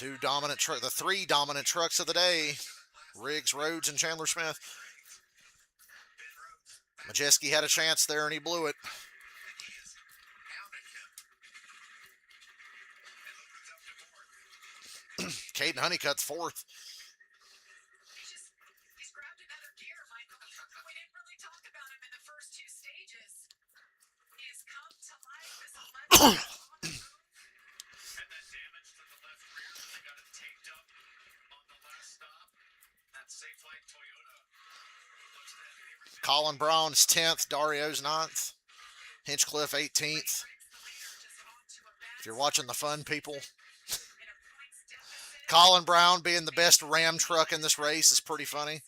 The three dominant trucks of the day, Riggs, Rhodes, and Chandler Smith. Majeski had a chance there, and he blew it. Caden Honeycutt's fourth.
He's grabbed another gear, Michael. We didn't really talk about him in the first two stages. He's come to life as a legend.
And that damage to the left rear, they got it taped up on the last stop. That Safe Light Toyota looks to have everything.
Colin Brown's 10th, Dario's 9th, Hinchcliffe 18th. If you're watching the fun, people, Colin Brown being the best Ram truck in this race is pretty funny.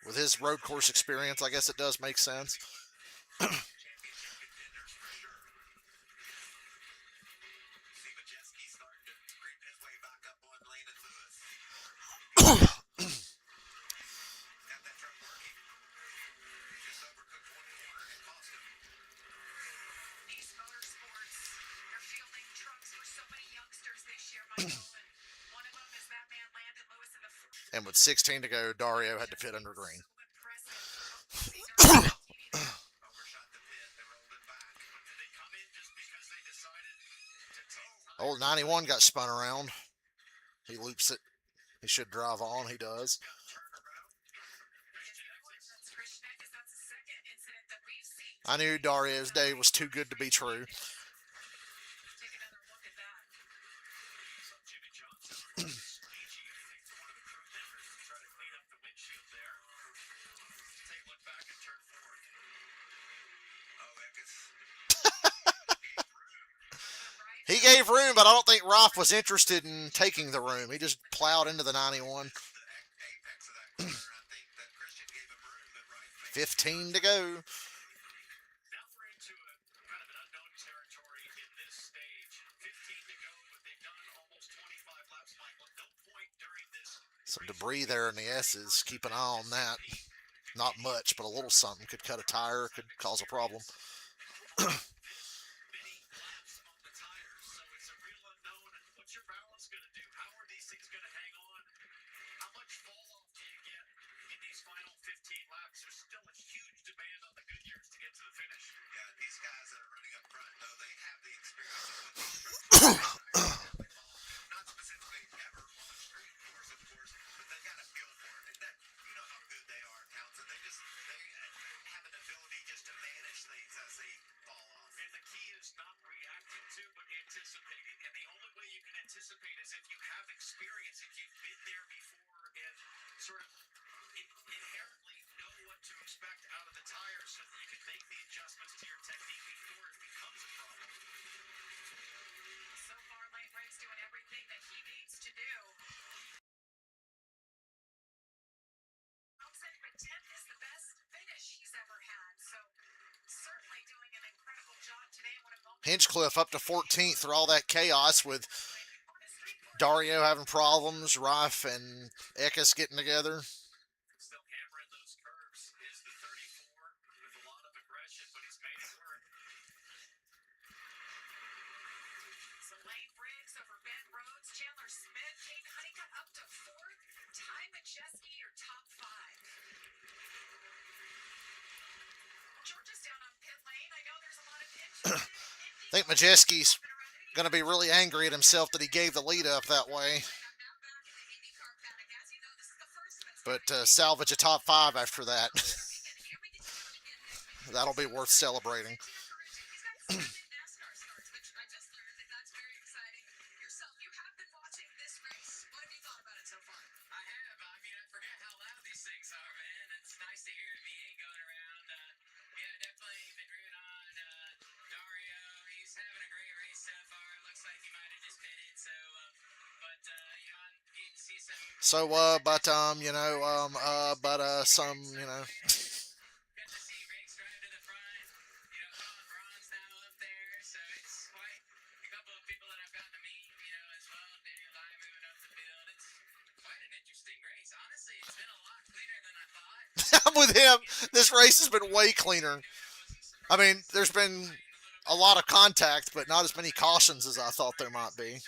With his road course experience, I guess it does make sense. And with 16 to go, Dario had to pit under green. Old 91 got spun around. He loops it. He should drive on. He does. I knew Dario's day was too good to be true. He gave room, but I don't think Roth was interested in taking the room. He just plowed into the 91. 15 to go. Some debris there in the S's. Keep an eye on that. Not much, but a little something. Could cut a tire, could cause a problem.
What's your balance going to do? How are these things going to hang on? How much fall off do you get in these final 15 laps? There's still a huge demand on the Goodyears to get to the finish.
Yeah, these guys that are running up front, though, they have the experience not specifically ever on a street course, of course, but they got a feel for it. And that, you know how good they are, Townsend. They have an ability just to manage things as they fall off.
And the key is not reacting to, but anticipating. And the only way you can anticipate is if you have experience, if you've been there before and sort of inherently know what to expect out of the tires so that you can make the adjustments to your technique before it becomes a problem.
So far, Lane Riggs doing everything that he needs to do. Townsend, but 10th is the best finish he's ever had. So certainly doing an incredible job today.
Hinchcliffe up to 14th through all that chaos with Dario having problems, Rife and Eckes getting together.
Still hammering those curves is the 34 with a lot of aggression, but he's made it work.
So Lane Riggs over Ben Rhodes, Chandler Smith, Caden Honeycutt up to 4th. Ty Majeski, your top 5. Georgia's down on pit lane. I know there's a lot of interest.
I think Majeski's going to be really angry at himself that he gave the lead up that way. But salvage a top 5 after that. That'll be worth celebrating. So, some,
Got to see Riggs drive to the front. Colin Braun's now up there, so it's quite a couple of people that I've gotten to meet, as well. Daniel Lai moving up the field. It's quite an interesting race. Honestly, it's been a lot cleaner than I thought.
I'm with him. This race has been way cleaner. I mean, there's been a lot of contact, but not as many cautions as I thought there might be.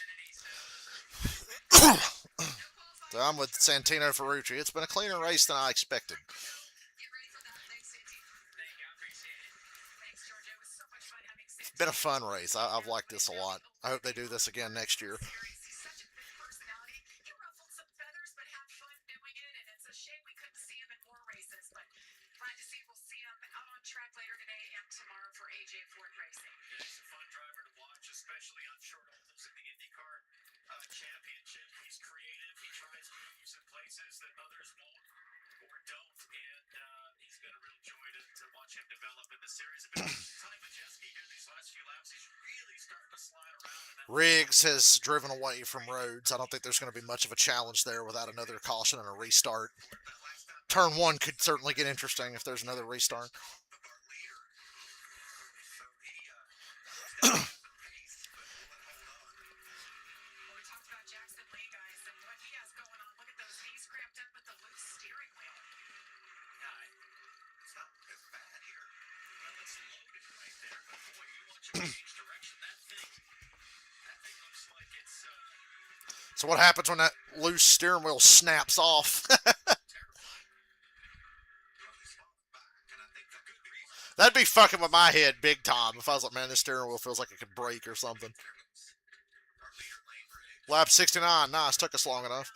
So I'm with Santino Ferrucci. It's been a cleaner race than I expected.
Get ready for that. Thanks, Santi.
Thank you. I appreciate it.
Thanks, Georgia. It was so much fun having Santi.
It's been a fun race. I've liked this a lot. I hope they do this again next year.
Series. He's such a big personality. He ruffled some feathers, but had fun doing it. And it's a shame we couldn't see him in more races. But glad to see we'll see him out on track later today and tomorrow for AJ Ford Racing.
Yeah, he's a fun driver to watch, especially on short ovals in the IndyCar championship. He's creative. He tries moves in places that others won't or don't, and he's been a real joy to watch him develop in the series. A bit Ty Majeski here these last few laps. He's really starting to slide around. And
Riggs has driven away from Rhodes. I don't think there's going to be much of a challenge there without another caution and a restart. Turn 1 could certainly get interesting if there's another restart.
Well, we talked about Jackson Lee, guys, and what he has going on. Look at those knees cramped up with the loose steering wheel.
it's not as bad here. Well, it's loaded right there, but boy, you watch him change direction. That thing looks like it's
So what happens when that loose steering wheel snaps off? That'd be fucking with my head big time if I was like, man, this steering wheel feels like it could break or something. Lap 69, nice, took us long enough.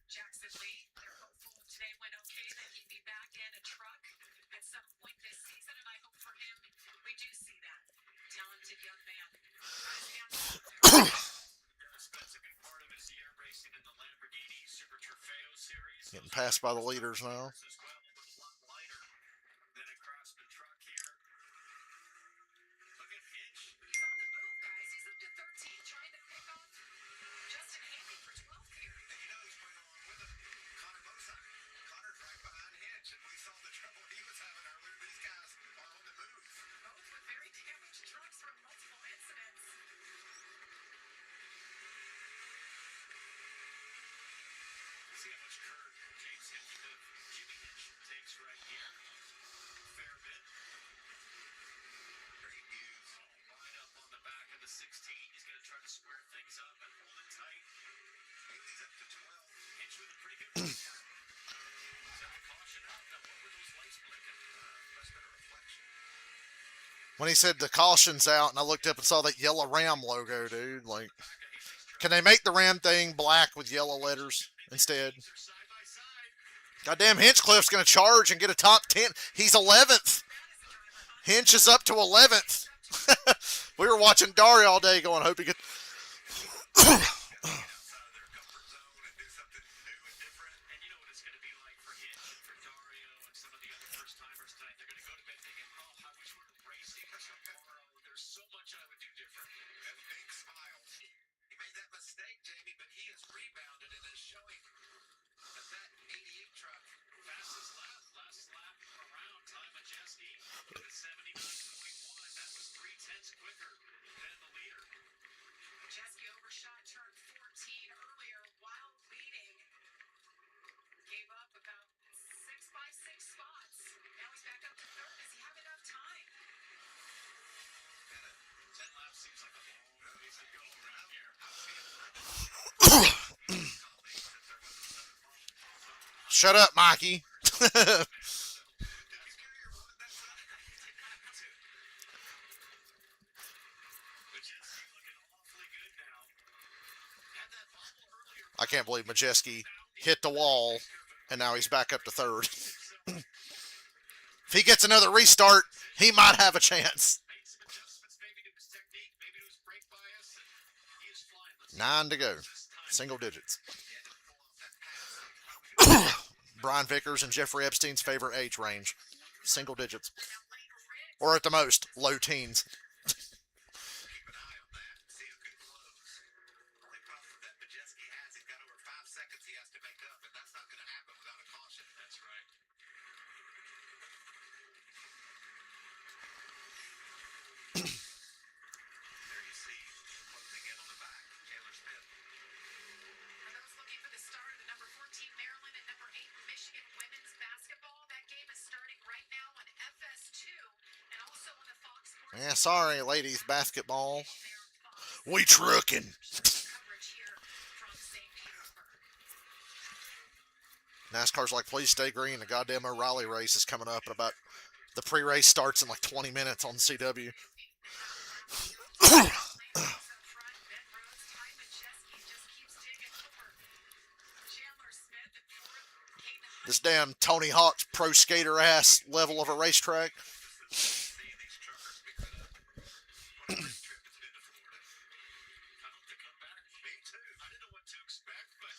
Jackson Lee, they're hopeful today went okay that he'd be back in a truck at some point this season, and I hope for him we do see that talented young man.
Spends a good part of his year racing in the Lamborghini Super Trofeo series.
Getting passed by the leaders now.
As well, but a lot lighter than a Craftsman truck here. Look at Hitch.
He's on the move, guys. He's up to 13, trying to pick off Justin Haley for 12th here.
And you know who's bringing along with him? Connor Mosak. Connor's right behind Hitch, and we saw the trouble he was having earlier. These guys are on the move.
Both with very damaged trucks from multiple incidents.
See how much curve James Hitch, Jimmy Hitch takes right here. Fair bit.
Great news.
Line up on the back of the 16. He's going to try to square things up and hold it tight.
Haley's up to 12.
Hitch with a pretty good run. Is that a caution out? Now, what were those lights blinking?
Must have been a reflection.
When he said the caution's out, and I looked up and saw that yellow Ram logo, dude, like, can they make the Ram thing black with yellow letters instead?
They're side by side.
Goddamn, Hinchcliffe's going to charge and get a top 10. He's 11th. Hinch is up to 11th. We were watching Dari all day going, hope he gets...
Outside of their comfort zone and do something new and different.
And you know what it's going to be like for Hitch and for Dario and some of the other first timers tonight. They're going to go to bed thinking, oh, I wish we were racing tomorrow. There's so much I would do different.
And big smiles. He made that mistake, Jamie, but he has rebounded and is showing that 88 truck.
Fastest lap, last lap around. Ty Majeski with a 79.1. That was 3/10 quicker than the leader.
Majeski overshot turn 14 earlier while leading. Gave up about 6 by 6 spots. Now he's back up to third. Does he have enough time?
10 laps seems like a long ways to go around here.
Shut up, Mikey.
Majeski looking awfully good now. Had that bobble earlier.
I can't believe Majeski hit the wall, and now he's back up to third. If he gets another restart, he might have a chance.
Made some adjustments maybe to his technique, maybe to his brake bias, and he is flying. Let's
9 to go.
this time.
Single digits. Brian Vickers and Jeffrey Epstein's favorite age range. Single digits. Or at the most, low teens.
Keep an eye on that. See who can close. Only problem that Majeski has, he's got over 5 seconds he has to make up, and
Yeah, sorry, ladies basketball.
We trucking.
Coverage here from St. Petersburg.
NASCAR's like, please stay green. The goddamn O'Reilly race is coming up in about. The pre-race starts in like 20 minutes on CW. This damn Tony Hawk's pro skater ass level of a racetrack.
Seeing these truckers mix it up. What a great trip it's been to Florida.
I hope to come back. Me too. I didn't know what to expect, but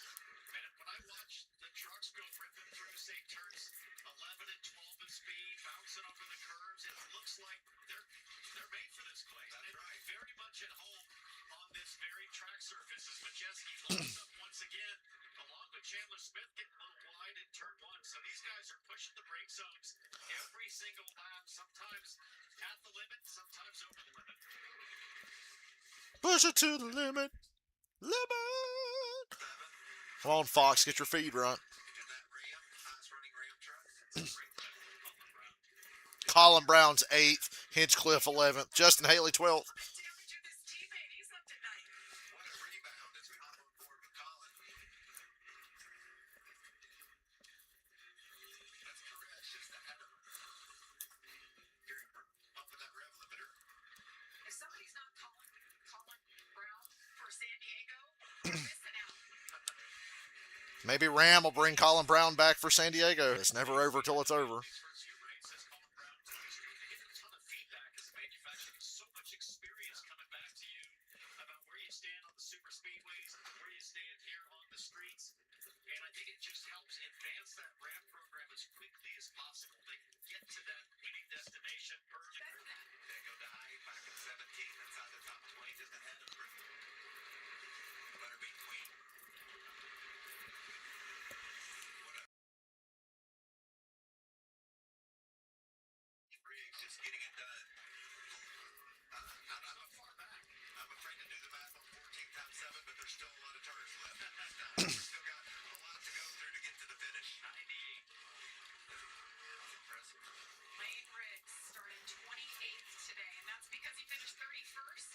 man, when I watch the trucks go ripping through, say turns 11 and 12 in speed, bouncing over the curves, it looks like they're made for this place.
That's right.
Very much at home on this very track surface as Majeski lines up once again, along with Chandler Smith getting a little wide in turn one. So these guys are pushing the brake zones every single lap, sometimes at the limit, sometimes over the limit.
Push it to the limit. Limit. Come on, Fox, get your feed right.
In that Ram, highest running Ram truck. It's a great truck.
Colin Brown's 8th. Hinchcliffe 11th. Justin Haley 12th.
Damage with his teammate. He's up tonight.
What a rebound as we hop on board with Colin. That's Perez just ahead of him. Hearing pumping that rev limiter.
If somebody's not Colin Brown for San Diego, they're missing out.
Maybe Ram will bring Colin Brown back for San Diego. It's never over till it's over.
These first few races, Colin Brown continues to get a ton of feedback as a manufacturer. So much experience coming back to you about where you stand on the super speedways, where you stand here on the streets. And I think it just helps advance that Ram program as quickly as possible. They can get to that winning destination early.
They go to high back in 17 inside the top 20, just ahead of Griffin. Butterbean Queen. Briggs just getting it done. I'm far back. I'm afraid to do the math on 14 times 7, but there's still a lot of turns left. We've still got a lot to go through to get to the finish.
98.
That's impressive.
Lane Riggs started 28th today, and that's because he finished 31st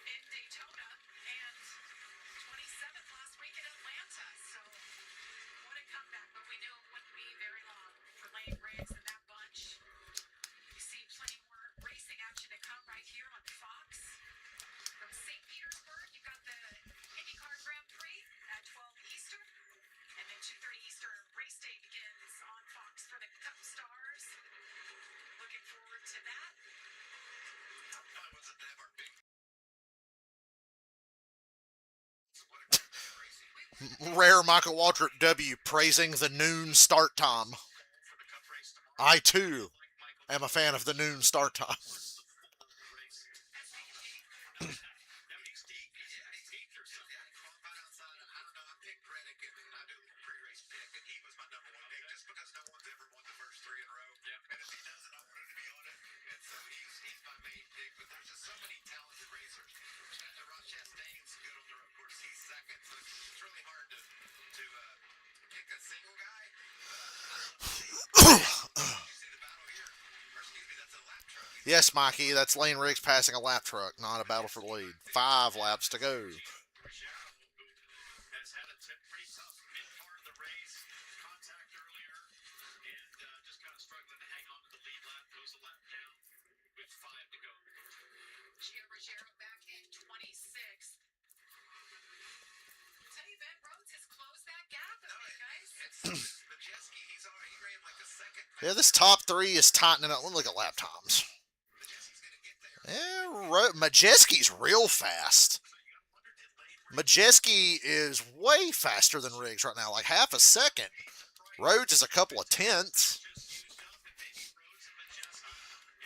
in Daytona and 27th last week in Atlanta. So what a comeback, but we knew it wouldn't be very long for Lane Riggs and that bunch. You see plenty more racing action to come right here on Fox. From St. Petersburg, you've got the IndyCar Grand Prix at 12 Eastern. And then 2:30 Eastern race day begins on Fox for the Cup Stars. Looking forward to that.
How fun was it to have our big. What a great day of racing.
Rare Michael Waltrip W praising the noon start time.
For the Cup race tomorrow.
I too
Like Michael
am a fan of the noon start time.
Now he's deep. He's deep or something.
Yeah, he qualified outside. I don't know. I picked Reddick, and I do a little pre-race pick, and he was my number one pick just because no one's ever won the first 3 in a row.
Yep.
And if he doesn't, I want him to be on it. And so he's my main pick. But there's just so many talented racers. Ross Chastain's good on the road. Of course, he's second, so it's really hard to pick a single guy. You see the battle here? Or excuse me, that's a lap truck.
Yes, Mikey, that's Lane Riggs passing a lap truck, not a battle for the lead. 5 laps to go.
Ruggiero, who has had a pretty tough mid part of the race, contact earlier, and just kind of struggling to hang on to the lead lap, goes a lap down with 5 to go.
Gio Ruggiero back in 26th. Tell you, Ben Rhodes has closed that gap a bit, guys.
It's Majeski. He ran like a second.
Yeah, this top 3 is tightening up. Look at lap times.
Majeski's going to get there.
Yeah, Majeski's real fast. Majeski is way faster than Riggs right now, like half a second. Rhodes is a couple of tenths.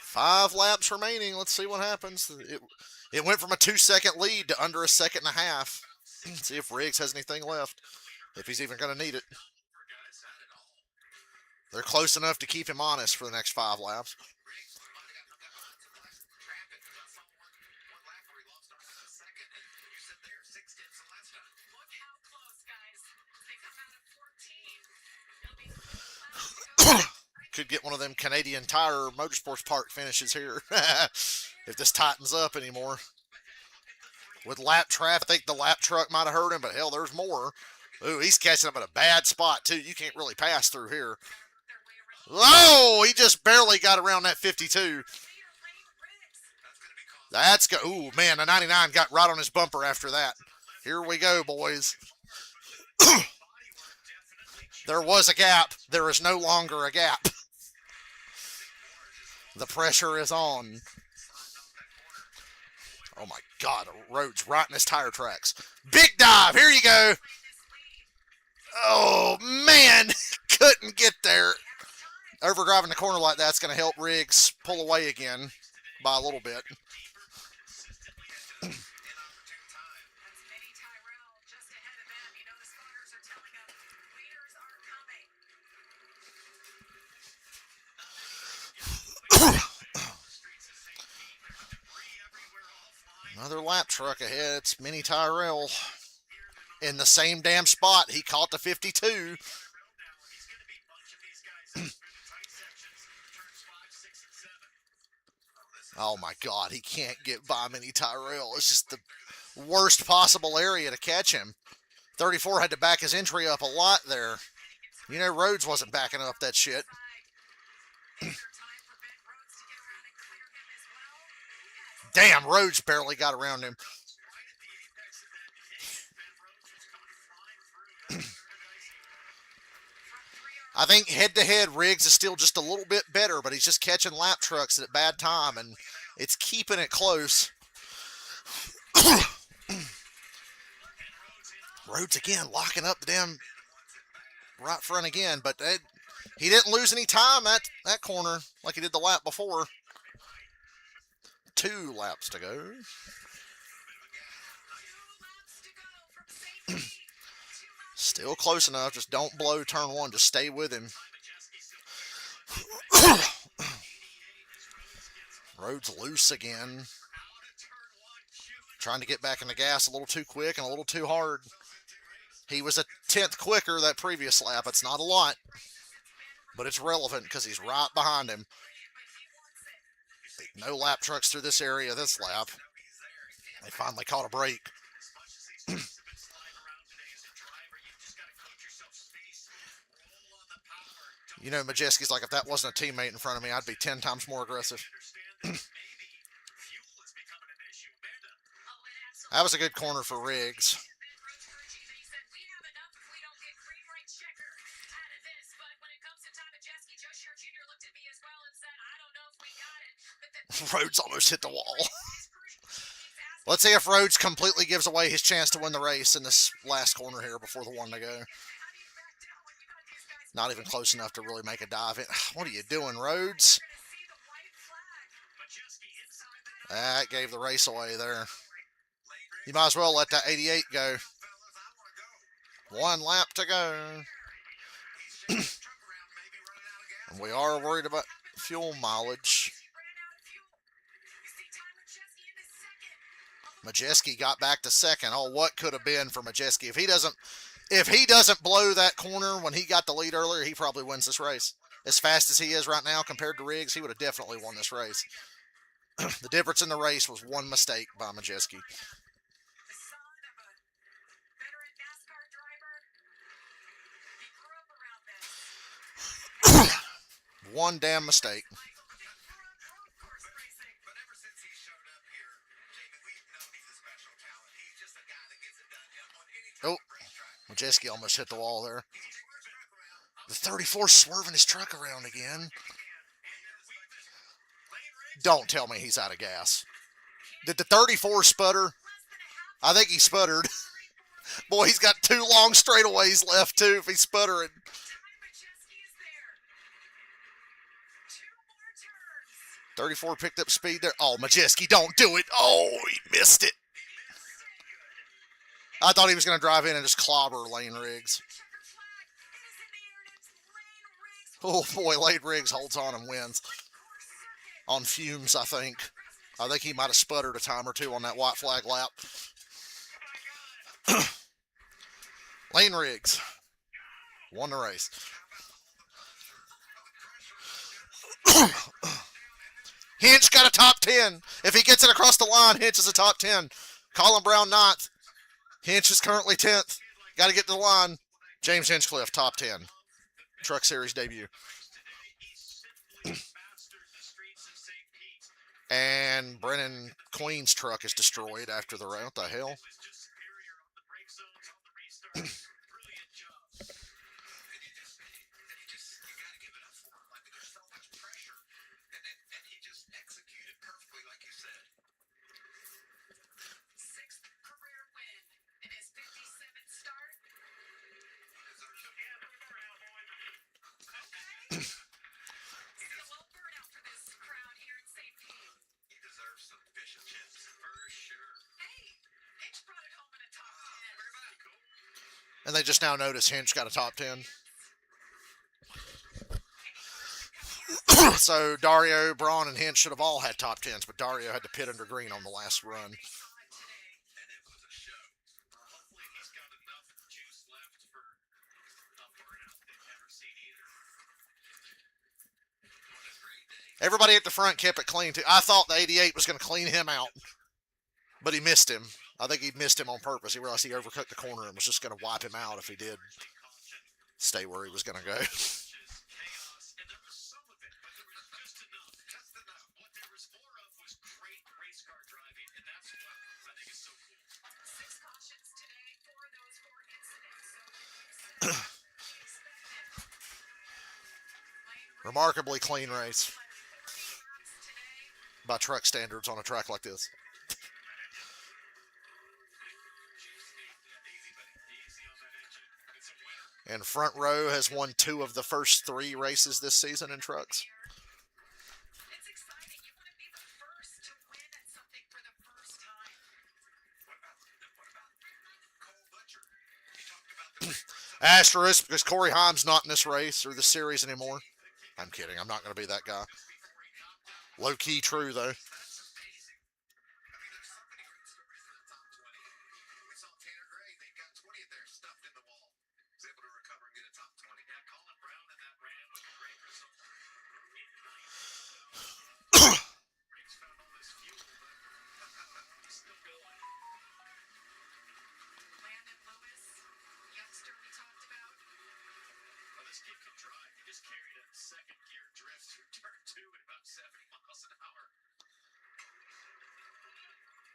5 laps remaining. Let's see what happens. It went from a 2-second lead to under a second and a half. See if Riggs has anything left, if he's even going to need it. They're close enough to keep him honest for the next 5 laps.
Riggs might have got hung up on some last traffic because I saw one lap where he lost a second, and you said there 6 tenths the last time.
Look how close, guys. They come out at 14. It'll be 4 laps to go.
could get one of them Canadian Tire Motorsports Park finishes here if this tightens up anymore. With lap traffic, I think the lap truck might have hurt him, but hell, there's more. Ooh, he's catching up at a bad spot, too. You can't really pass through here. Oh, he just barely got around that 52. That's good. Ooh, man, the 99 got right on his bumper after that. Here we go, boys. There was a gap. There is no longer a gap. The pressure is on. Oh, my God. Rhodes right in his tire tracks. Big dive. Here you go. Oh, man. Couldn't get there. Overdriving the corner like that's going to help Riggs pull away again by a little bit. Another lap truck ahead. It's Mini Tyrell in the same damn spot. He caught the 52. Oh my God, he can't get by Mini Tyrell. It's just the worst possible area to catch him. 34 had to back his entry up a lot there. You know, Rhodes wasn't backing up that shit. Damn, Rhodes barely got around him. I think head-to-head, Riggs is still just a little bit better, but he's just catching lap trucks at a bad time, and it's keeping it close. Rhodes again, locking up the damn right front again, but he didn't lose any time at that corner like he did the lap before. 2 laps to go. Still close enough. Just don't blow turn 1. Just stay with him. Rhodes loose again. Trying to get back in the gas a little too quick and a little too hard. He was a 10th quicker that previous lap. It's not a lot, but it's relevant because he's right behind him. No lap trucks through this area this lap. They finally caught a break. You know, Majeski's like, if that wasn't a teammate in front of me, I'd be 10 times more aggressive. That was a good corner for Riggs. Rhodes almost hit the wall. Let's see if Rhodes completely gives away his chance to win the race in this last corner here before the 1 to go. Not even close enough to really make a dive in. What are you doing, Rhodes? That gave the race away there. You might as well let that 88 go. 1 lap to go. And we are worried about fuel mileage. Majeski got back to 2nd. Oh, what could have been for Majeski? If he doesn't blow that corner when he got the lead earlier, he probably wins this race. As fast as he is right now compared to Riggs, he would have definitely won this race. The difference in the race was 1 mistake by Majeski. One damn mistake. Oh, Majeski almost hit the wall there. The 34 swerving his truck around again. Don't tell me he's out of gas. Did the 34 sputter? I think he sputtered. Boy, he's got 2 long straightaways left, too, if he's sputtering. 34 picked up speed there. Oh, Majeski, don't do it. Oh, he missed it. I thought he was going to drive in and just clobber Lane Riggs. Oh, boy, Lane Riggs holds on and wins. On fumes, I think. I think he might have sputtered a time or 2 on that white flag lap. Lane Riggs won the race. Hinch got a top 10. If he gets it across the line, Hinch is a top 10. Colin Brown, 9th. Hinch is currently 10th. Got to get to the line. James Hinchcliffe, top 10. Truck Series debut. And Brennan Queen's truck is destroyed after the round. What the hell? And they just now notice Hinch got a top 10. So Dario, Braun, and Hinch should have all had top 10s, but Dario had to pit under green on the last run. Everybody at the front kept it clean, too. I thought the 88 was going to clean him out, but he missed him. I think he missed him on purpose. He realized he overcooked the corner and was just going to wipe him out if he did stay where he was going to go. Remarkably clean race by truck standards on a track like this. And Front Row has won 2 of the first 3 races this season in trucks.
It's exciting. You want to be the first to win at something for the first time. What about
Asterisk, because Corey Haim's not in this race or this series anymore. I'm kidding. I'm not going to be that guy. Low-key true, though.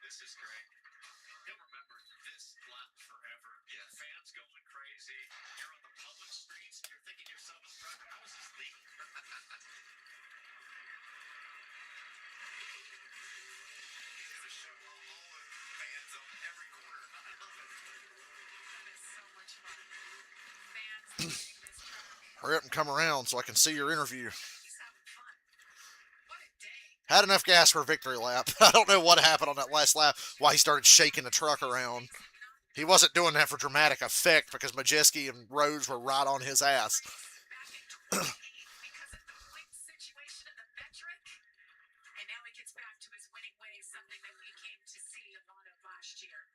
This is great. He'll remember this lap forever. Yeah. Fans going crazy. You're on the public streets. You're thinking to yourself, how is this legal? He's going to show all the fans on every corner. I love it.
That is so much fun. Fans loving this truck.
Hurry up and come around so I can see your interview.
He's having fun. What a day.
Had enough gas for a victory lap. I don't know what happened on that last lap, why he started shaking the truck around. He wasn't doing that for dramatic effect because Majeski and Rhodes were right on his ass.
Back in 28 because of the point situation of the metric. And now he gets back to his winning ways, something that we came to see a lot of last year.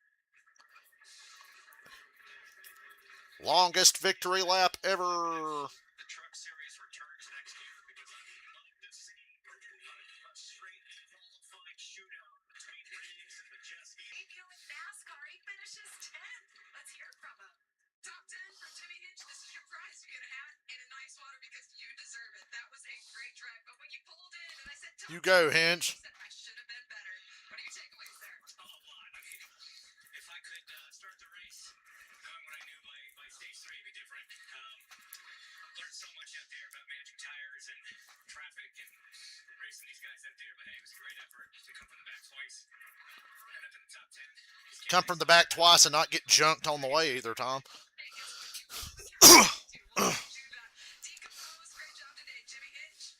Longest victory lap ever.
The Truck Series returns next year because I would love to see a straight qualifying shootout between Riggs and Majeski.
APO in NASCAR, he finishes 10th. Let's hear from him. Top 10 from Jimmy Hinch. This is your prize. You get a hat and a nice water because you deserve it. That was a great drive. But when you pulled in and I said, top
You go,
10,
Hinch.
you said, I should have been better. What are your takeaways there?
A lot. I mean, if I could start the race knowing what I knew by stage 3 would be different. Learned so much out there about managing tires and traffic and racing these guys out there. But hey, it was a great effort to come from the back twice. End up in the top 10.
Come from the back twice and not get junked on the way either, Tom.
Decompose. Great job today, Jimmy Hinch.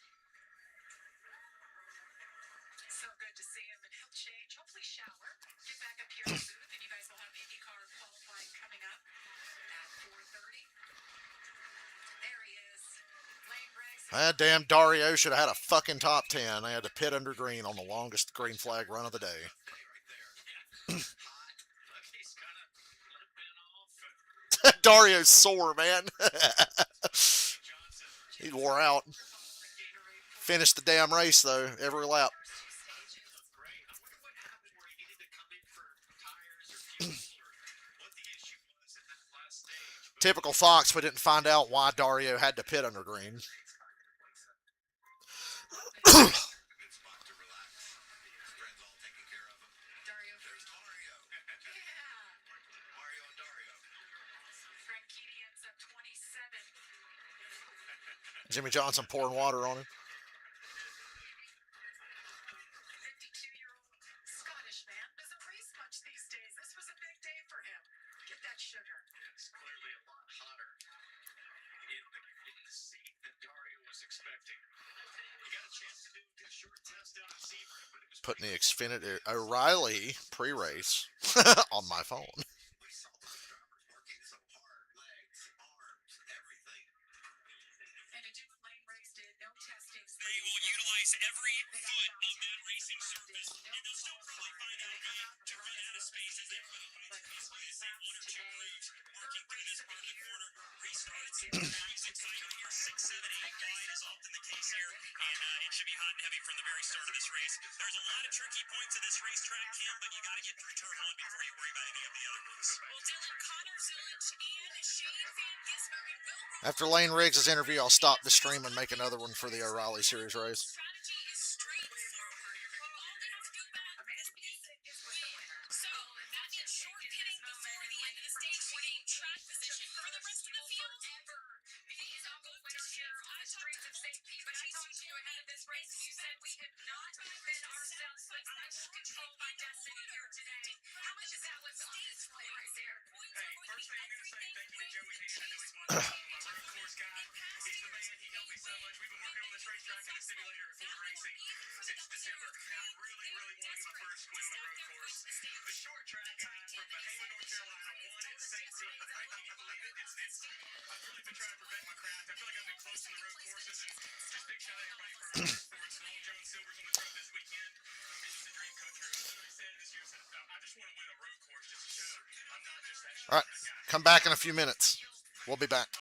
So good to see him, and he'll change. Hopefully shower. Get back up here in the booth, and you guys will have IndyCar qualifying coming up at 4:30. There he is. Lane Briggs.
That damn Dario should have had a fucking top 10. They had to pit under green on the longest green flag run of the day.
He's kind of been off.
Dario's sore, man. He wore out. Finished the damn race, though, every lap. Typical Fox, we didn't find out why Dario had to pit under green.
A good spot to relax. His friends all taking care of him.
Dario.
There's Mario.
Yeah.
Mario and Dario.
Franchitti ends up 27.
Jimmy Johnson pouring water on him.
52-year-old Scottish man doesn't race much these days. This was a big day for him. Get that sugar.
It's clearly a lot hotter in the seat than Dario was expecting. He got a chance to do a short test down at Sebring, but it was
Putting the Xfinity O'Reilly pre-race on my phone.
We saw those drivers working so hard. Legs, arms, everything.
And to do what Lane Riggs did, no testing.
They will utilize every foot of that racing surface, and they'll still probably find out a way to run out of spaces. They run it by the way, say one or two grooves, working through this part of the corner, restarts. It's exciting here, 6, 7, 8 wide is often the case here, and it should be hot and heavy from the very start of this race. There's a lot of tricky points of this racetrack, Kim, but you got to get through turn 1 before you worry about any of the other ones. Well, Dylan, Connor Zilic and Shane Van Gisbergen will
After Lane Riggs' interview, I'll stop the stream and make another one for the O'Reilly Series race.
strategy is straightforward. All they have to do about is win. So that means short pitting before the end of the stage, winning track position. For the rest of the field,
He's on the winner here on the streets of St. Pete. But I talked to you ahead of this race, and you said we could not been ourselves, but much controlled by destiny here today. How much of that was on display right there?
Hey, first thing I'm going to say, thank you to Joey B. I know he's one of my road course guy. He's the man. He helped me so much. We've been working on this racetrack in the simulator at Ford Racing since December. And I really, really wanted my first win on the road course. The short track guy from Bahama, North Carolina, won at St. Pete. I can't believe it. I've really been trying to perfect my craft. I feel like I've been close to the road courses. And just big shout out to everybody for hard sports. Long John Silver's on the road this weekend. It's just a dream come true. I literally said this year, I just want to win a road course just to show I'm not just that short
All right,
track guy.
come back in a few minutes. We'll be back.